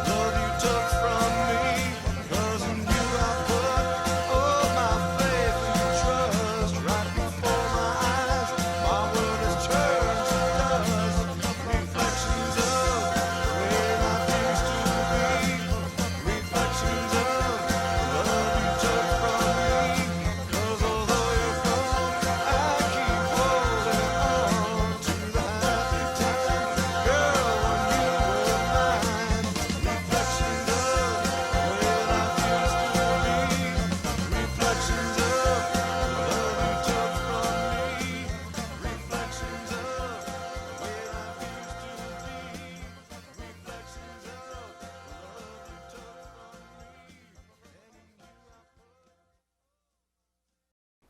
love you took from me. 'Cause in you I put all my faith and trust. Right before my eyes, my world has turned to dust. Reflections of where life used to be.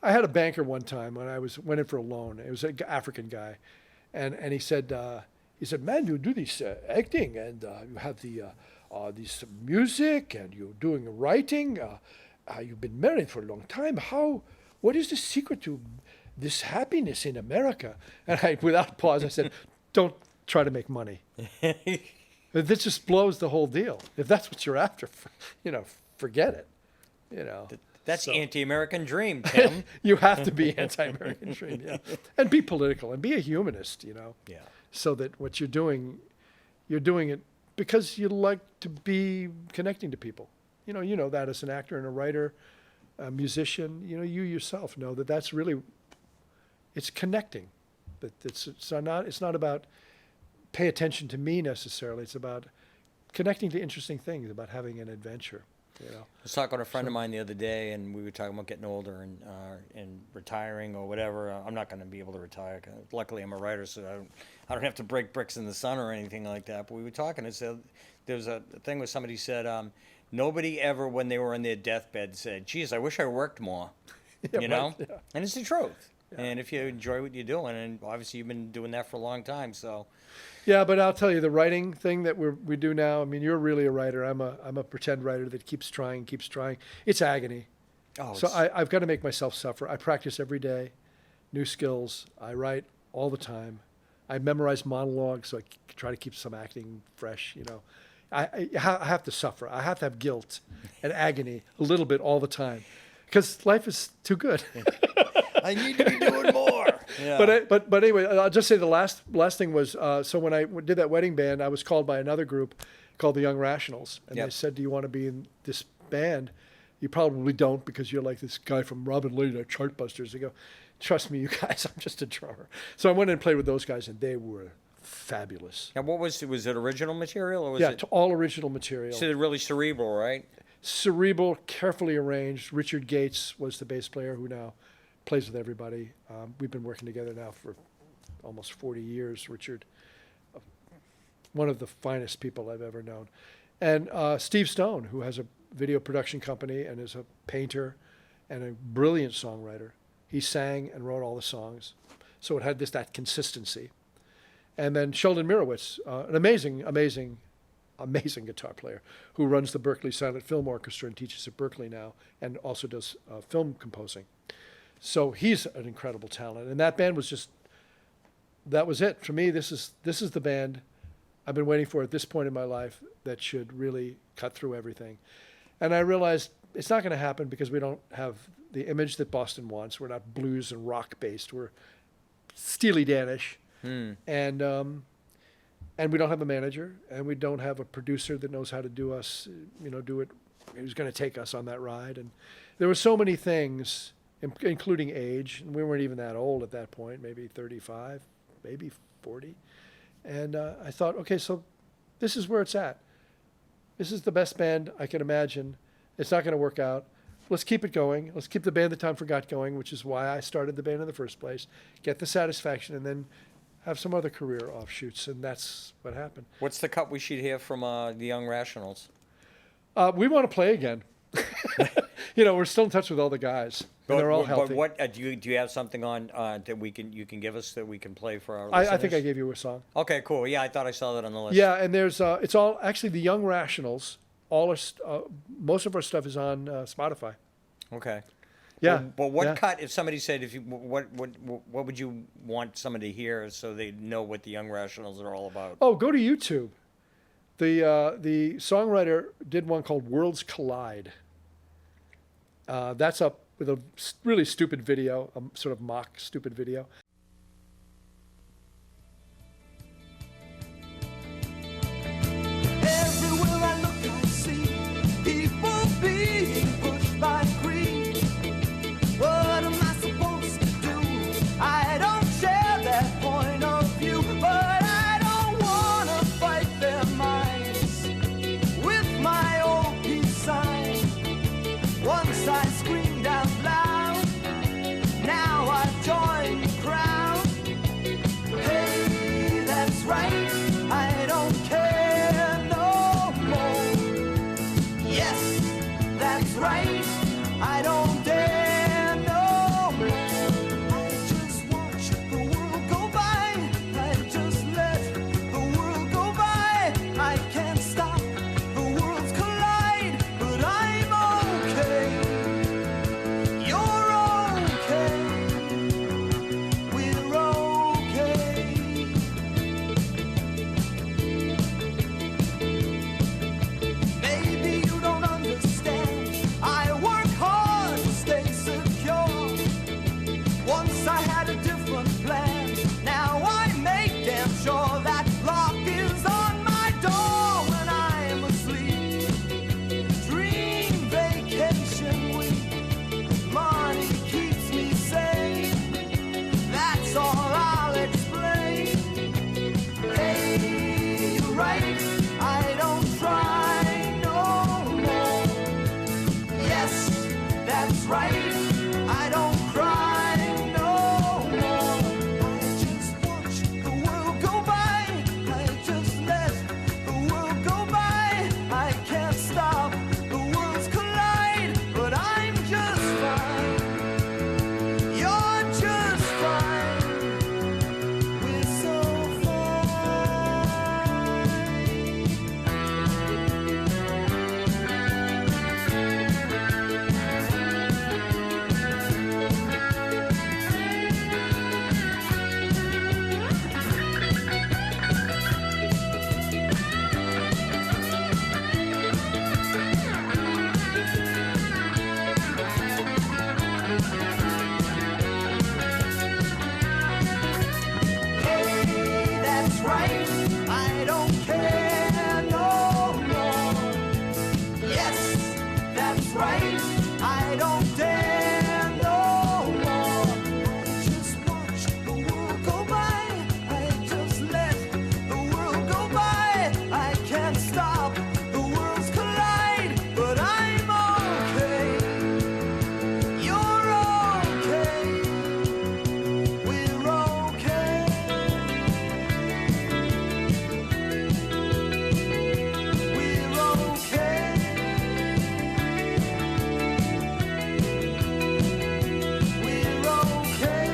I had a banker one time when I went in for a loan. It was an African guy, and he said, man, you do this acting, and you have this music, and you're doing writing. You've been married for a long time. What is the secret to this happiness in America? And I, without pause, I said, don't try to make money. This just blows the whole deal. If that's what you're after, forget it. That's anti-American dream, Tim. You have to be anti-American dream, yeah, and be political and be a humanist, Yeah. So that what you're doing it because you like to be connecting to people. You know that as an actor and a writer, a musician. You yourself know that that's really, it's connecting. That it's not about pay attention to me necessarily. It's about connecting to interesting things, about having an adventure. I was talking to a friend of mine the other day, and we were talking about getting older and retiring or whatever. I'm not going to be able to retire. Luckily, I'm a writer, so I don't have to break bricks in the sun or anything like that. But we were talking, and said there was a thing where somebody said nobody ever, when they were on their deathbed, said, "Geez, I wish I worked more." Yeah, right, yeah. And it's the truth. Yeah. And if you enjoy what you're doing, and obviously you've been doing that for a long time, so. Yeah, but I'll tell you, the writing thing that we do now, I mean, you're really a writer. I'm a pretend writer that keeps trying. It's agony. So I've got to make myself suffer. I practice every day, new skills. I write all the time. I memorize monologues, so I try to keep some acting fresh, I have to suffer. I have to have guilt and agony a little bit all the time because life is too good. I need to be doing more. Yeah. But anyway, I'll just say the last thing was, so when I did that wedding band, I was called by another group called the Young Rationals. And they said, do you want to be in this band? You probably don't because you're like this guy from Robin Lenny, Chartbusters. They go, trust me, you guys, I'm just a drummer. So I went and played with those guys, and they were fabulous. And what was it original material? Or was it all original material. So they're really cerebral, right? Cerebral, carefully arranged. Richard Gates was the bass player who now plays with everybody. We've been working together now for almost 40 years, Richard. One of the finest people I've ever known. And Steve Stone, who has a video production company and is a painter and a brilliant songwriter. He sang and wrote all the songs. So it had that consistency. And then Sheldon Mirowitz, an amazing guitar player who runs the Berkeley Silent Film Orchestra and teaches at Berkeley now and also does film composing. So he's an incredible talent. And that band was that was it. For me, this is the band I've been waiting for at this point in my life that should really cut through everything. And I realized it's not going to happen because we don't have the image that Boston wants. We're not blues and rock based. We're Steely Dan-ish. And we don't have a manager, and we don't have a producer that knows how to do it, who's going to take us on that ride. And there were so many things, including age, and we weren't even that old at that point, maybe 35, maybe 40. And I thought, okay, so this is where it's at. This is the best band I can imagine. It's not going to work out. Let's keep it going. Let's keep the band that Time Forgot going, which is why I started the band in the first place. Get the satisfaction, and then have some other career offshoots, and that's what happened. What's the cut we should hear from the Young Rationals? We want to play again. We're still in touch with all the guys. And they're all healthy. But what do you have something on that you can give us that we can play for our listeners? I think I gave you a song. Okay, cool. Yeah, I thought I saw that on the list. Yeah, and there's it's all actually the Young Rationals. Most of our stuff is on Spotify. Okay. Yeah. But what cut? If somebody said, what would you want somebody to hear so they know what the Young Rationals are all about? Oh, go to YouTube. The songwriter did one called Worlds Collide. That's up with a really stupid video, a sort of mock stupid video. Everywhere I look, I see people being pushed by greed. What am I supposed to do? I don't share that point of view, but I don't want to fight their minds with my old peace sign. Once I screamed out loud, now I join the crowd. Hey, that's right, I don't care no more. Yes, that's right, I don't dare no that's right. I don't cry no more. I just watch the world go by. I just let the world go by. I can't stop the worlds collide, but I'm just fine. You're just fine. We're so Hey, that's right. I don't care no more. Yes, that's right. I don't dare no more. I just watch the world go by. I just let the world go by. I can't stop the worlds collide, but I'm okay. You're okay. We're okay. We're okay. We're okay. We're okay.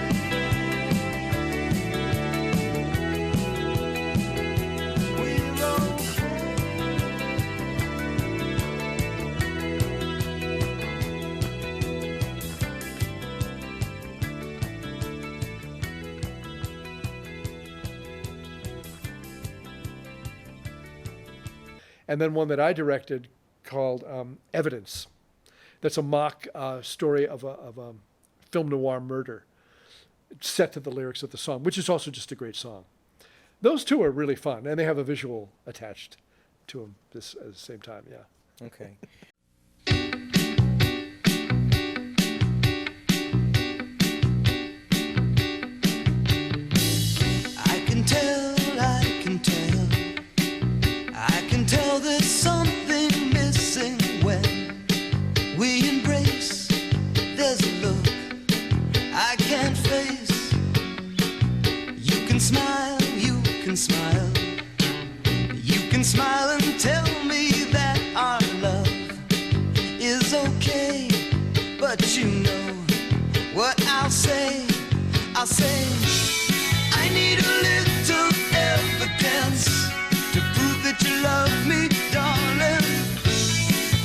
And then one that I directed called Evidence. That's a mock story of a film noir murder set to the lyrics of the song, which is also just a great song. Those two are really fun, and they have a visual attached to them at the same time, yeah. Okay. I can tell, I can tell there's something missing when we embrace. There's a look I can't face. You can smile, you can smile. You can smile and tell me that our love is okay. But you know what I'll say. I'll say I need a little evidence to prove that you love me, darling.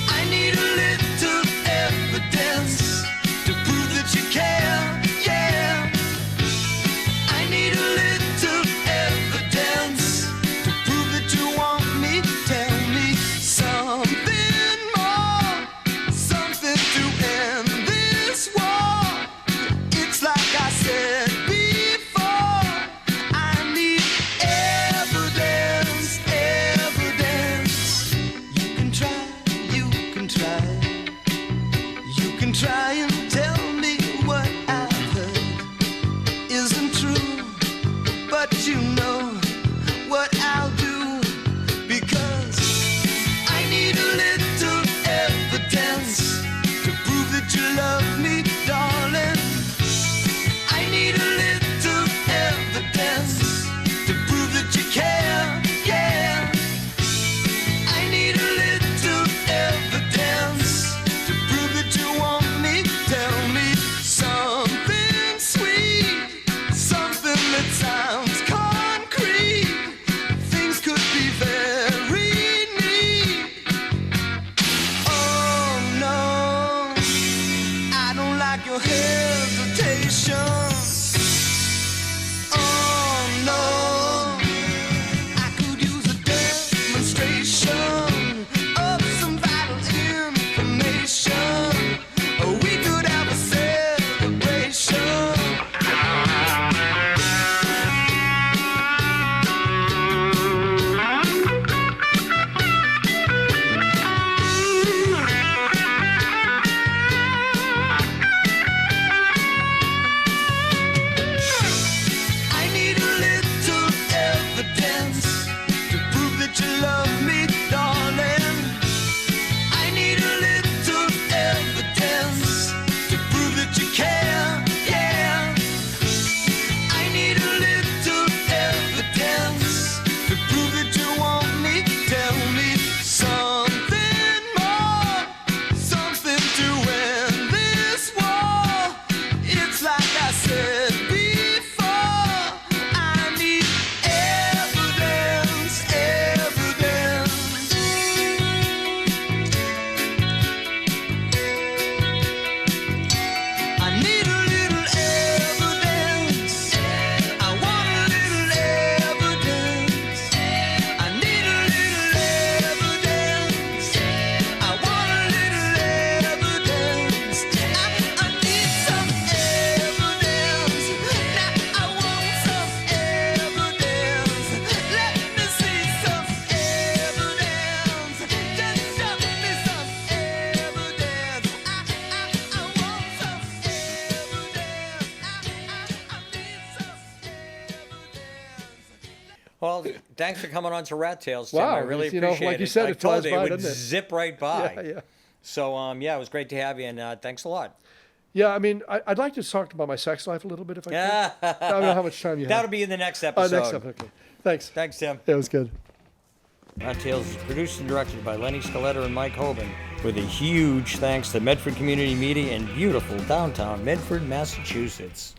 I need a little evidence to prove that you care, yeah. I need a little evidence to prove that you want me. Tell me something more, something to end this war. It's like I said before, I need evidence, evidence. You can try, you can try. You can try and tell me what I've heard isn't true, but you know what I'll do, because I need a little evidence to prove that you love me, darling. I need a little evidence to prove that you care, yeah. I need a little evidence to prove that you want me. Tell me something sweet, something that sounds concrete. Things could be very neat. Oh no, I don't like your hesitation. Oh no, I could use a demonstration of some vital information. We could have a celebration. Well, thanks for coming on to Rat Tales, Tim. Wow, I really you know, appreciate like it. you said, I it told flies you by, it would doesn't it? zip right by. Yeah. So, yeah, it was great to have you, and thanks a lot. Yeah, I mean, I'd like to talk about my sex life a little bit if I could. I don't know how much time you have. That'll be in the next episode. Next episode, okay. Thanks. Thanks, Tim. Yeah, it was good. Rat Tales is produced and directed by Lenny, Scolletta, and Mike Hoban, with a huge thanks to Medford Community Media in beautiful downtown Medford, Massachusetts.